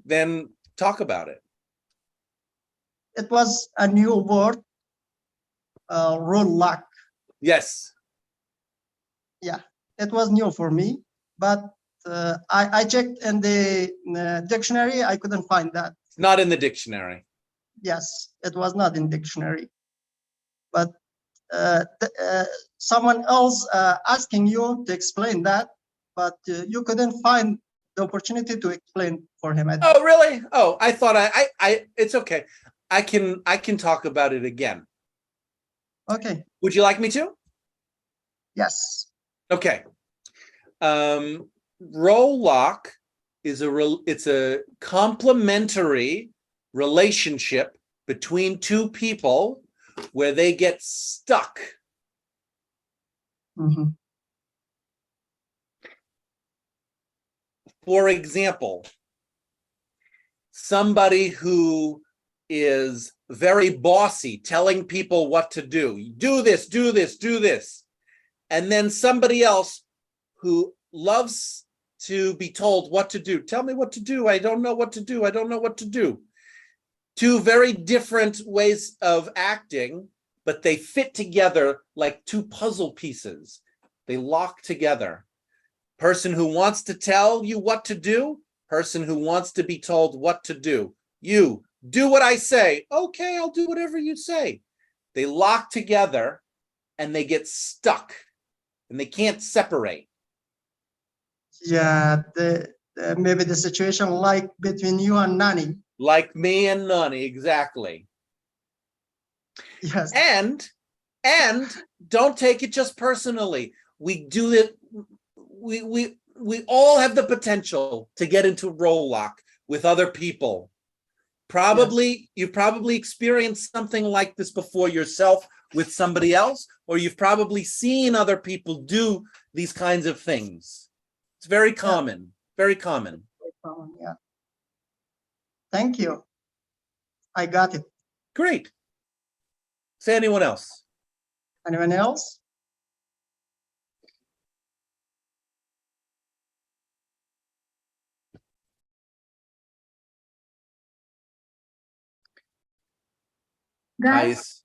Then talk about it. It was a new word, roadblock. Yes. Yeah, it was new for me, but I checked in the dictionary. I couldn't find that. It's not in the dictionary. Yes, it was not in dictionary. But someone else asking you to explain that, but you couldn't find the opportunity to explain for him. Oh, really? Oh, I thought I it's okay. I can talk about it again. Okay. Would you like me to? Yes. Okay. Role lock is it's a complementary relationship between two people where they get stuck. Mm-hmm. For example, somebody who is very bossy, telling people what to do. Do this, do this, do this. And then somebody else who loves to be told what to do. Tell me what to do. I don't know what to do. I don't know what to do. Two very different ways of acting, but they fit together like two puzzle pieces. They lock together. Person who wants to tell you what to do, person who wants to be told what to do. You do what I say. Okay, I'll do whatever you say. They lock together and they get stuck and they can't separate. Yeah, maybe the situation like between you and Nani. Like me and Nani, exactly. Yes. And don't take it just personally. We do it. We all have the potential to get into role lock with other people. Probably, you probably experienced something like this before yourself with somebody else, or you've probably seen other people do these kinds of things. It's very common, very common. Yeah. Thank you. I got it. Great. Say anyone else. Anyone else? Guys,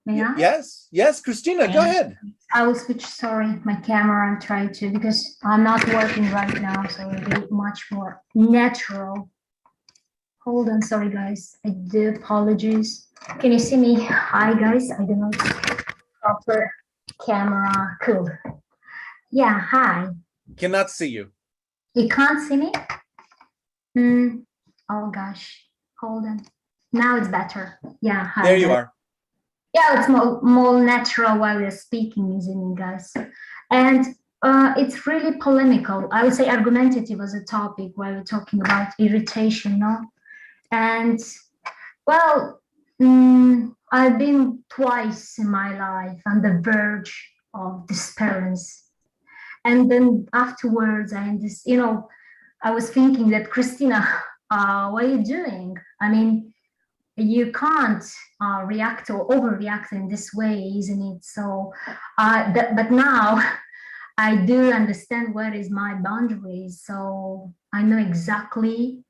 may I? Yes, Christina, go ahead. I will switch, sorry, my camera and try to, because I'm not working right now, so it'll be much more natural. Hold on, sorry guys, I do apologies. Can you see me? Hi guys, I don't know, proper camera, cool. Yeah, hi. Cannot see you. You can't see me? Oh gosh, hold on. Now it's better. Yeah, hi. There you are. Yeah, it's more natural while you're speaking, isn't it, guys? And It's really polemical. I would say argumentative as a topic while we're talking about irritation, no? And well, I've been twice in my life on the verge of disappearance. And then afterwards, I was thinking that, Christina, what are you doing? I mean, you can't react or overreact in this way, isn't it? So, but now I do understand where is my boundaries. So I know exactly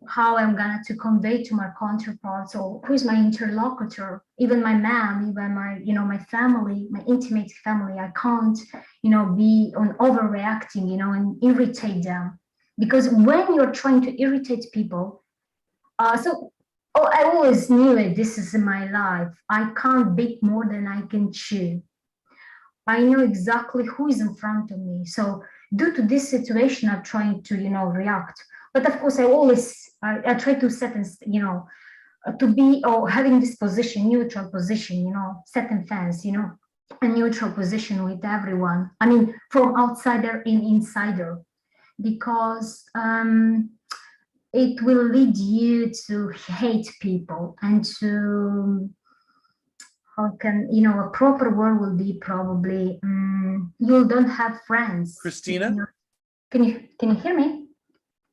how I'm going to convey to my counterparts, or who is my interlocutor, even my mom, even my, my family, my intimate family. I can't, be on overreacting, and irritate them. Because when you're trying to irritate people, I always knew it, this is in my life. I can't bake more than I can chew. I know exactly who is in front of me. So due to this situation, I'm trying to, react. But of course, I try to set and, to be, or having this position, neutral position, set and fence, a neutral position with everyone. I mean, from outsider and insider, because it will lead you to hate people and to, a proper word will be probably, you don't have friends. Christina? Can you hear me?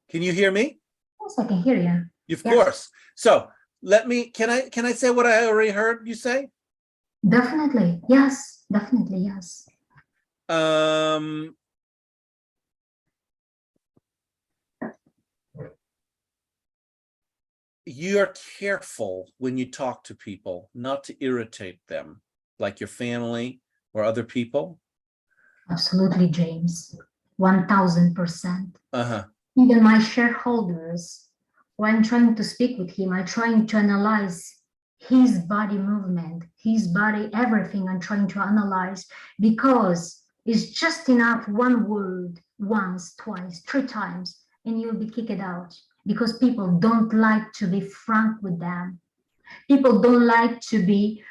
Can you hear me? Yes, I can hear you. Of course. So can I say what I already heard you say? Definitely. Yes, definitely. Yes. You're careful when you talk to people not to irritate them, like your family or other people. Absolutely, James. 1000%. Uh-huh. Even my shareholders, when trying to speak with him, I'm trying to analyze his body movement, his body, everything I'm trying to analyze, because it's just enough one word, once, twice, 3 times, and you'll be kicked out. Because people don't like to be frank with them. People don't like to be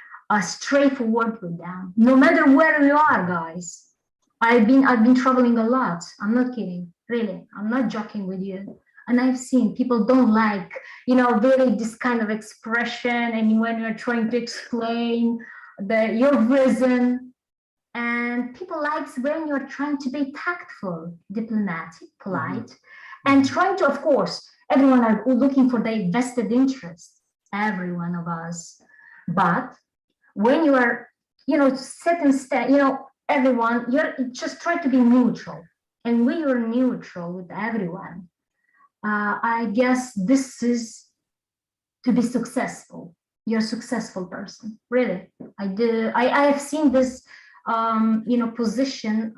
straightforward with them. No matter where you are, guys. I've been traveling a lot. I'm not kidding, really. I'm not joking with you. And I've seen people don't like, really this kind of expression. And when you're trying to explain your reason, and people like when you're trying to be tactful, diplomatic, polite, and trying to, of course, everyone are looking for their vested interest, every one of us. But when you are, set and stand, everyone, you're just try to be neutral. And when you're neutral with everyone, I guess this is to be successful. You're a successful person, really. I have seen this, position.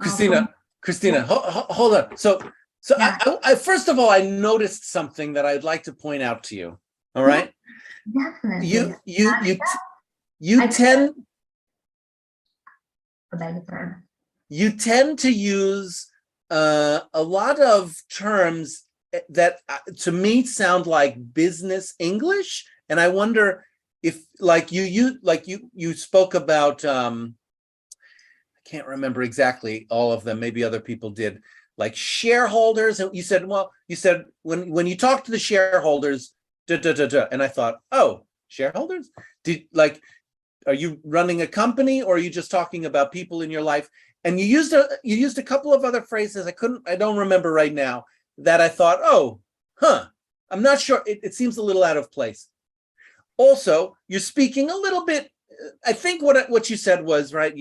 Christina, hold on. So yeah. I first of all, I noticed something that I'd like to point out to you. All right. Definitely. You tend to use a lot of terms that to me sound like business English, and I wonder if, like you spoke about. I can't remember exactly all of them. Maybe other people did. Like shareholders, and you said when you talk to the shareholders, and I thought, oh, shareholders? Are you running a company, or are you just talking about people in your life? And you used a couple of other phrases I don't remember right now, that I thought, oh, I'm not sure. It seems a little out of place. Also, you're speaking a little bit. I think what you said was right.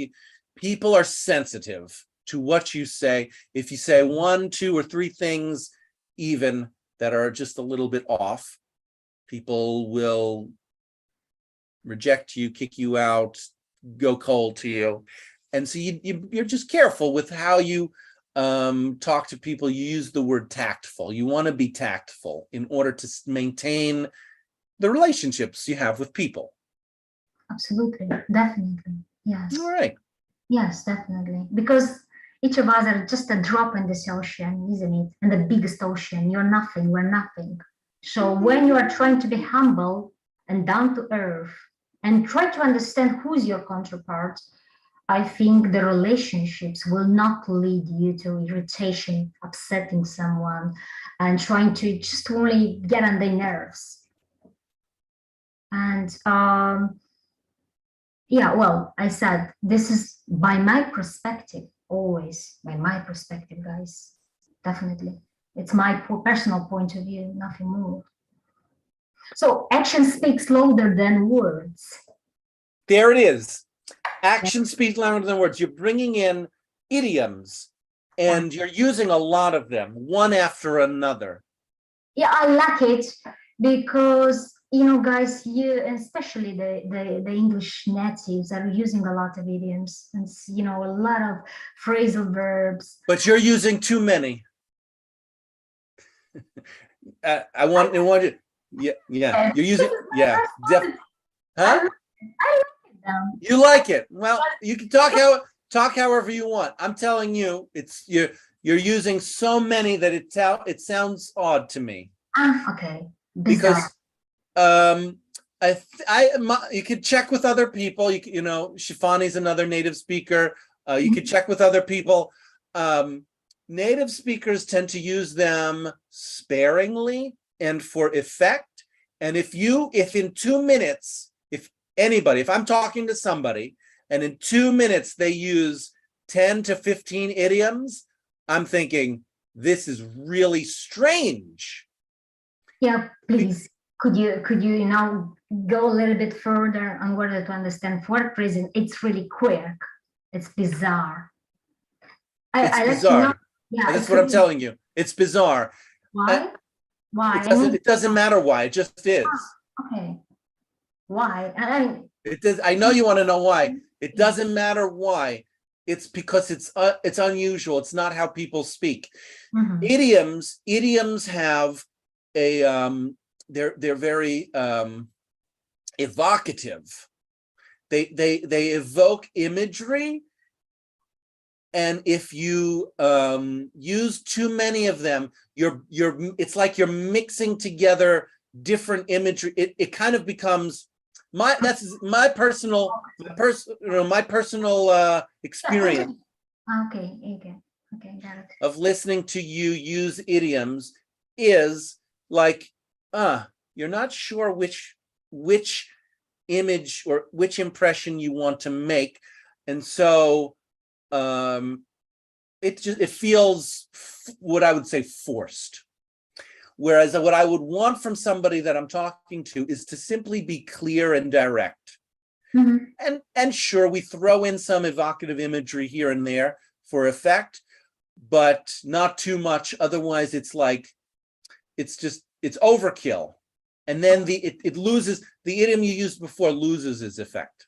People are sensitive to what you say. If you say 1, 2, or 3 things even that are just a little bit off, people will reject you, kick you out, go cold to you. And so you're just careful with how you talk to people. You use the word tactful. You want to be tactful in order to maintain the relationships you have with people. Absolutely, definitely, yes. All right. Yes, definitely, because each of us are just a drop in this ocean, isn't it? And the biggest ocean, you're nothing, we're nothing. So when you are trying to be humble and down to earth and try to understand who's your counterpart, I think the relationships will not lead you to irritation, upsetting someone, and trying to just only get on their nerves. And yeah, well, I said this is by my perspective, always by my perspective, guys. Definitely, it's my personal point of view, nothing more. So action speaks louder than words. There it is. Action speaks louder than words. You're bringing in idioms and you're using a lot of them, one after another. Yeah, I like it because, you know, guys, you, especially the English natives, are using a lot of idioms and, you know, a lot of phrasal verbs. But you're using too many. I want you. Yeah. You're using. Yeah. Huh? I like them. You like it? Well, you can talk however you want. I'm telling you, you're using so many that it sounds odd to me. Okay. Because you could check with other people. You know, Shifani's another native speaker. You could check with other people. Native speakers tend to use them sparingly and for effect. And if in 2 minutes, if I'm talking to somebody and in 2 minutes they use 10 to 15 idioms, I'm thinking, this is really strange. Yeah, please. Could you, you know, go a little bit further on order to understand for what reason it's really quirk. It's bizarre. It's bizarre. You know, yeah, that's what I'm telling you. It's bizarre. Why? Why? It doesn't matter why. It just is. Okay. Why? It does. I know you want to know why. It doesn't matter why. It's because it's unusual. It's not how people speak. Idioms have a they're very evocative. They evoke imagery. And if you use too many of them, it's like you're mixing together different imagery. It kind of becomes that's my personal experience. Okay, got it. Of listening to you use idioms is like, you're not sure which image or which impression you want to make, and so it feels what I would say forced. Whereas what I would want from somebody that I'm talking to is to simply be clear and direct. And sure, we throw in some evocative imagery here and there for effect, but not too much. Otherwise, it's overkill. And then it loses, the idiom you used before loses its effect.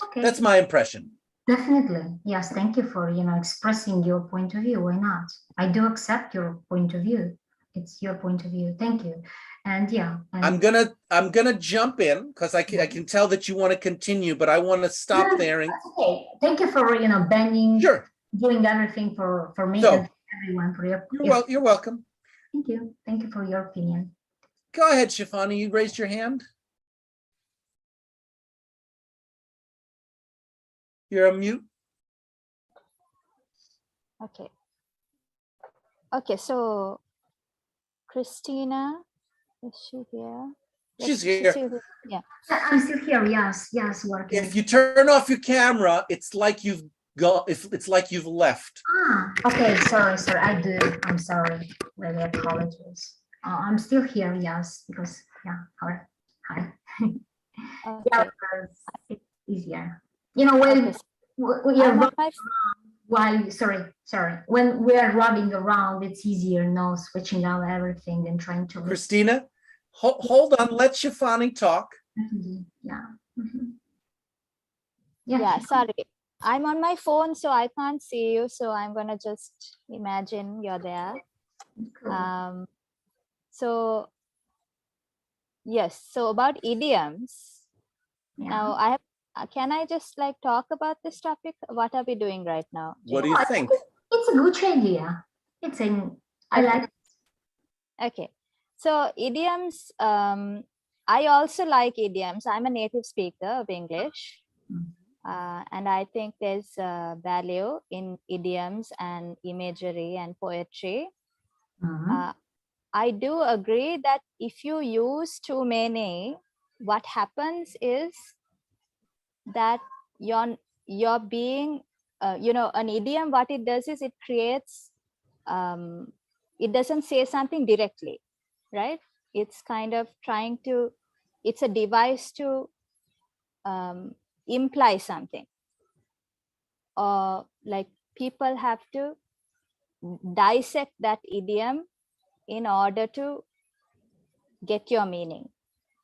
Okay. That's my impression. Definitely. Yes, thank you for, you know, expressing your point of view. Why not? I do accept your point of view. It's your point of view. Thank you. And yeah. I'm gonna jump in because I can tell that you want to continue, but I want to stop there. Okay. Thank you for, you know, bending, doing everything for me and everyone for your. You're welcome. Thank you. Thank you for your opinion. Go ahead, Shifani. You raised your hand. You're on mute. Okay. Okay, so Christina, is she here? She's here. Yeah. I'm still here. Yes, working. If you turn off your camera, it's like you've it's like you've left. Okay, sorry, I do. I'm sorry. Really apologize. I'm still here, yes, because hi. Okay. Yeah, because it's easier. You know, when we are when we are running around, it's easier, no, switching out everything and trying to. Christina, hold on. Let Shifani talk. Yeah. Yeah. Sorry, I'm on my phone, so I can't see you. So I'm gonna just imagine you're there. Cool. So yes. So about idioms. Yeah. Now I have. Can I just like talk about this topic? What are we doing right now? What do you think? It's a good idea. I like it. Okay. So idioms, I also like idioms. I'm a native speaker of English. And I think there's value in idioms and imagery and poetry. I do agree that if you use too many, what happens is that you're being, an idiom, what it does is it creates, it doesn't say something directly, right? It's kind of trying to, it's a device to imply something. Or like people have to dissect that idiom in order to get your meaning.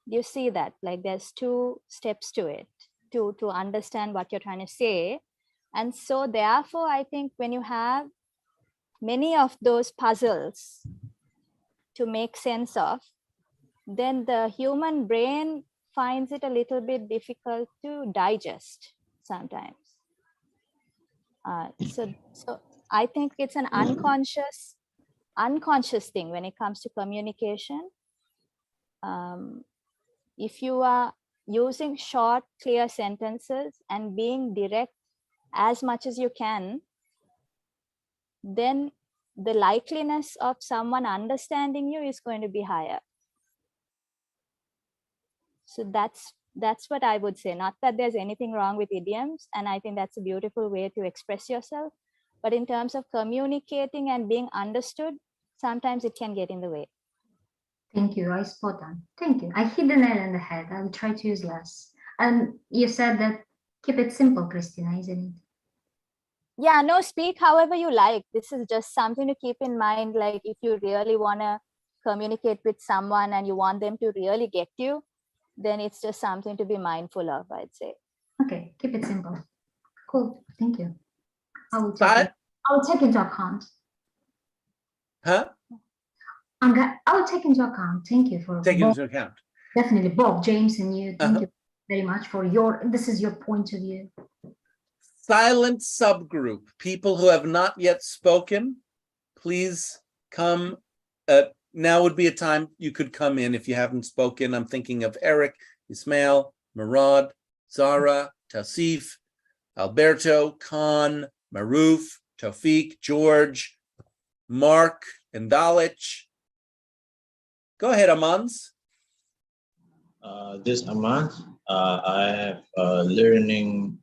You see that, like there's two steps to it to understand what you're trying to say. And so therefore, I think when you have many of those puzzles to make sense of, then the human brain finds it a little bit difficult to digest sometimes. So I think it's an unconscious thing when it comes to communication. If you are using short, clear sentences and being direct as much as you can, then the likeliness of someone understanding you is going to be higher. So that's what I would say. Not that there's anything wrong with idioms, and I think that's a beautiful way to express yourself. But in terms of communicating and being understood, sometimes it can get in the way. Thank you. I spot on. Thank you. I hit the nail on the head. I will try to use less. And you said that keep it simple, Christina, isn't it? Yeah, no, speak however you like. This is just something to keep in mind. Like if you really want to communicate with someone and you want them to really get you, then it's just something to be mindful of, I'd say. Okay, keep it simple. Cool. Thank you. I will take into account. Huh? I will take into account. Thank you for taking into account. Definitely, Bob, James, and you. Thank you very much for this is your point of view. Silent subgroup, people who have not yet spoken, please come. Now would be a time you could come in if you haven't spoken. I'm thinking of Eric, Ismail, Murad, Zara, Tausif, Alberto, Khan, Maruf, Tawfiq, George, Mark, and Dalich. Go ahead, Amans. This Amans, I have learning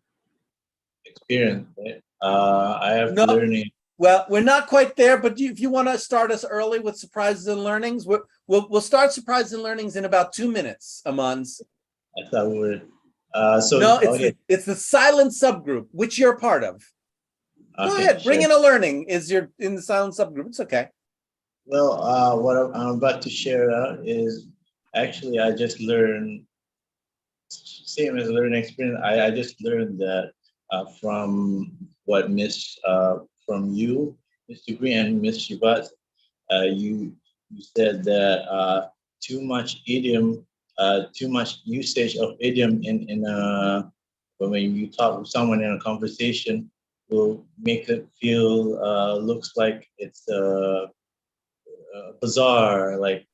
experience. Right? I have learning. Well, we're not quite there, but if you want to start us early with surprises and learnings, we'll start surprises and learnings in about 2 minutes, Amans. I thought we were. No, it's the silent subgroup, which you're part of. Go ahead, bring in a learning. You're in the silent subgroup. It's okay. Well, what I'm about to share out is actually I just learned, same as learning experience. I just learned that from what from you, Mr. Green and Ms. Shivat, you said that too much idiom, too much usage of idiom when you talk with someone in a conversation will make it feel looks like it's bizarre, like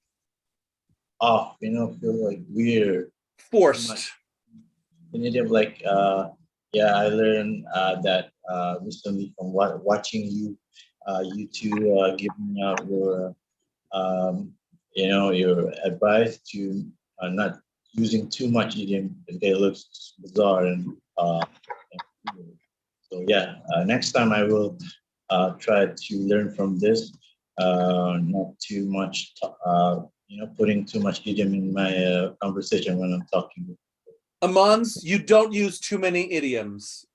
off, feel like weird, forced. An idiom like yeah, I learned that recently from watching you two giving out your advice to not using too much idiom because it looks bizarre and so yeah. Next time I will try to learn from this. Not too much, putting too much idiom in my conversation when I'm talking. Amans, you don't use too many idioms.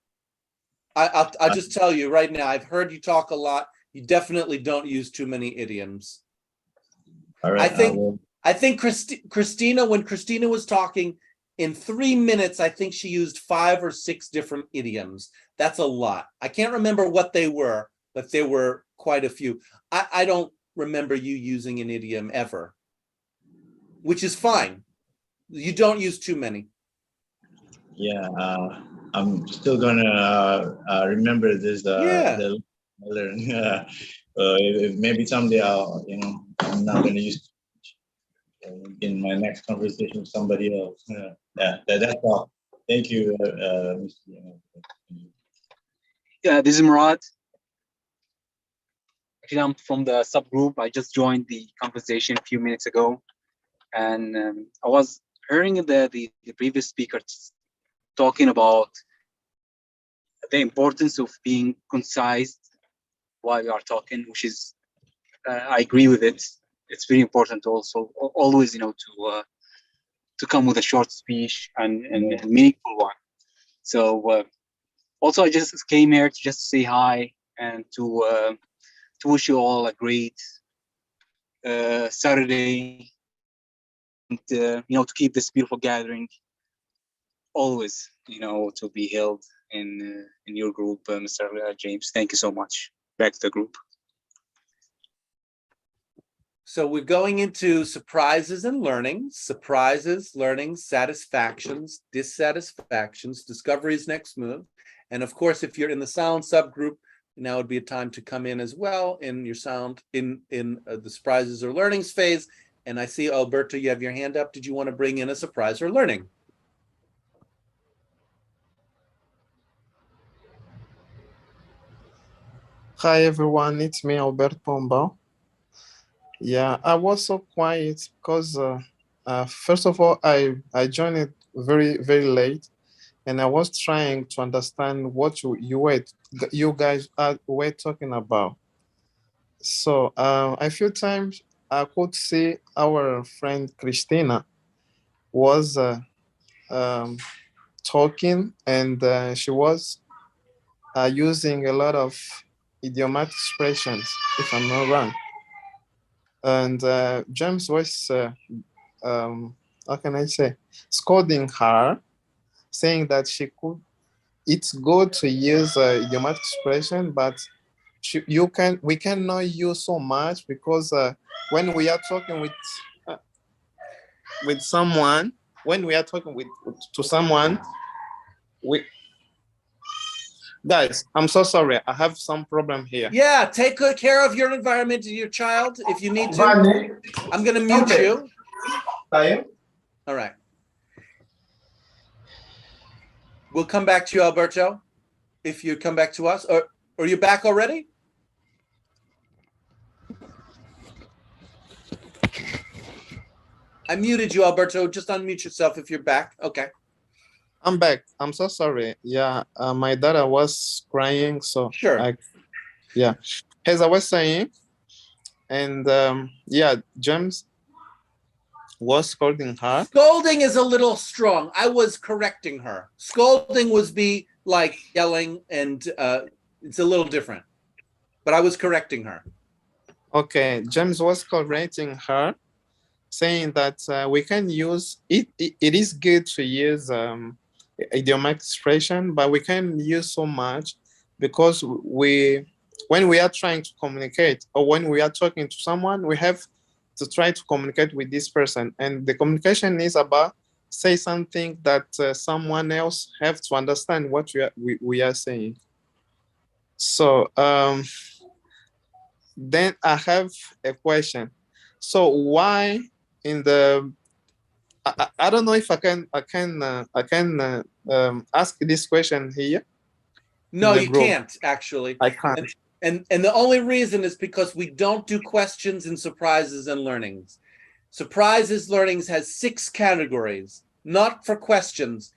I'll just tell you right now, I've heard you talk a lot. You definitely don't use too many idioms. All right. I think Christina, when Christina was talking, in 3 minutes, I think she used 5 or 6 different idioms. That's a lot. I can't remember what they were, but there were quite a few. I don't remember you using an idiom ever, which is fine. You don't use too many. Yeah, I'm still gonna remember this. Maybe someday I'm not gonna use in my next conversation with somebody else. Yeah, that's all. Thank you, Yeah, this is Murad. Actually, I'm from the subgroup. I just joined the conversation a few minutes ago, and I was hearing the previous speaker talking about the importance of being concise while you are talking, which is I agree with it. It's very important also always, you know, to come with a short speech and meaningful one. So also I just came here to just say hi and to wish you all a great Saturday, and you know, to keep this beautiful gathering always, you know, to be held in your group, Mr. James. Thank you so much. Back to the group. So we're going into surprises and learnings, surprises, learnings, satisfactions, dissatisfactions, discoveries, next move. And of course, if you're in the sound subgroup, now would be a time to come in as well in your sound in the surprises or learnings phase. And I see, Alberto, you have your hand up. Did you want to bring in a surprise or learning? Hi everyone, it's me, Alberto Pombal. Yeah, I was so quiet because first of all, I joined it very, very late, and I was trying to understand what you guys were talking about. So a few times I could see our friend Christina was talking, and she was using a lot of idiomatic expressions, if I'm not wrong. And James was, how can I say, scolding her, saying that it's good to use idiomatic expression, but we cannot use so much because when we are talking with someone, to someone, guys, I'm so sorry. I have some problem here. Yeah, take good care of your environment and your child if you need to. I'm going to mute you. All right. We'll come back to you, Alberto, if you come back to us. Or are you back already? I muted you, Alberto. Just unmute yourself if you're back. Okay. I'm back. I'm so sorry. Yeah, my daughter was crying, so sure. Yeah, as I was saying, and yeah, James was scolding her. Scolding is a little strong. I was correcting her. Scolding was be like yelling, and it's a little different. But I was correcting her. Okay, James was correcting her, saying that we can use it. It is good to use idiomatic expression, but we can use so much because when we are trying to communicate or when we are talking to someone, we have to try to communicate with this person, and the communication is about say something that someone else have to understand what we are saying. So then I have a question. So why in the I don't know if I can ask this question here. No, you can't actually. I can't. And the only reason is because we don't do questions and surprises and learnings. Surprises learnings has 6 categories, not for questions.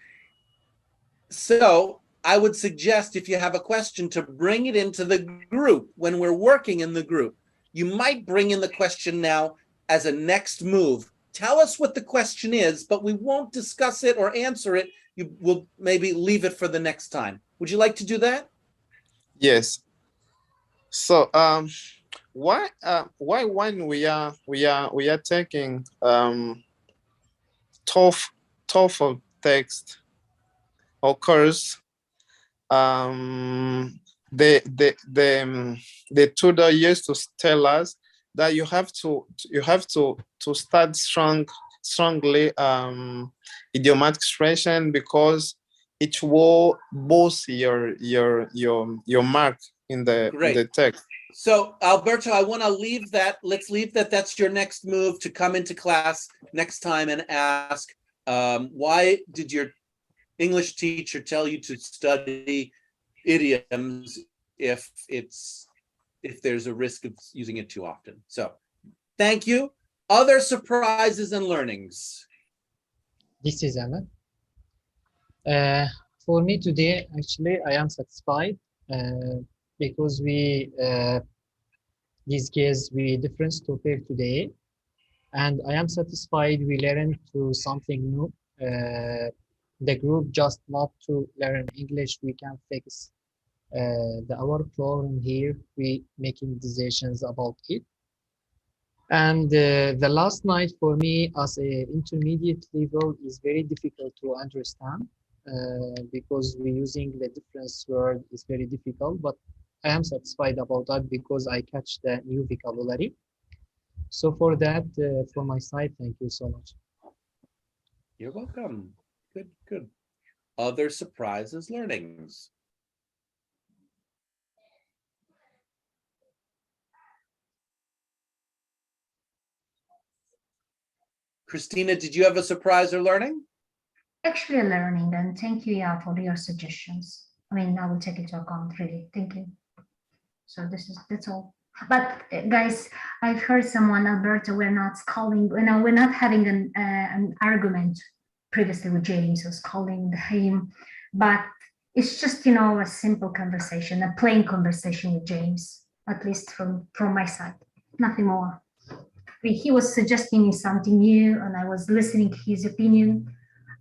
So I would suggest if you have a question to bring it into the group when we're working in the group. You might bring in the question now as a next move. Tell us what the question is, but we won't discuss it or answer it. You will maybe leave it for the next time. Would you like to do that? Yes. So why when we are taking TOEFL text or course, the tutor used to tell us that you have to start strongly idiomatic expression because it will boost your mark in the text. So Alberto, I want to leave that. Let's leave that. That's your next move to come into class next time and ask, why did your English teacher tell you to study idioms if there's a risk of using it too often. So thank you. Other surprises and learnings. This is Ahmed. For me today, actually, I am satisfied because these guys we different topic today, and I am satisfied we learned to something new. The group just not to learn English, we can fix our problem here. We making decisions about it. And the last night for me as a intermediate level is very difficult to understand because we're using the different word is very difficult, but I am satisfied about that because I catch the new vocabulary. So for that, from my side, thank you so much. You're welcome. Good, good. Other surprises, learnings. Christina, did you have a surprise or learning? Actually learning, and thank you, yeah, for your suggestions. I mean, I will take it into account, really. Thank you. So that's all. But guys, I've heard someone, Alberto, we're not calling, we're not having an argument previously with James, was calling him, but it's just, a simple conversation, a plain conversation with James, at least from my side, nothing more. He was suggesting me something new and I was listening to his opinion,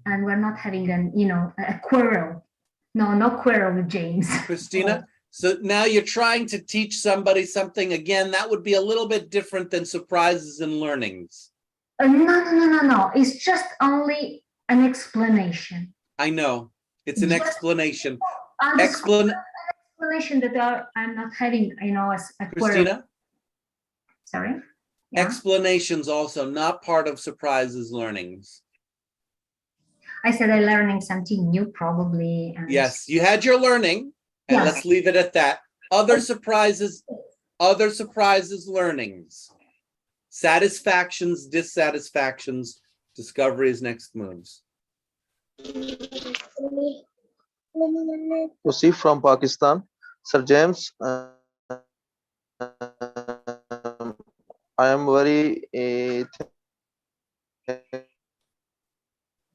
and we're not having a quarrel. No quarrel with James. Christina, so now you're trying to teach somebody something again, that would be a little bit different than surprises and learnings. No. It's just only an explanation. I know, it's an explanation. Explanation that I'm not having, as a quarrel. Christina? Sorry? Yeah. Explanations also not part of surprises, learnings. I said I'm learning something new, probably. And yes, you had your learning, and yes. Let's leave it at that. Other surprises, learnings. Satisfactions, dissatisfactions, discoveries, next moves. Yusuf from Pakistan. Sir James, I am very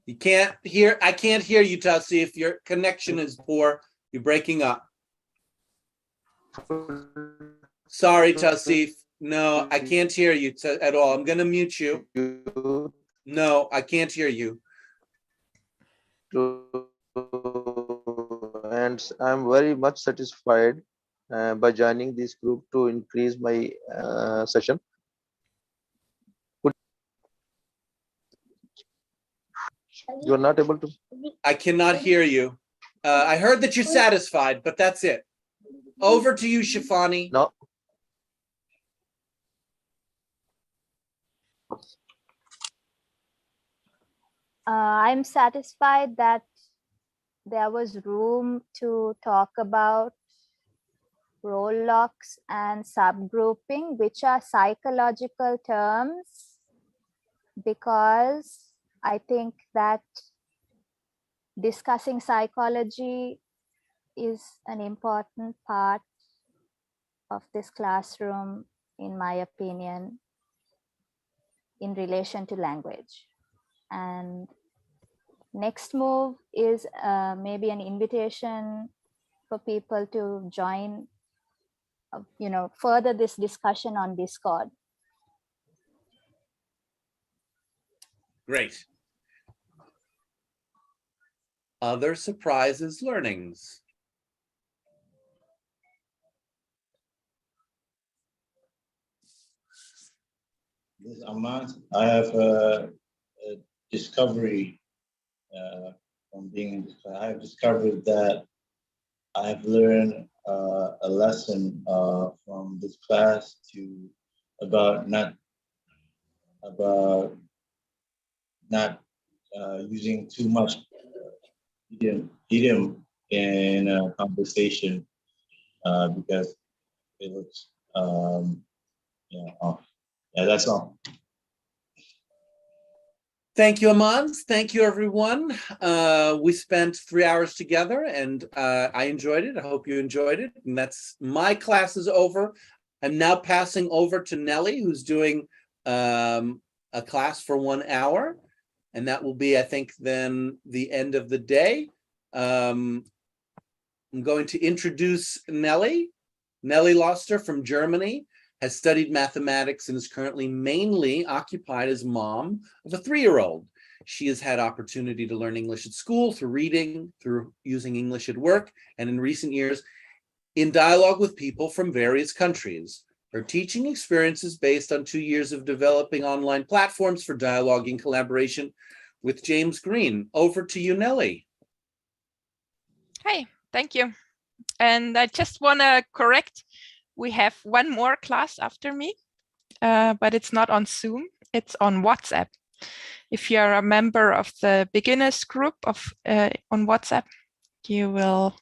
You can't hear, I can't hear you, Tassi. If your connection is poor, you're breaking up. Sorry, Tasif. No, I can't hear you at all. I'm gonna mute you. No, I can't hear you. And I'm very much satisfied by joining this group to increase my session. You're not able to? I cannot hear you. I heard that you're satisfied, but that's it. Over to you, Shafani. No. I'm satisfied that there was room to talk about role locks and subgrouping, which are psychological terms, because I think that discussing psychology is an important part of this classroom, in my opinion, in relation to language. And next move is maybe an invitation for people to join, further this discussion on Discord. Great. Other surprises, learnings. This amount, I have a discovery from being in this class. I have discovered that I have learned a lesson from this class about not using too much idiom in a conversation because it looks off. Yeah, that's all. Thank you, Amans. Thank you, everyone. We spent 3 hours together, and I enjoyed it. I hope you enjoyed it. And that's my class is over. I'm now passing over to Nelly, who's doing a class for 1 hour, and that will be, I think, then the end of the day. I'm going to introduce Nelly. Nelly Loster from Germany has studied mathematics and is currently mainly occupied as mom of a 3-year-old. She has had opportunity to learn English at school through reading, through using English at work, and in recent years, in dialogue with people from various countries. Her teaching experience is based on 2 years of developing online platforms for dialogue and collaboration with James Green. Over to you, Nelly. Hey, thank you. And I just want to correct, we have one more class after me, but it's not on Zoom, it's on WhatsApp. If you're a member of the beginners group on WhatsApp, you will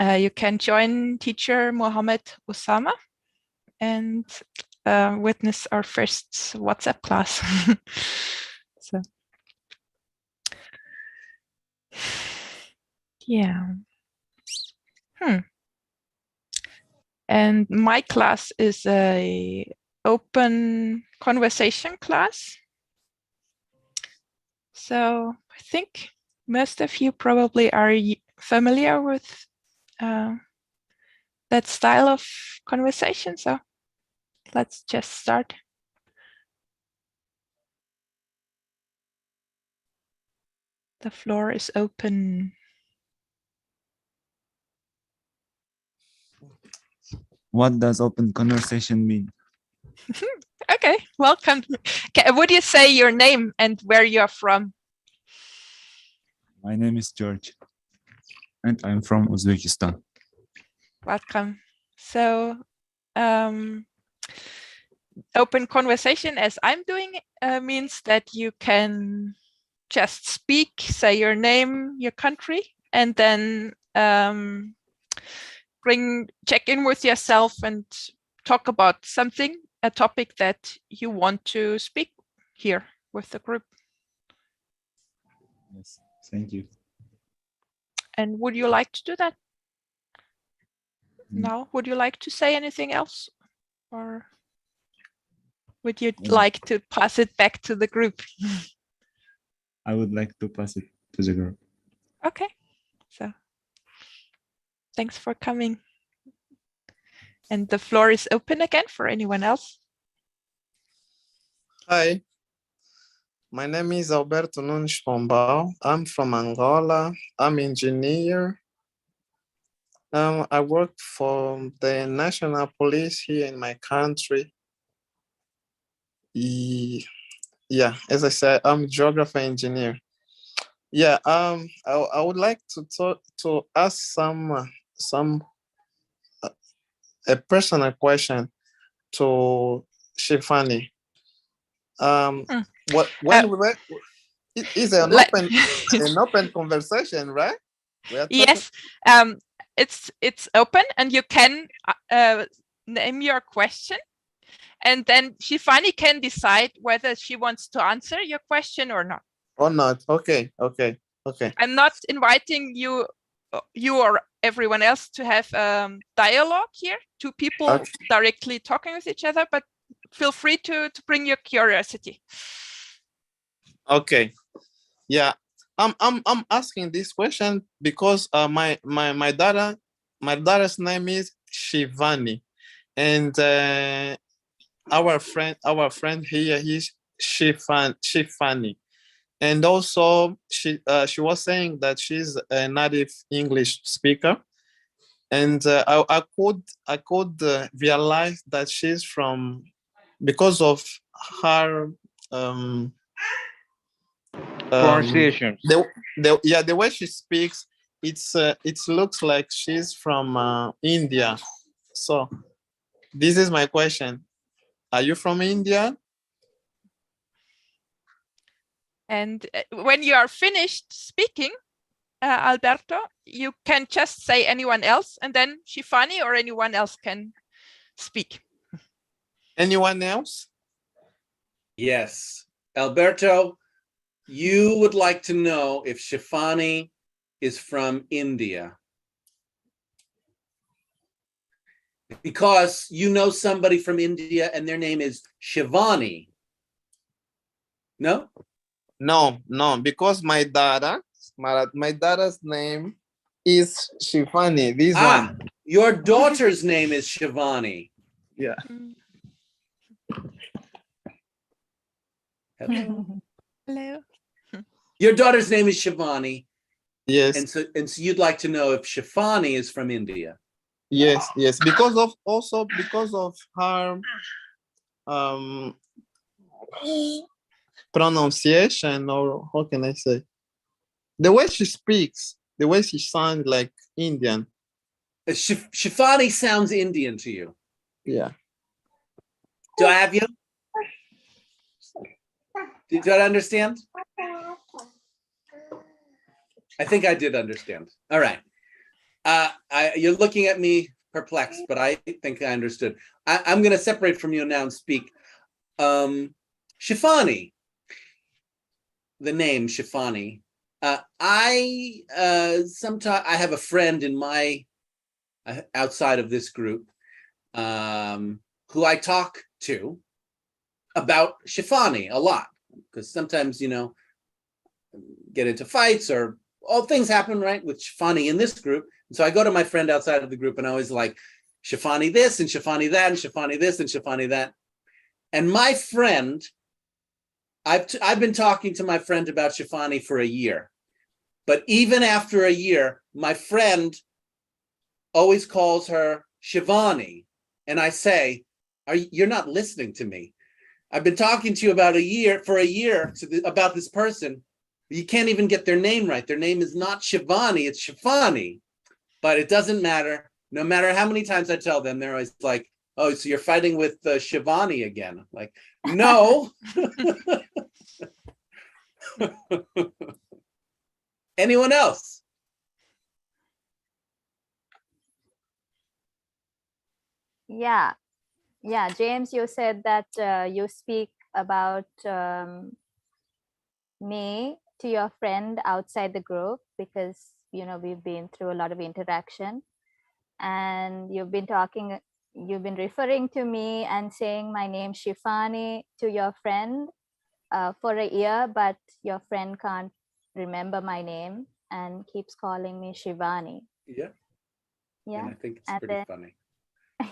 you can join teacher Mohammed Osama and witness our first WhatsApp class. So, yeah. And my class is a open conversation class. So I think most of you probably are familiar with that style of conversation. So let's just start. The floor is open. What does open conversation mean? Okay, welcome. Would you say your name and where you're from? My name is George, and I'm from Uzbekistan. Welcome. So, open conversation, as I'm doing, means that you can just speak, say your name, your country, and then check in with yourself and talk about something, a topic that you want to speak here with the group. Yes, thank you. And would you like to do that? No, would you like to say anything else? Or would you like to pass it back to the group? I would like to pass it to the group. Okay, so thanks for coming. And the floor is open again for anyone else. Hi, my name is Alberto Nunes Pombal. I'm from Angola. I'm an engineer. I work for the National Police here in my country. Yeah, as I said, I'm a geography engineer. Yeah, I would like to ask a personal question to Shefani. Is an open conversation, right? Yes, it's open, and you can name your question, and then Shefani can decide whether she wants to answer your question or not. Or not? Okay. I'm not inviting you or everyone else to have dialogue here, two people directly talking with each other, but feel free to bring your curiosity. Okay. Yeah, I'm asking this question because my daughter's name is Shivani, and our friend here is Shifani, and also she was saying that she's a native English speaker, and I could realize that she's from, because of her pronunciation. The way she speaks, it looks like she's from India. So this is my question: are you from India? And when you are finished speaking, Alberto, you can just say anyone else, and then Shefani or anyone else can speak. Anyone else? Yes, Alberto, You would like to know if Shifani is from India. Because you know somebody from India and their name is Shivani. No? No, because my daughter's name is Shifani. This one. Your daughter's name is Shivani. Yeah. Hello. Your daughter's name is Shivani. Yes. And so you'd like to know if Shifani is from India. Yes. Because of her pronunciation, or how can I say? The way she speaks, the way she sounds like Indian. Shifani sounds Indian to you. Yeah. Do I have you? Did you understand? I think I did understand. All right. You're looking at me perplexed, but I think I understood. I'm going to separate from you now and speak. Shifani, the name Shifani. Sometimes I have a friend in my outside of this group who I talk to about Shifani a lot, because sometimes, get into fights or all things happen, right, with Shifani in this group. And so I go to my friend outside of the group and I always like Shifani this and Shifani that and Shifani this and Shifani that. And my friend, I've been talking to my friend about Shifani for a year, but even after a year, my friend always calls her Shivani. And I say, you're not listening to me. I've been talking to you about about this person. You can't even get their name right. Their name is not Shivani, it's Shifani. But it doesn't matter. No matter how many times I tell them, they're always like, oh, so you're fighting with Shivani again. I'm like, no. Anyone else? Yeah, James, you said that you speak about me to your friend outside the group because, we've been through a lot of interaction, and you've been referring to me and saying my name Shifani to your friend for a year, but your friend can't remember my name and keeps calling me Shivani. Yeah. Yeah. And I think it's pretty funny.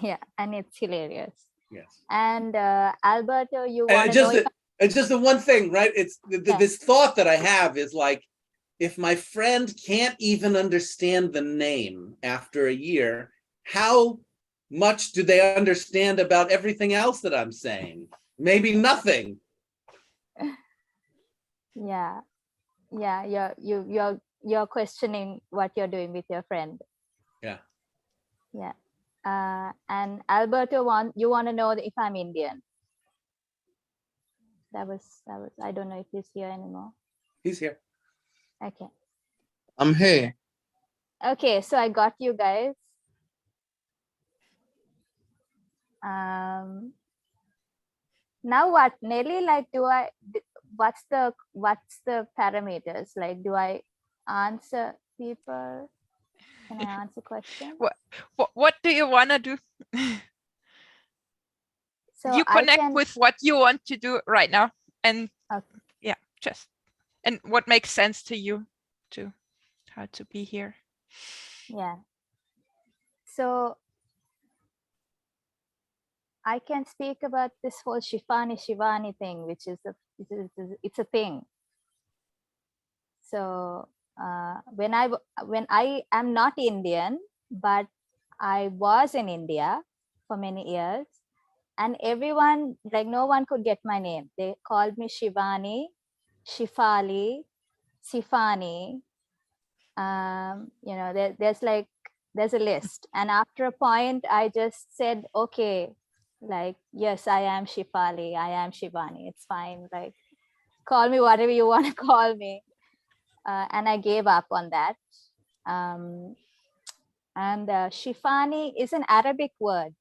Yeah, and it's hilarious. Yes. And Alberto, you want to know? It's just the one thing, right? It's this thought that I have is like, if my friend can't even understand the name after a year, how much do they understand about everything else that I'm saying? Maybe nothing. Yeah. You're questioning what you're doing with your friend. Yeah. Yeah. And Alberto, you want to know if I'm Indian? That was. I don't know if he's here anymore. He's here. Okay. I'm here. Okay, so I got you guys. Now what, Nelly? Like, what's the parameters? Like, do I answer people? Can I answer questions? What do you want to do? So you connect with what you want to do right now, and and what makes sense to you, to how to be here. Yeah. So I can speak about this whole Shivani thing, which is it's a thing. So when I am not Indian, but I was in India for many years, and everyone, like, no one could get my name. They called me Shivani, Shifali, Sifani. There's a list, and after a point I just said, okay, like, yes, I am Shifali, I am Shivani, it's fine, like, call me whatever you want to call me. And I gave up on that. And Shifani is an Arabic word.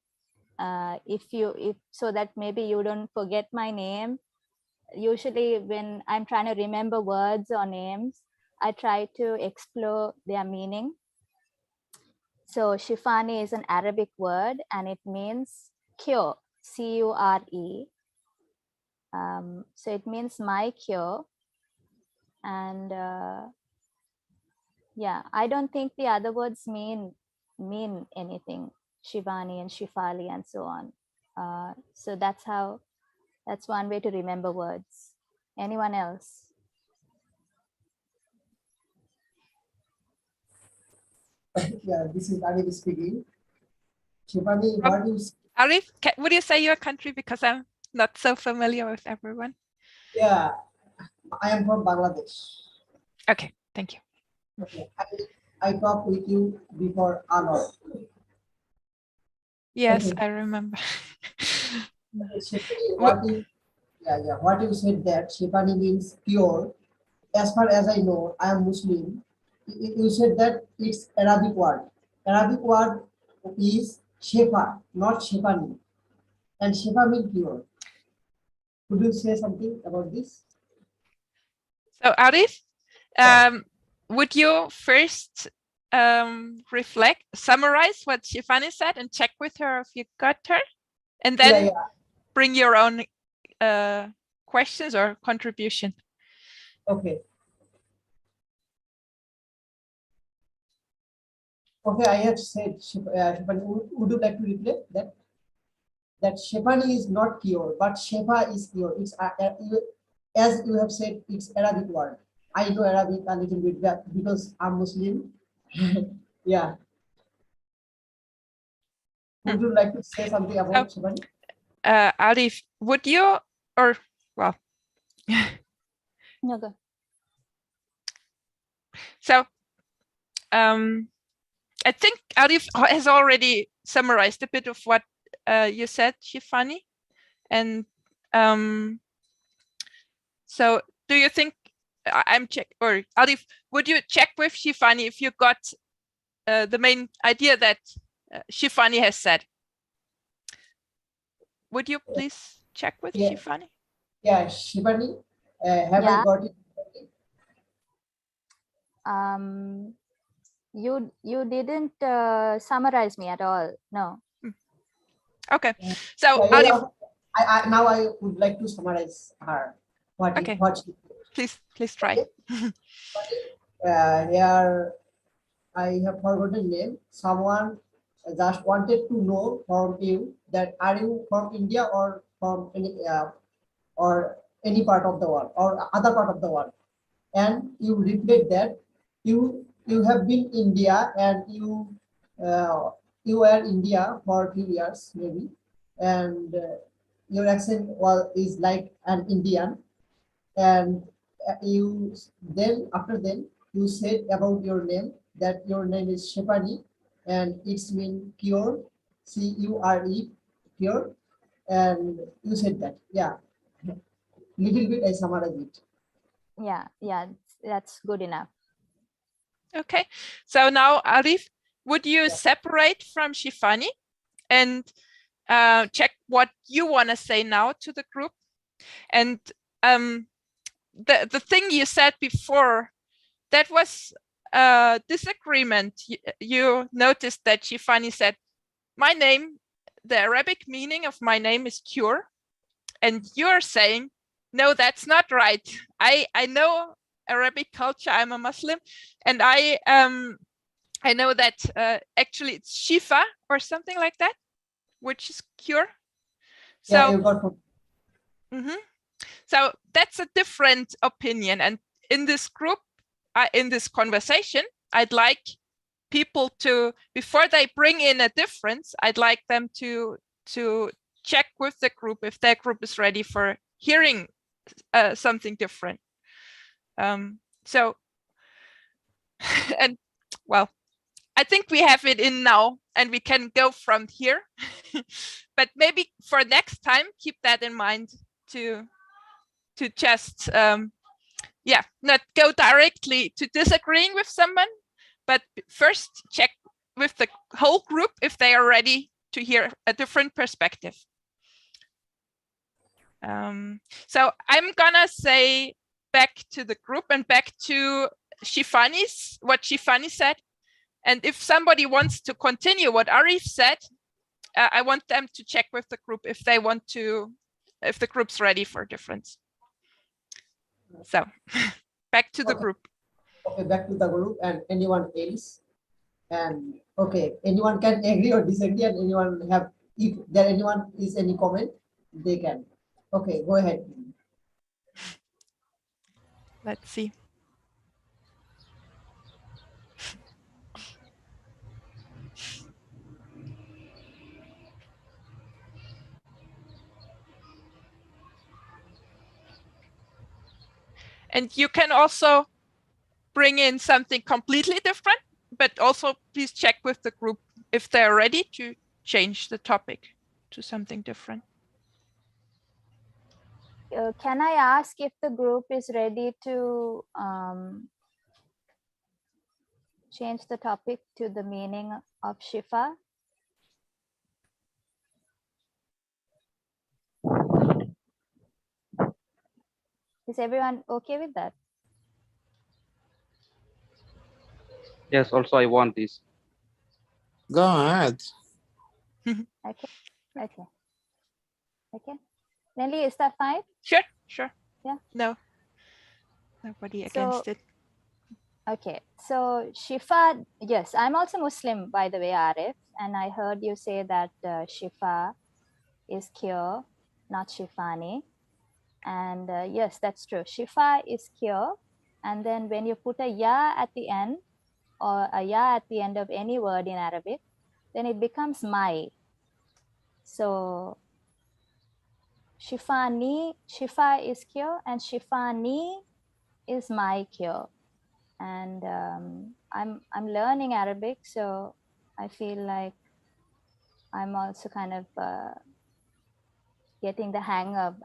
So that maybe you don't forget my name, usually when I'm trying to remember words or names, I try to explore their meaning. So Shifani is an Arabic word and it means cure, C-U-R-E. So it means my cure. And yeah, I don't think the other words mean anything, Shivani and Shifali and so on. So that's one way to remember words. Anyone else? Yeah, this is Arif speaking. Shivani, what do you say? Arif, would you say your country, because I'm not so familiar with everyone? Yeah, I am from Bangladesh. Okay, thank you. Okay, I talked with you before Anor. Yes, Okay. I remember. What you said that Shifani means pure. As far as I know, I am Muslim. You said that it's Arabic word. Arabic word is Shefa, not Shefani. And Shefa means pure. Could you say something about this? So Arif, would you first summarize what Shifani said and check with her if you got her? And then bring your own questions or contribution. Okay. Okay, I have said, Shefani, would you like to replay that? That Shefani is not pure, but Shefa is pure. It's as you have said, it's Arabic word. I know Arabic a little bit because I'm Muslim. Yeah. Would you like to say something about Shefani? Arif, would you, or well, no, go. So I think Arif has already summarized a bit of what you said, Shifani. And so do you think, or Arif, would you check with Shifani if you got the main idea that Shifani has said? Would you please check with Shifani? Yeah, Shifani, have I got it? You didn't summarize me at all. No. Okay. So now I would like to summarize her. Please try. Here I have forgotten name. Someone just wanted to know from you that are you from India or from any part of the world or other part of the world, and you replied that you have been India and you were India for a few years maybe, and your accent is like an Indian, and you then you said about your name that your name is Shefani and it's mean pure, C-U-R-E, pure, and you said that, yeah, little bit I summarized it. Yeah, that's good enough. Okay, so now Arif, would you separate from Shifani and check what you want to say now to the group? And the thing you said before, that was a disagreement. You noticed that Shifani said, my name, the Arabic meaning of my name is cure. And you're saying, no, that's not right. I know Arabic culture, I'm a Muslim, and I know that actually it's Shifa or something like that, which is cure. So, yeah, you got it. So that's a different opinion. And in this group, in this conversation, I'd like people to, before they bring in a difference, I'd like them to check with the group if their group is ready for hearing something different. So, and well, I think we have it in now and we can go from here. But maybe for next time, keep that in mind to just, not go directly to disagreeing with someone, but first check with the whole group if they are ready to hear a different perspective. So I'm gonna say back to the group and back to what Shifani said. And if somebody wants to continue what Arif said, I want them to check with the group if they want to, if the group's ready for difference. So back to the group. Okay, back to the group and anyone else. And okay, anyone can agree or disagree, and anyone have, if there anyone is any comment, they can. Okay, go ahead. Let's see. And you can also bring in something completely different, but also please check with the group if they're ready to change the topic to something different. Can I ask if the group is ready to change the topic to the meaning of Shifa? Is everyone okay with that? Yes, also I want this. Go ahead. Okay. Okay. Okay. Nelly, is that fine? Sure, sure. Yeah. No. Nobody against it. Okay. So Shifa, yes, I'm also Muslim, by the way, Arif, and I heard you say that Shifa is cure, not Shifani. And yes, that's true. Shifa is cure. And then when you put a ya at the end, or a ya at the end of any word in Arabic, then it becomes my. So Shifani, Shifa is cure, and Shifani is my cure. And I'm learning Arabic, so I feel like I'm also kind of getting the hang of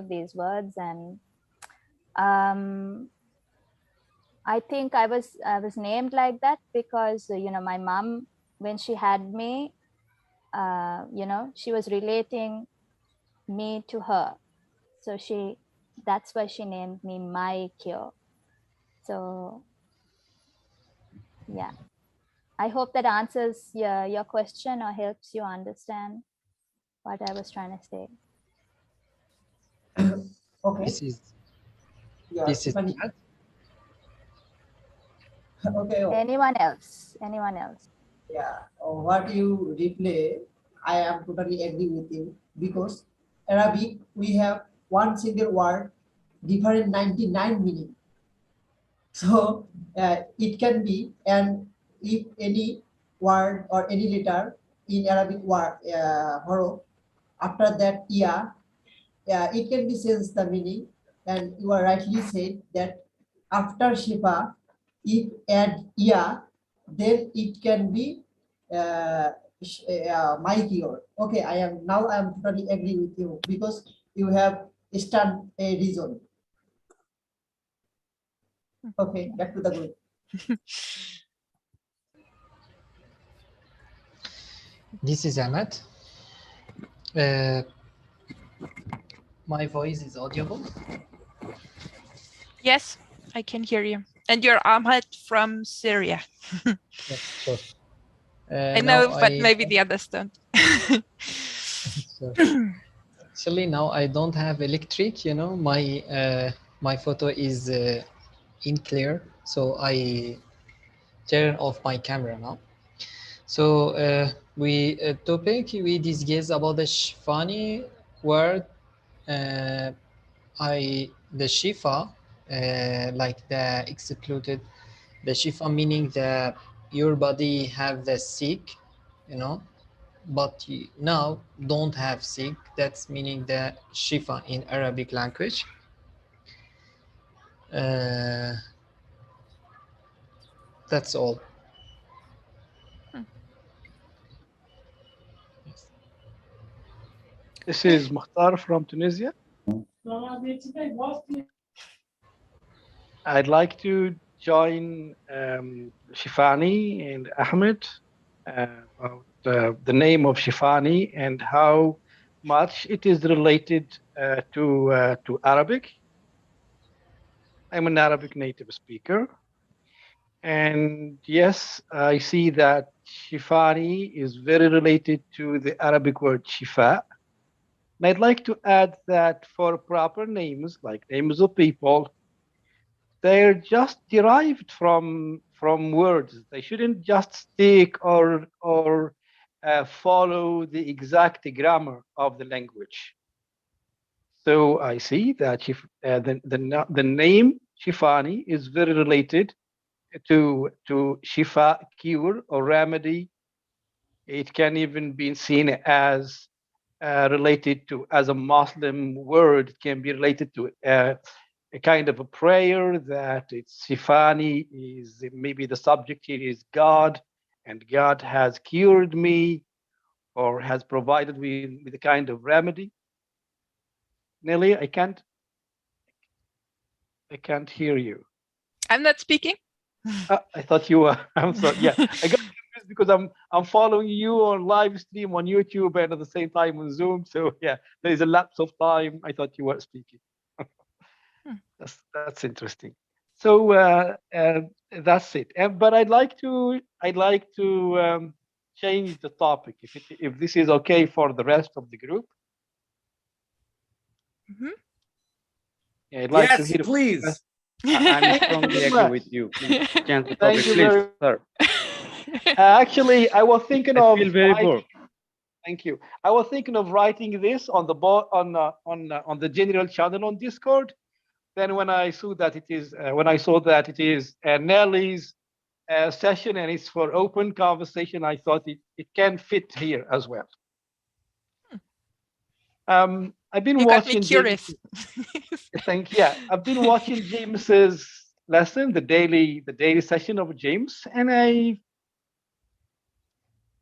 these words. And I think I was named like that because my mom, when she had me, she was relating me to her, so that's why she named me my cure. So yeah, I hope that answers your question or helps you understand what I was trying to say. Okay. This is Shifani. Okay. Anyone else? Yeah, what you replay, I am totally agree with you, because Arabic, we have one single word, different 99 meaning. So it can be, and if any word or any letter in Arabic word, horo, after that it can be changed the meaning. And you are rightly said that after Shifa, if add then it can be my cure. Okay, I am totally agree with you, because you have stand a reason. Okay, back to the group. This is Ahmed. My voice is audible? Yes, I can hear you. And you're Ahmed from Syria. Yes, sure. I know, but maybe the others don't. So, actually, now I don't have electric. My photo is in clear, so I turn off my camera now. So topic we discuss about the Shifani word. The Shifa, like the excluded, the Shifa meaning that your body have the sick, but you now don't have sick. That's meaning the Shifa in Arabic language. That's all. This is Mukhtar from Tunisia. I'd like to join Shifani and Ahmed about the name of Shifani and how much it is related to Arabic. I'm an Arabic native speaker. And yes, I see that Shifani is very related to the Arabic word shifa. And I'd like to add that for proper names, like names of people, they're just derived from words. They shouldn't just stick or follow the exact grammar of the language. So I see that the name Shifani is very related to shifa, cure or remedy. It can even be seen as related to, as a Muslim word, it can be related to a kind of a prayer, that it's Shifani is maybe the subject here is God, and God has cured me or has provided me with a kind of remedy. Nelly, I can't hear you. I'm not speaking. I thought you were. I'm sorry. Yeah, I got confused because I'm following you on live stream on YouTube and at the same time on Zoom. So yeah, there is a lapse of time. I thought you were speaking. That's interesting. So that's it. But I'd like to change the topic if this is okay for the rest of the group. Mm-hmm. Yeah, I'd like to Yes, hear. please. I'm strongly agree with you. Please change the topic, Thank you please, very sir. Actually, I was thinking I of. feel very bored. Thank you. I was thinking of writing this on the board on the general channel on Discord. Then when I saw that it is Nelly's session and it's for open conversation, I thought it can fit here as well. I've been watching. Curious. I've been watching James's lesson, the daily session of James, and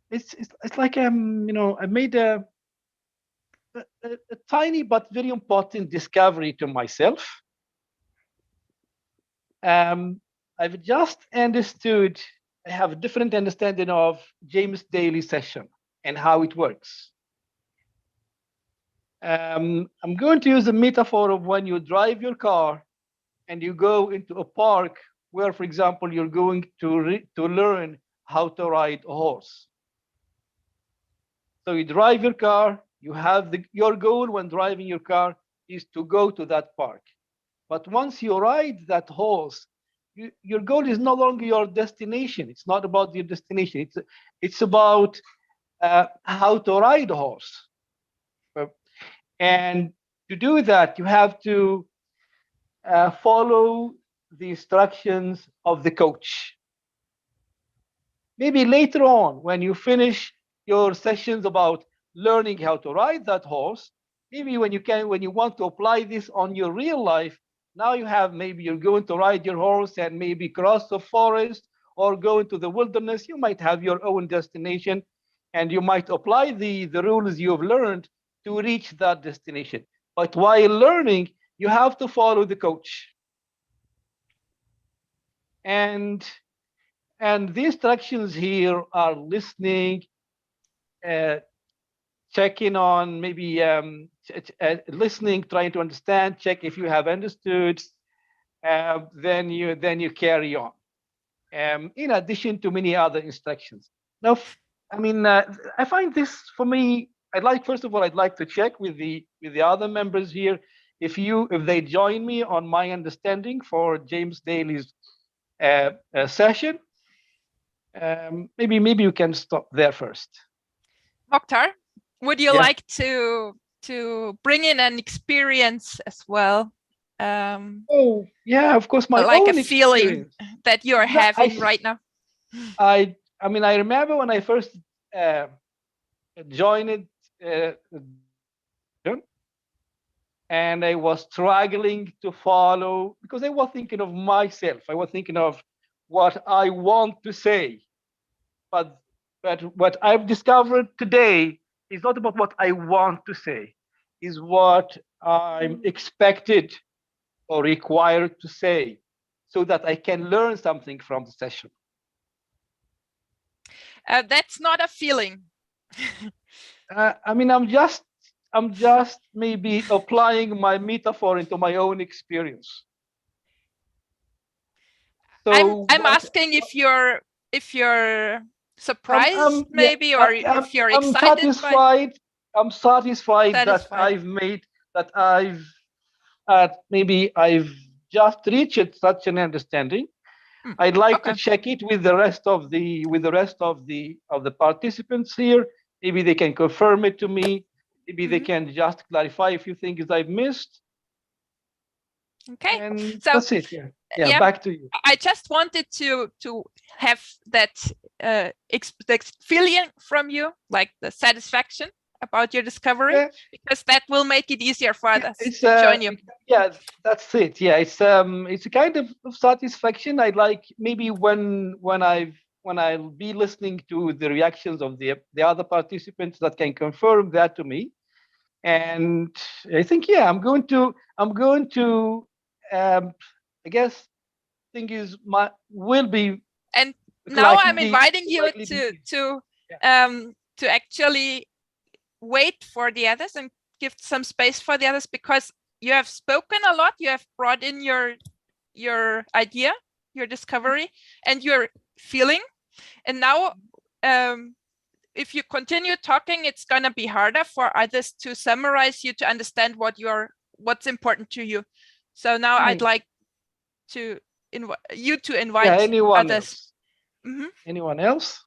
it's like I made a tiny but very important discovery to myself. I've just understood. I have a different understanding of James' daily session and how it works. I'm going to use a metaphor of when you drive your car and you go into a park where, for example, you're going to learn how to ride a horse. So you drive your car, you have your goal when driving your car is to go to that park. But once you ride that horse, your goal is no longer your destination. It's not about your destination. It's about how to ride a horse. And to do that, you have to follow the instructions of the coach. Maybe later on, when you finish your sessions about learning how to ride that horse, maybe when you want to apply this on your real life, now maybe you're going to ride your horse and maybe cross the forest or go into the wilderness. You might have your own destination, and you might apply the rules you've learned to reach that destination. But while learning, you have to follow the coach. And the instructions here are listening, checking on, maybe listening, trying to understand, check if you have understood, then you carry on. In addition to many other instructions. Now, I find this, for me, first of all, I'd like to check with the other members here if they join me on my understanding for James Daly's session. Maybe you can stop there first. Mokhtar, would you like to bring in an experience as well? Oh yeah, of course. My like own a feeling experience that you're having right now. I remember when I first joined and I was struggling to follow because I was thinking of myself. I was thinking of what I want to say. But what I've discovered today is not about what I want to say, is what I'm expected or required to say so that I can learn something from the session. That's not a feeling. I'm just maybe applying my metaphor into my own experience. So I'm asking if you're surprised maybe, or if you're I'm excited. I'm satisfied that maybe I've just reached such an understanding. I'd like to check it with the rest of the participants here. Maybe they can confirm it to me. Maybe they can just clarify a few things I've missed. Okay, and so that's it. Yeah, back to you. I just wanted to have that feeling from you, like the satisfaction about your discovery, because that will make it easier for others to join you. Yeah, that's it. Yeah, it's a kind of satisfaction. I like maybe when I'll be listening to the reactions of the other participants that can confirm that to me. And I think, yeah, I'm going to I guess thing is will be. And now I'm inviting you to actually wait for the others and give some space for the others, because you have spoken a lot, you have brought in your idea, your discovery, and your feeling. And now if you continue talking, it's going to be harder for others to summarize you, to understand what's important to you. So now I'd like to invite anyone others. Else. Anyone else?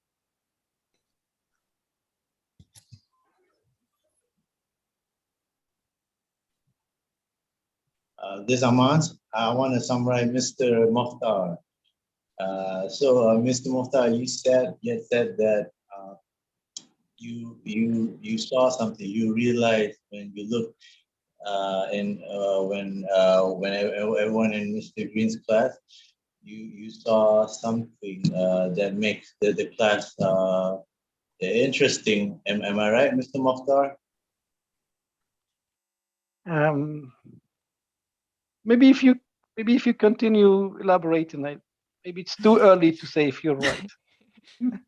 This Ahmad, I want to summarize Mr. Mokhtar. Mr. Mokhtar, you said that you saw something. You realized when you looked when everyone in Mr. Green's class, you saw something that makes the class interesting. Am I right, Mr. Mokhtar? Maybe if you continue elaborating, maybe it's too early to say if you're right.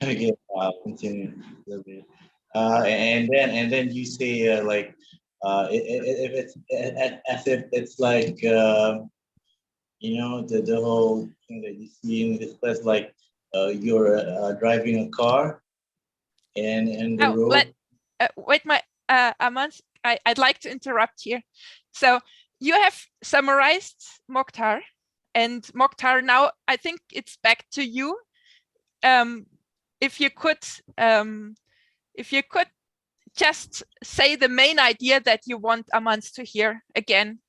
Okay, I'll continue a little bit. And then you say like if it's as if it's like the whole thing that you see in this class, like you're driving a car and the road. Wait, Ahmad, I'd like to interrupt here. So you have summarized Mokhtar, and Mokhtar, now I think it's back to you. If you could just say the main idea that you want Ahmad to hear again,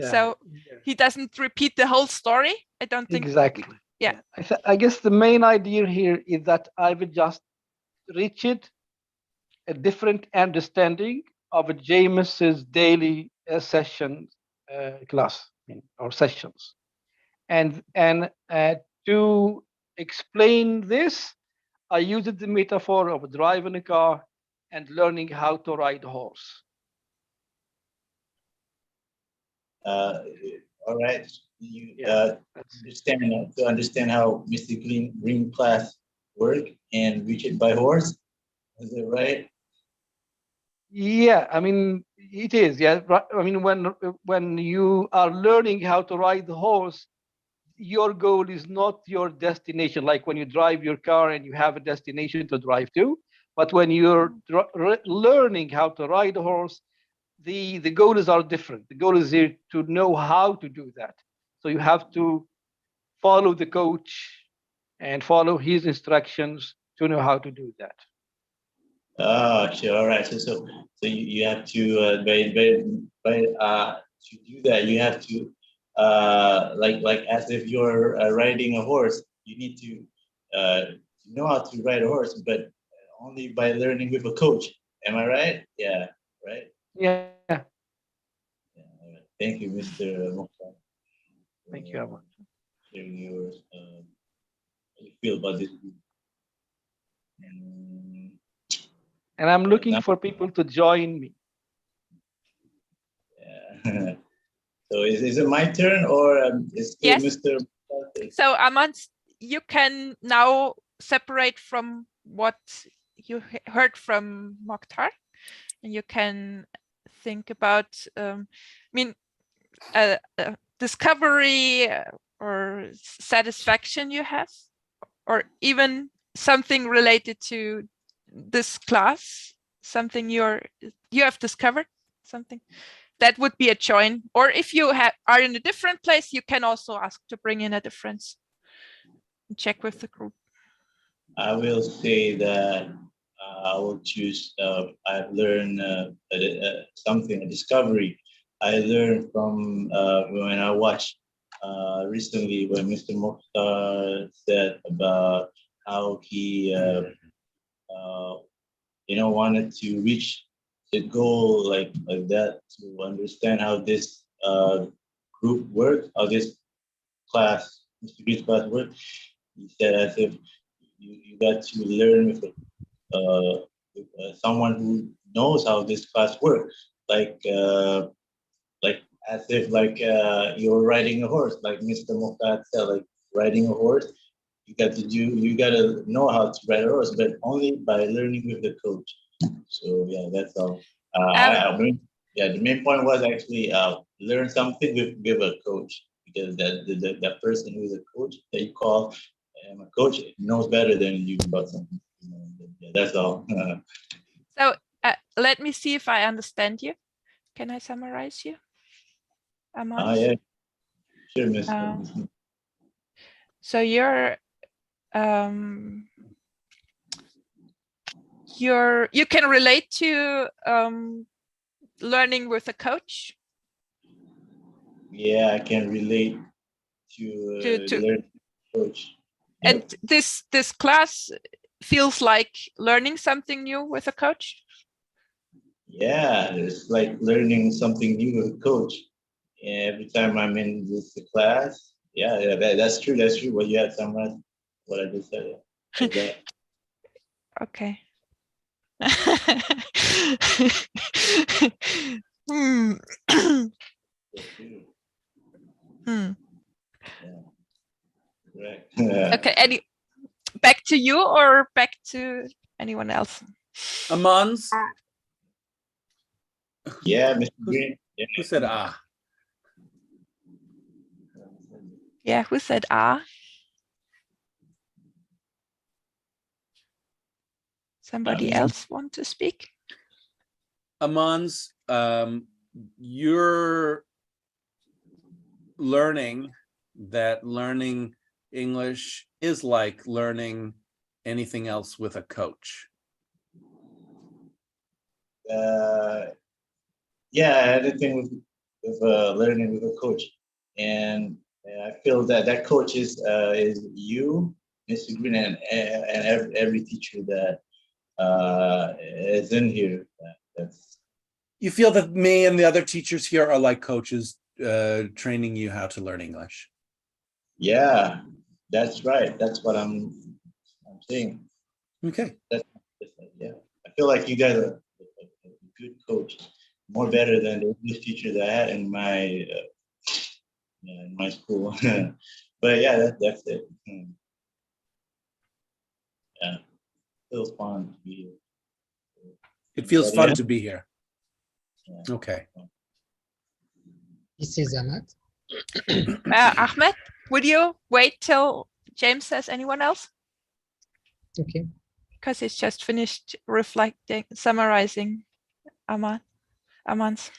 so he doesn't repeat the whole story. I don't think exactly. Yeah, I guess the main idea here is that I will just reached a different understanding of James's daily session class or sessions, and to explain this, I used the metaphor of driving a car and learning how to ride a horse. All right. To understand how Mr. Green class work and reach it by horse. Is it right? Yeah, I mean it is. Yeah, I mean when you are learning how to ride the horse, your goal is not your destination, like when you drive your car and you have a destination to drive to. But when you're learning how to ride a horse, the goals are different. The goal is here to know how to do that. So you have to follow the coach and follow his instructions to know how to do that. Oh, sure. All right. So you have to to do that, you have to like as if you're riding a horse. You need to know how to ride a horse, but only by learning with a coach. Am I right? Yeah. Right. Yeah. Thank you, Mr. Mokhtar. Thank you, Ahmad. Sharing your how you feel about this. And I'm looking for people to join me. Yeah. So is it my turn or is it Yes. Mr. So Ahmad, you can now separate from what you heard from Mokhtar, and you can think about, I mean, discovery or satisfaction you have, or even something related to this class, something you have discovered, something that would be a join. Or if you are in a different place, you can also ask to bring in a difference. Check with the group. I will say that I will choose. I've learned something, a discovery. I learned from when I watched recently when Mr. Mokhtar said about how he, wanted to reach the goal like that, to understand how this group works, how this class, Mr. Green's class works. He said as if you got to learn with someone who knows how this class works, like as if you're riding a horse, like Mr. Mokhtar said, like riding a horse. You got to know how to ride a horse, but only by learning with the coach. So yeah, that's all. The main point was actually learn something with a coach, because that person who's a coach that you call a coach knows better than you about something. Yeah, that's all. So let me see if I understand you. Can I summarize you? Yeah, sure, Miss. So you can relate to learning with a coach. Yeah, I can relate to learning with a coach. And this class feels like learning something new with a coach. Yeah, it's like learning something new with a coach. Every time I'm in this class, that's true. That's true. What you had summarized, what I just said. Yeah. Okay. Okay. Back to you or back to anyone else? Amans? Yeah, Mr. Green. Yeah. Who said ah? Yeah, who said ah? Somebody else want to speak? Amans, you're learning that learning English is like learning anything else with a coach. Anything with learning with a coach, and I feel that coach is you, Mr. Green, and every teacher that is in here. You feel that me and the other teachers here are like coaches training you how to learn English. Yeah, that's right. That's what I'm saying. Okay. Yeah, I feel like you guys are a good coach, more better than the English teacher that I had in my school. But yeah, that's it. Yeah, it feels fun to be here. It feels fun to be here. Yeah. Okay. This is Ahmed. Ahmed, would you wait till James says anyone else? Okay. Because he's just finished reflecting, summarizing Aman's.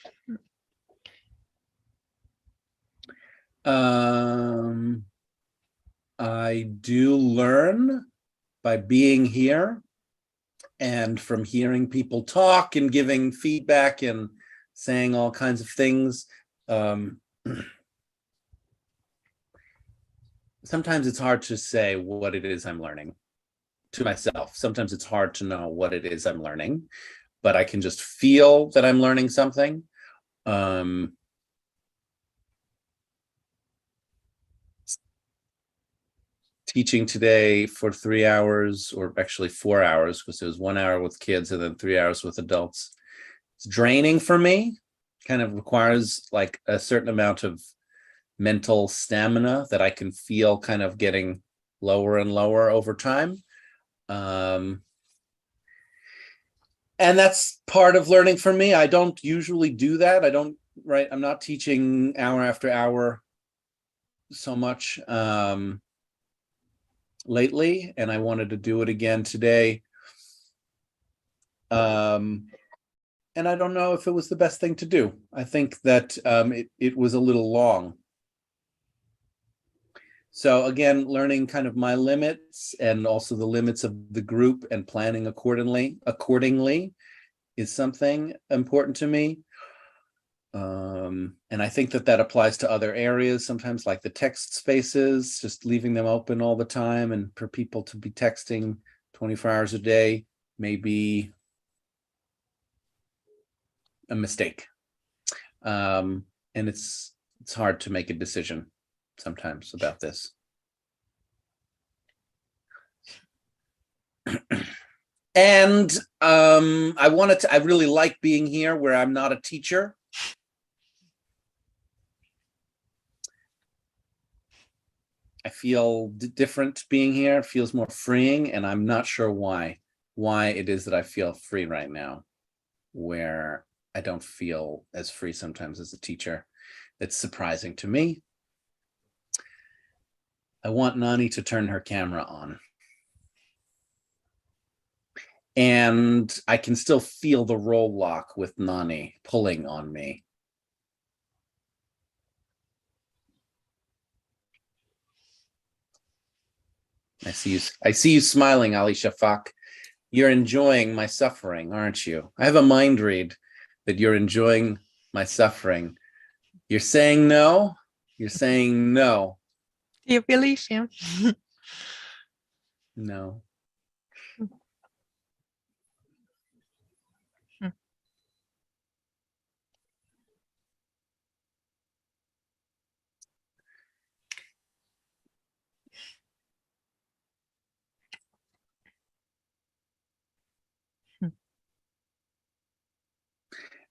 I do learn by being here and from hearing people talk and giving feedback and saying all kinds of things. Sometimes it's hard to say what it is I'm learning to myself. Sometimes it's hard to know what it is I'm learning, but I can just feel that I'm learning something. Teaching today for 3 hours, or actually 4 hours, because it was 1 hour with kids and then 3 hours with adults. It's draining for me. Kind of requires like a certain amount of mental stamina that I can feel kind of getting lower and lower over time. And And that's part of learning for me. I don't usually do that. I'm not teaching hour after hour so much lately, and I wanted to do it again today. And I don't know if it was the best thing to do. I think that it was a little long. So again, learning kind of my limits and also the limits of the group and planning accordingly is something important to me. And I think that applies to other areas sometimes, like the text spaces, just leaving them open all the time, and for people to be texting 24 hours a day may be a mistake. And it's hard to make a decision sometimes about this. And I really like being here where I'm not a teacher. I feel different being here. It feels more freeing, and I'm not sure why it is that I feel free right now, where I don't feel as free sometimes as a teacher. It's surprising to me. I want Nani to turn her camera on. And I can still feel the roll lock with Nani pulling on me. I see you smiling, Ali Shafak. You're enjoying my suffering, aren't you? I have a mind read that you're enjoying my suffering. You're saying no? You're saying no. Do you believe him? No.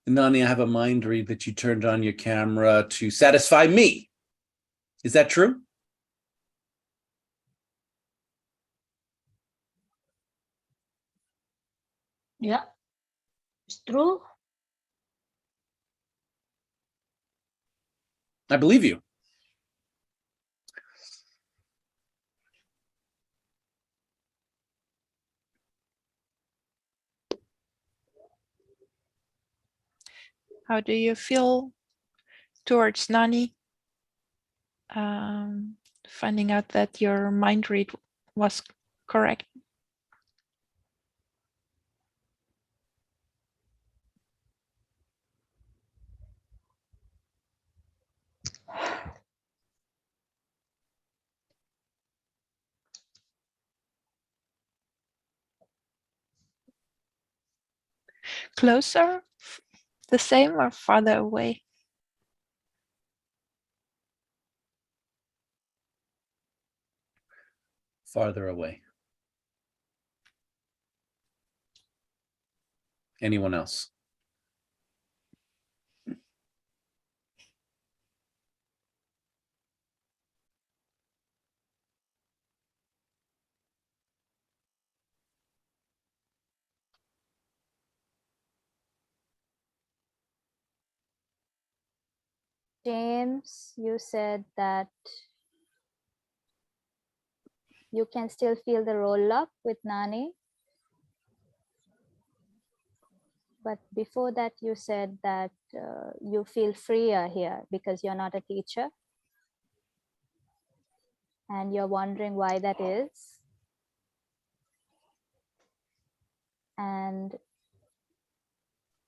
Nani, I have a mind read that you turned on your camera to satisfy me. Is that true? Yeah, it's true. I believe you. How do you feel towards Nani? Finding out that your mind read was correct. Closer, the same, or farther away? Farther away. Anyone else? James, you said that you can still feel the roll up with Nani. But before that, you said that you feel freer here because you're not a teacher. And you're wondering why that is. And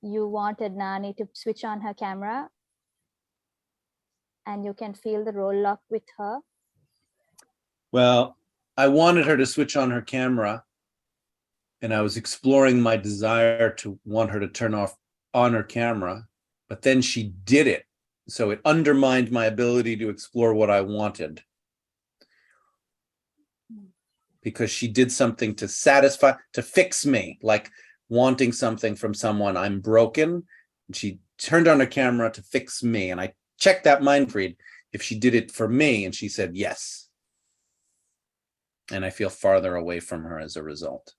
you wanted Nani to switch on her camera. And you can feel the roll lock with her. Well, I wanted her to switch on her camera, and I was exploring my desire to want her to turn on her camera, but then she did it. So it undermined my ability to explore what I wanted. Because she did something to fix me, like wanting something from someone. I'm broken. She turned on her camera to fix me, and I checked that mind read if she did it for me, and she said yes. And I feel farther away from her as a result.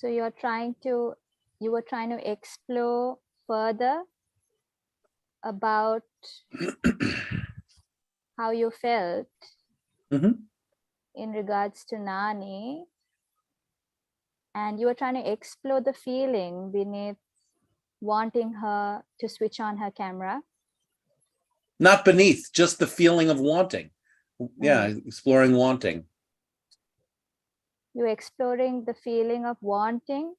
So you were trying to explore further about how you felt in regards to Nani, and you were trying to explore the feeling beneath wanting her to switch on her camera. Not beneath, just the feeling of wanting. Yeah, exploring wanting. You were exploring the feeling of wanting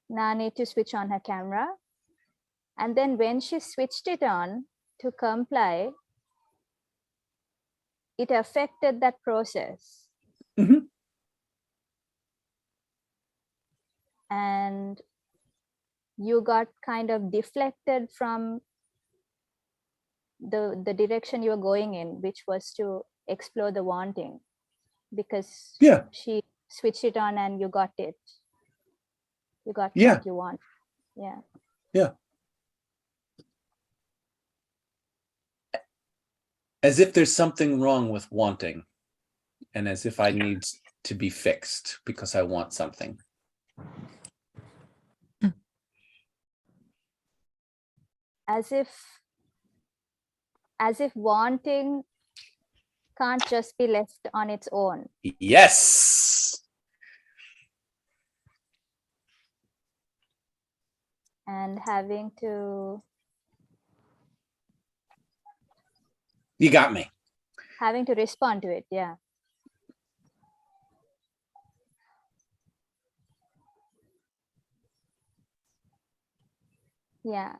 Nani to switch on her camera. And then when she switched it on to comply, it affected that process. And you got kind of deflected from the direction you were going in, which was to explore the wanting, because she switched it on and you got it. You got what you want. Yeah. Yeah. As if there's something wrong with wanting, and as if I need to be fixed because I want something. As if wanting can't just be left on its own. Yes. And having to... You got me. Having to respond to it, yeah. Yeah.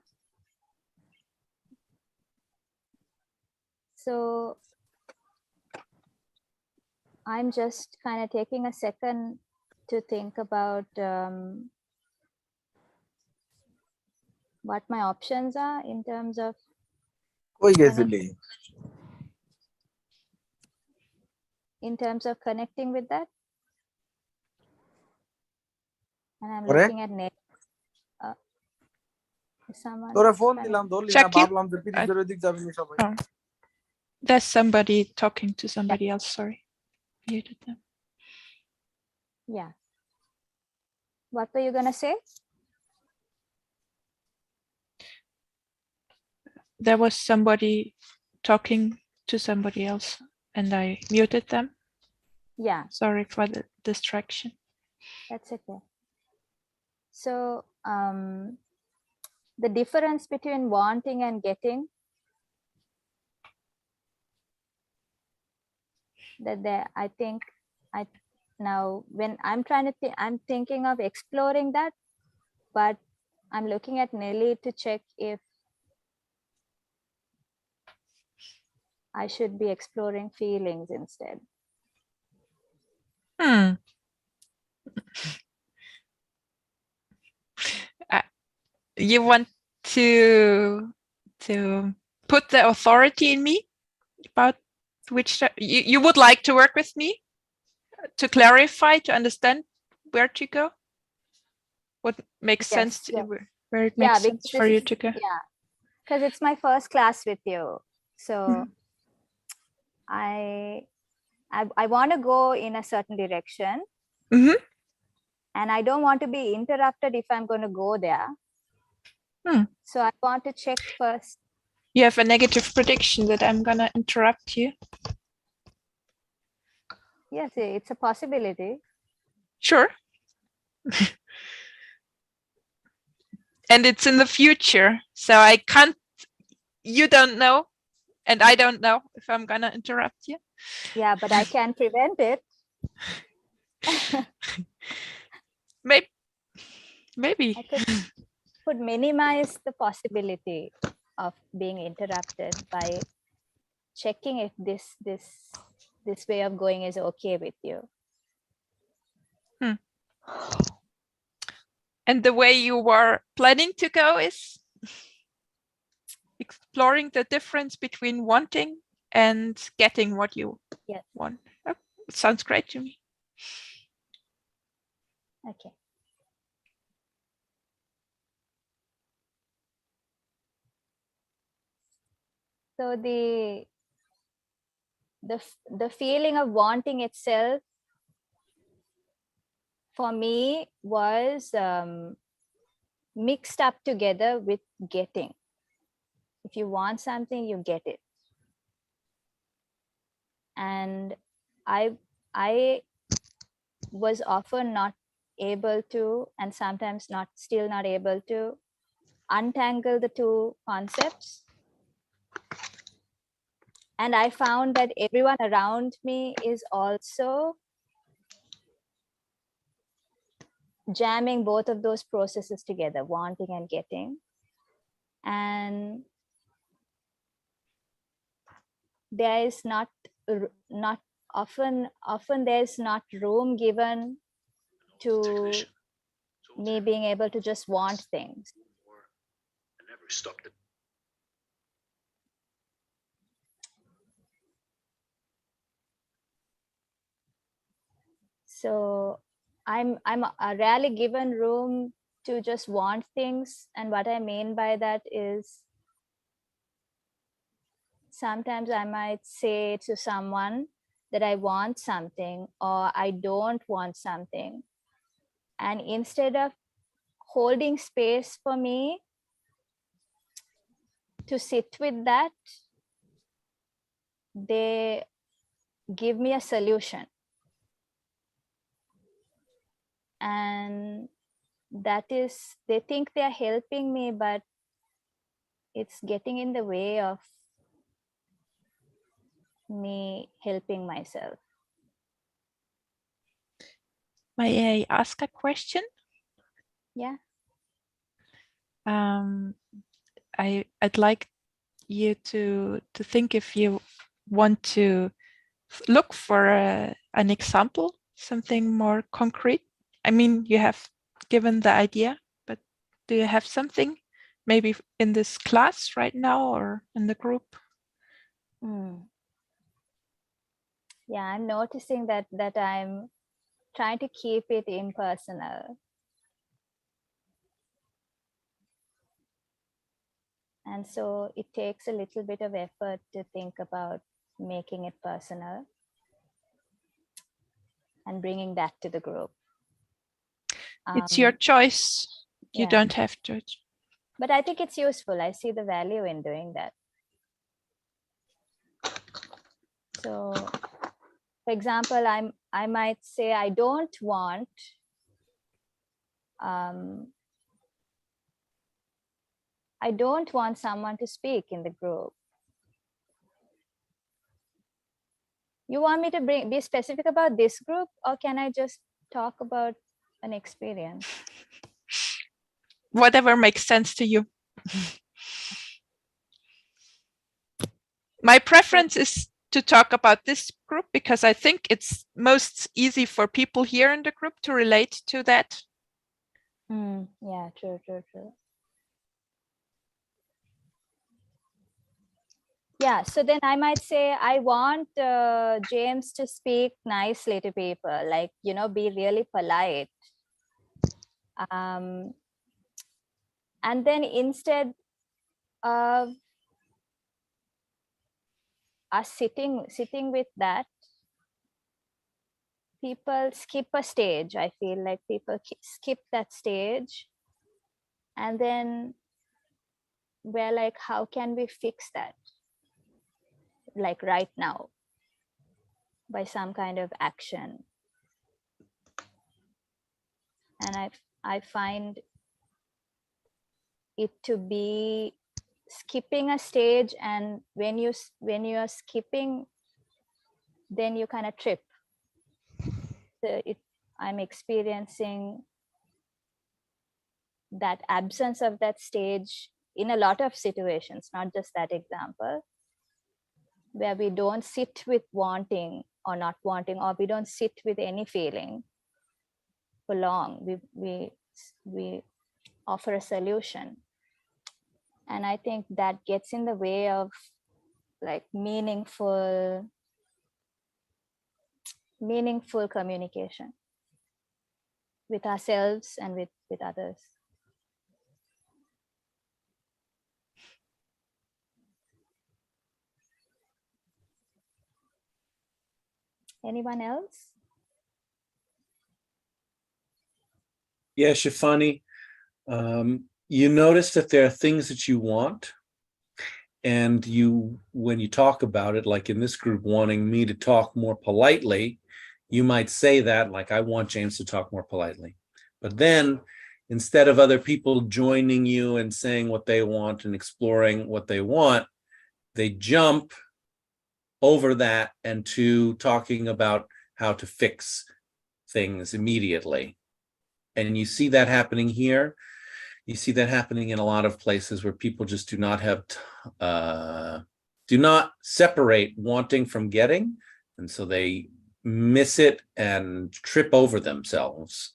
So I'm just kind of taking a second to think about what my options are in terms of connecting with that. And I'm looking at Nate. Someone Check you. There's somebody talking to somebody else. Sorry, muted them. Yeah. What were you gonna say? There was somebody talking to somebody else, and I muted them. Yeah. Sorry for the distraction. That's okay. So the difference between wanting and getting, I think now when I'm trying to think, I'm thinking of exploring that, but I'm looking at Nelly to check if I should be exploring feelings instead. You want to put the authority in me about which you would like to work with me to clarify, to understand where to go, what makes sense to where it makes sense for you to go. Yeah, because it's my first class with you, so I want to go in a certain direction, and I don't want to be interrupted if I'm going to go there. So I want to check first. You have a negative prediction that I'm going to interrupt you. Yes, it's a possibility. Sure. And it's in the future, so I can't, you don't know, and I don't know if I'm going to interrupt you. Yeah, but I can prevent it. Maybe. I could minimize the possibility of being interrupted by checking if this way of going is okay with you. And the way you were planning to go is exploring the difference between wanting and getting what you want. Oh, it sounds great to me. Okay. So the feeling of wanting itself for me was mixed up together with getting. If you want something, you get it. And I was often not able to, and sometimes still not able to, untangle the two concepts. And I found that everyone around me is also jamming both of those processes together, wanting and getting. And there is not often there's not room given to me being able to just want things. So I'm rarely given room to just want things. And what I mean by that is sometimes I might say to someone that I want something or I don't want something. And instead of holding space for me to sit with that, they give me a solution. And that is, they think they're helping me, but it's getting in the way of me helping myself. May I ask a question? Yeah. I'd like you to think if you want to look for an example, something more concrete. I mean, you have given the idea, but do you have something maybe in this class right now or in the group? Yeah, I'm noticing that I'm trying to keep it impersonal. And so it takes a little bit of effort to think about making it personal and bringing that to the group. It's your choice. You yeah. don't have to. But I think it's useful. I see the value in doing that. So, for example, I might say I don't want someone to speak in the group. You want me to be specific about this group, or can I just talk about an experience? Whatever makes sense to you. My preference is to talk about this group because I think it's most easy for people here in the group to relate to that. Yeah, true. Yeah, so then I might say, I want James to speak nicely to people, like, be really polite. And then instead of us sitting with that, people skip a stage. I feel like people skip that stage. And then we're like, how can we fix that? Like right now, by some kind of action. And I find it to be skipping a stage, and when you are skipping, then you kind of trip. So I'm experiencing that absence of that stage in a lot of situations, not just that example, where we don't sit with wanting or not wanting, or we don't sit with any feeling for long. We offer a solution. And I think that gets in the way of like meaningful communication with ourselves and with others. Anyone else? Yeah, Shafani, you notice that there are things that you want, and when you talk about it, like in this group wanting me to talk more politely, you might say that, like, I want James to talk more politely. But then instead of other people joining you and saying what they want and exploring what they want, they jump over that and to talking about how to fix things immediately. And you see that happening here. You see that happening in a lot of places where people just do not separate wanting from getting. And so they miss it and trip over themselves.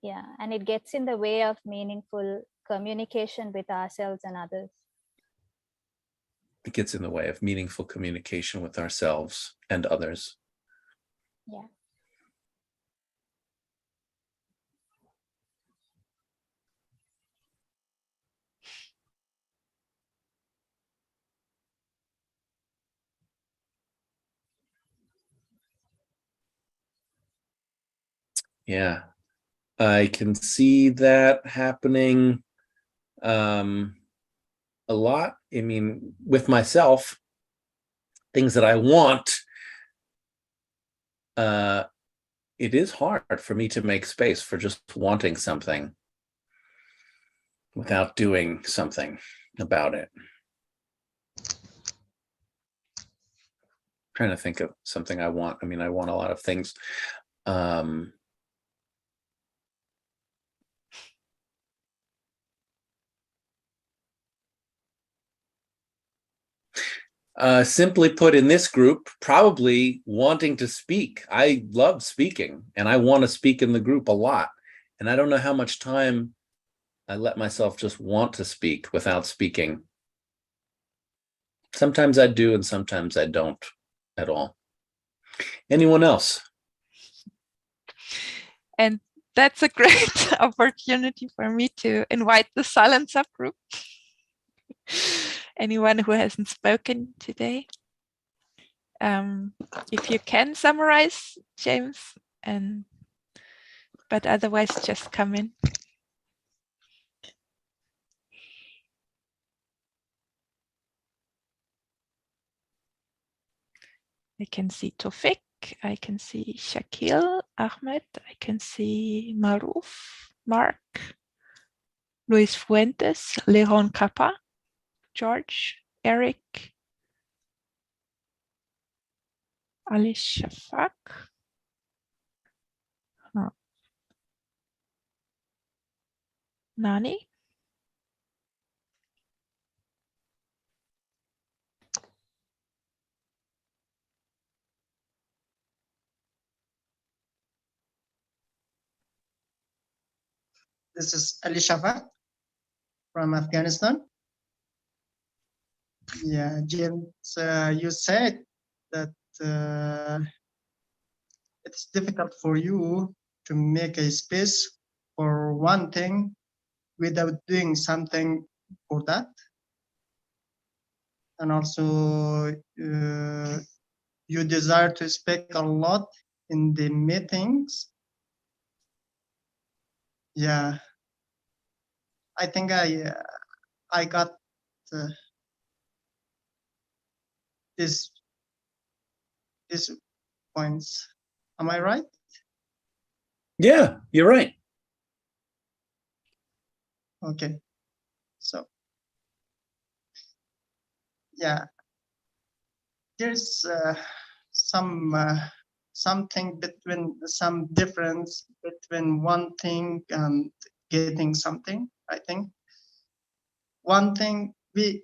Yeah, and it gets in the way of meaningful communication with ourselves and others. It gets in the way of meaningful communication with ourselves and others. Yeah. Yeah, I can see that happening a lot. I mean, with myself, things that I want, it is hard for me to make space for just wanting something without doing something about it. Trying to think of something I want. I mean, I want a lot of things. Simply put, in this group, probably wanting to speak. I love speaking and I want to speak in the group a lot. And I don't know how much time I let myself just want to speak without speaking. Sometimes I do and sometimes I don't at all. Anyone else? And that's a great opportunity for me to invite the silent subgroup. Anyone who hasn't spoken today. If you can summarize, James, but otherwise just come in. I can see Tofik, I can see Shakil, Ahmed, I can see Maruf, Mark, Luis Fuentes, Leron Kappa, George, Eric, Ali Shafak, Nani, This is Ali Shafak from Afghanistan. Yeah, James, you said that it's difficult for you to make a space for one thing without doing something for that. And also you desire to speak a lot in the meetings. Yeah, I think I got this points. Am I right? Yeah, you're right. Okay, so yeah, there's something between some difference between wanting and getting something. I think one thing we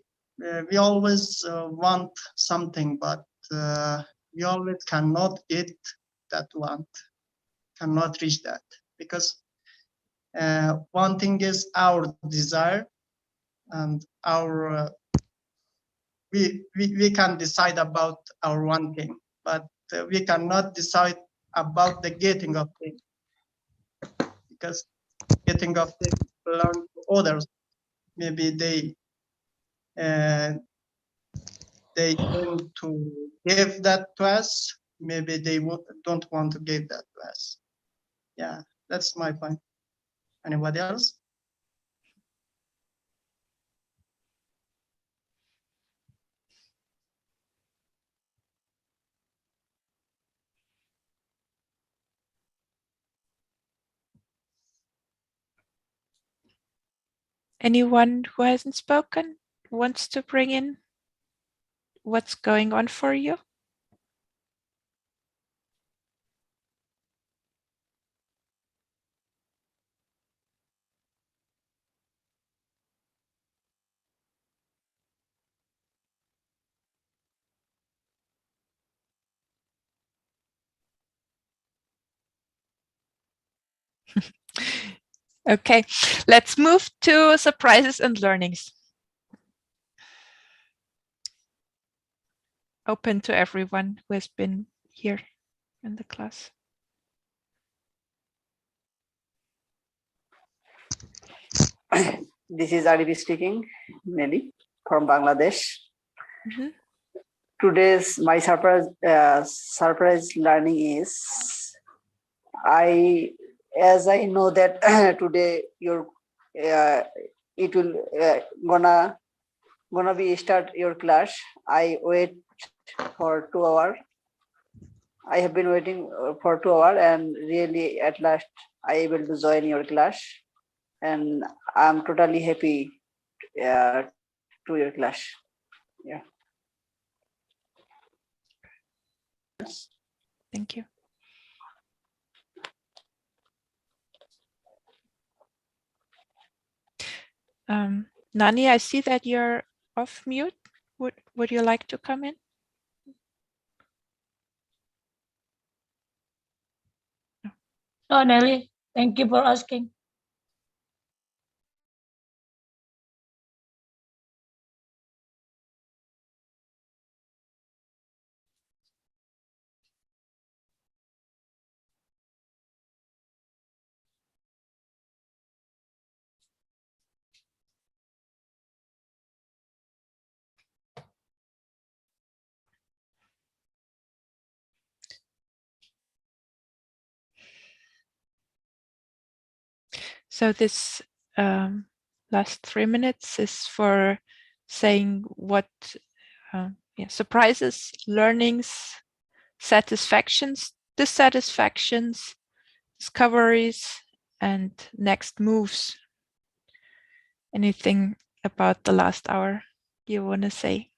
always want something, but we always cannot get that want, cannot reach that, because wanting is our desire and our we can decide about our wanting, but we cannot decide about the getting of things, because getting of things belong to others. Maybe they want to give that to us. Maybe they don't want to give that to us. Yeah, that's my point. Anybody else? Anyone who hasn't spoken wants to bring in what's going on for you? Okay, let's move to surprises and learnings. Open to everyone who has been here in the class. This is Aribi speaking, Nelly from Bangladesh. Today's my surprise learning is as I know that today your it will gonna be start your class. I wait for 2 hours. I have been waiting for 2 hours, and really at last I able to join your class, and I'm totally happy to your class. Yeah. Thank you. Nani, I see that you're off mute. Would you like to come in? No, Nelly, thank you for asking. So this last 3 minutes is for saying what surprises, learnings, satisfactions, dissatisfactions, discoveries, and next moves. Anything about the last hour you want to say?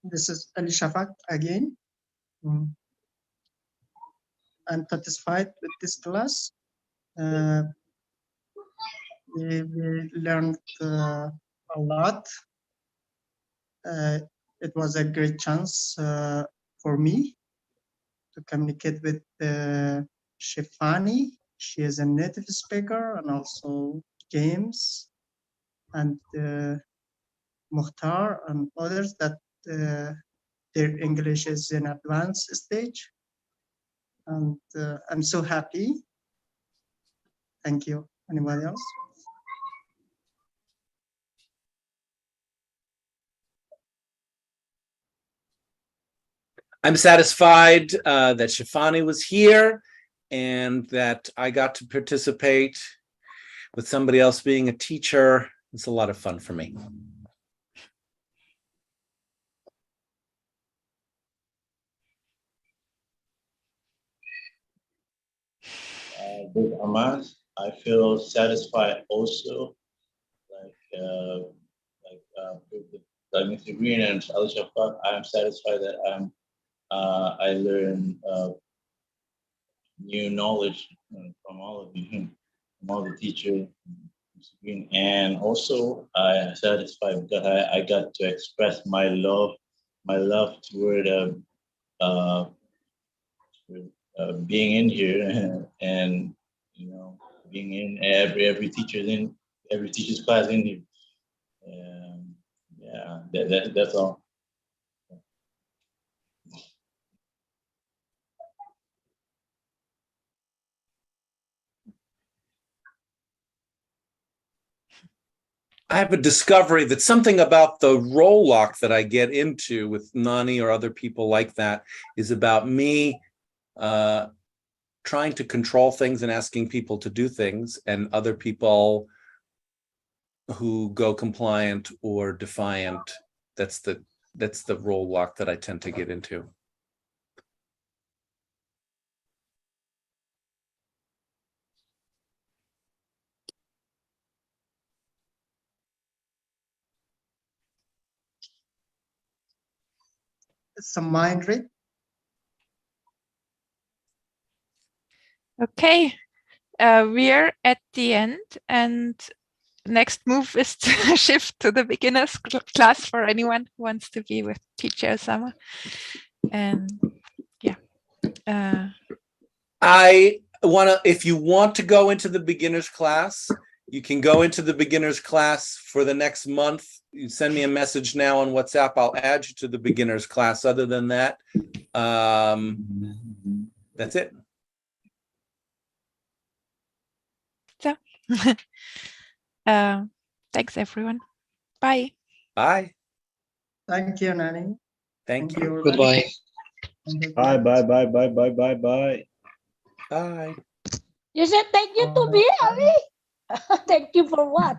This is Ali Shafak again. I'm satisfied with this class. We learned a lot. It was a great chance for me to communicate with Shefani. She is a native speaker, and also James and Mukhtar and others that their English is in advanced stage. And I'm so happy. Thank you. Anybody else? I'm satisfied that Shefani was here and that I got to participate with somebody else being a teacher. It's a lot of fun for me. With Ahmad, I feel satisfied also, with Mr. Green and Ali Shafak. I am satisfied that I learned new knowledge from all of you, from all the teachers, Mr. Green, and also I am satisfied because I got to express my love toward being in here and being in every teacher's class in here. Yeah, that's all. I have a discovery that something about the role lock that I get into with Nani or other people like that is about me trying to control things and asking people to do things, and other people who go compliant or defiant. That's the role lock that I tend to get into. It's a mind read. Okay, we're at the end, and next move is to shift to the beginners class for anyone who wants to be with teacher Osama. And yeah, if you want to go into the beginners class, you can go into the beginners class for the next month. You send me a message now on WhatsApp. I'll add you to the beginners class. Other than that, that's it. So, thanks everyone. Bye. Bye. Thank you, Nani. Thank you. Goodbye. Bye, bye, bye, bye, bye, bye, bye. Bye. You said thank you to me, Ali. Thank you for what?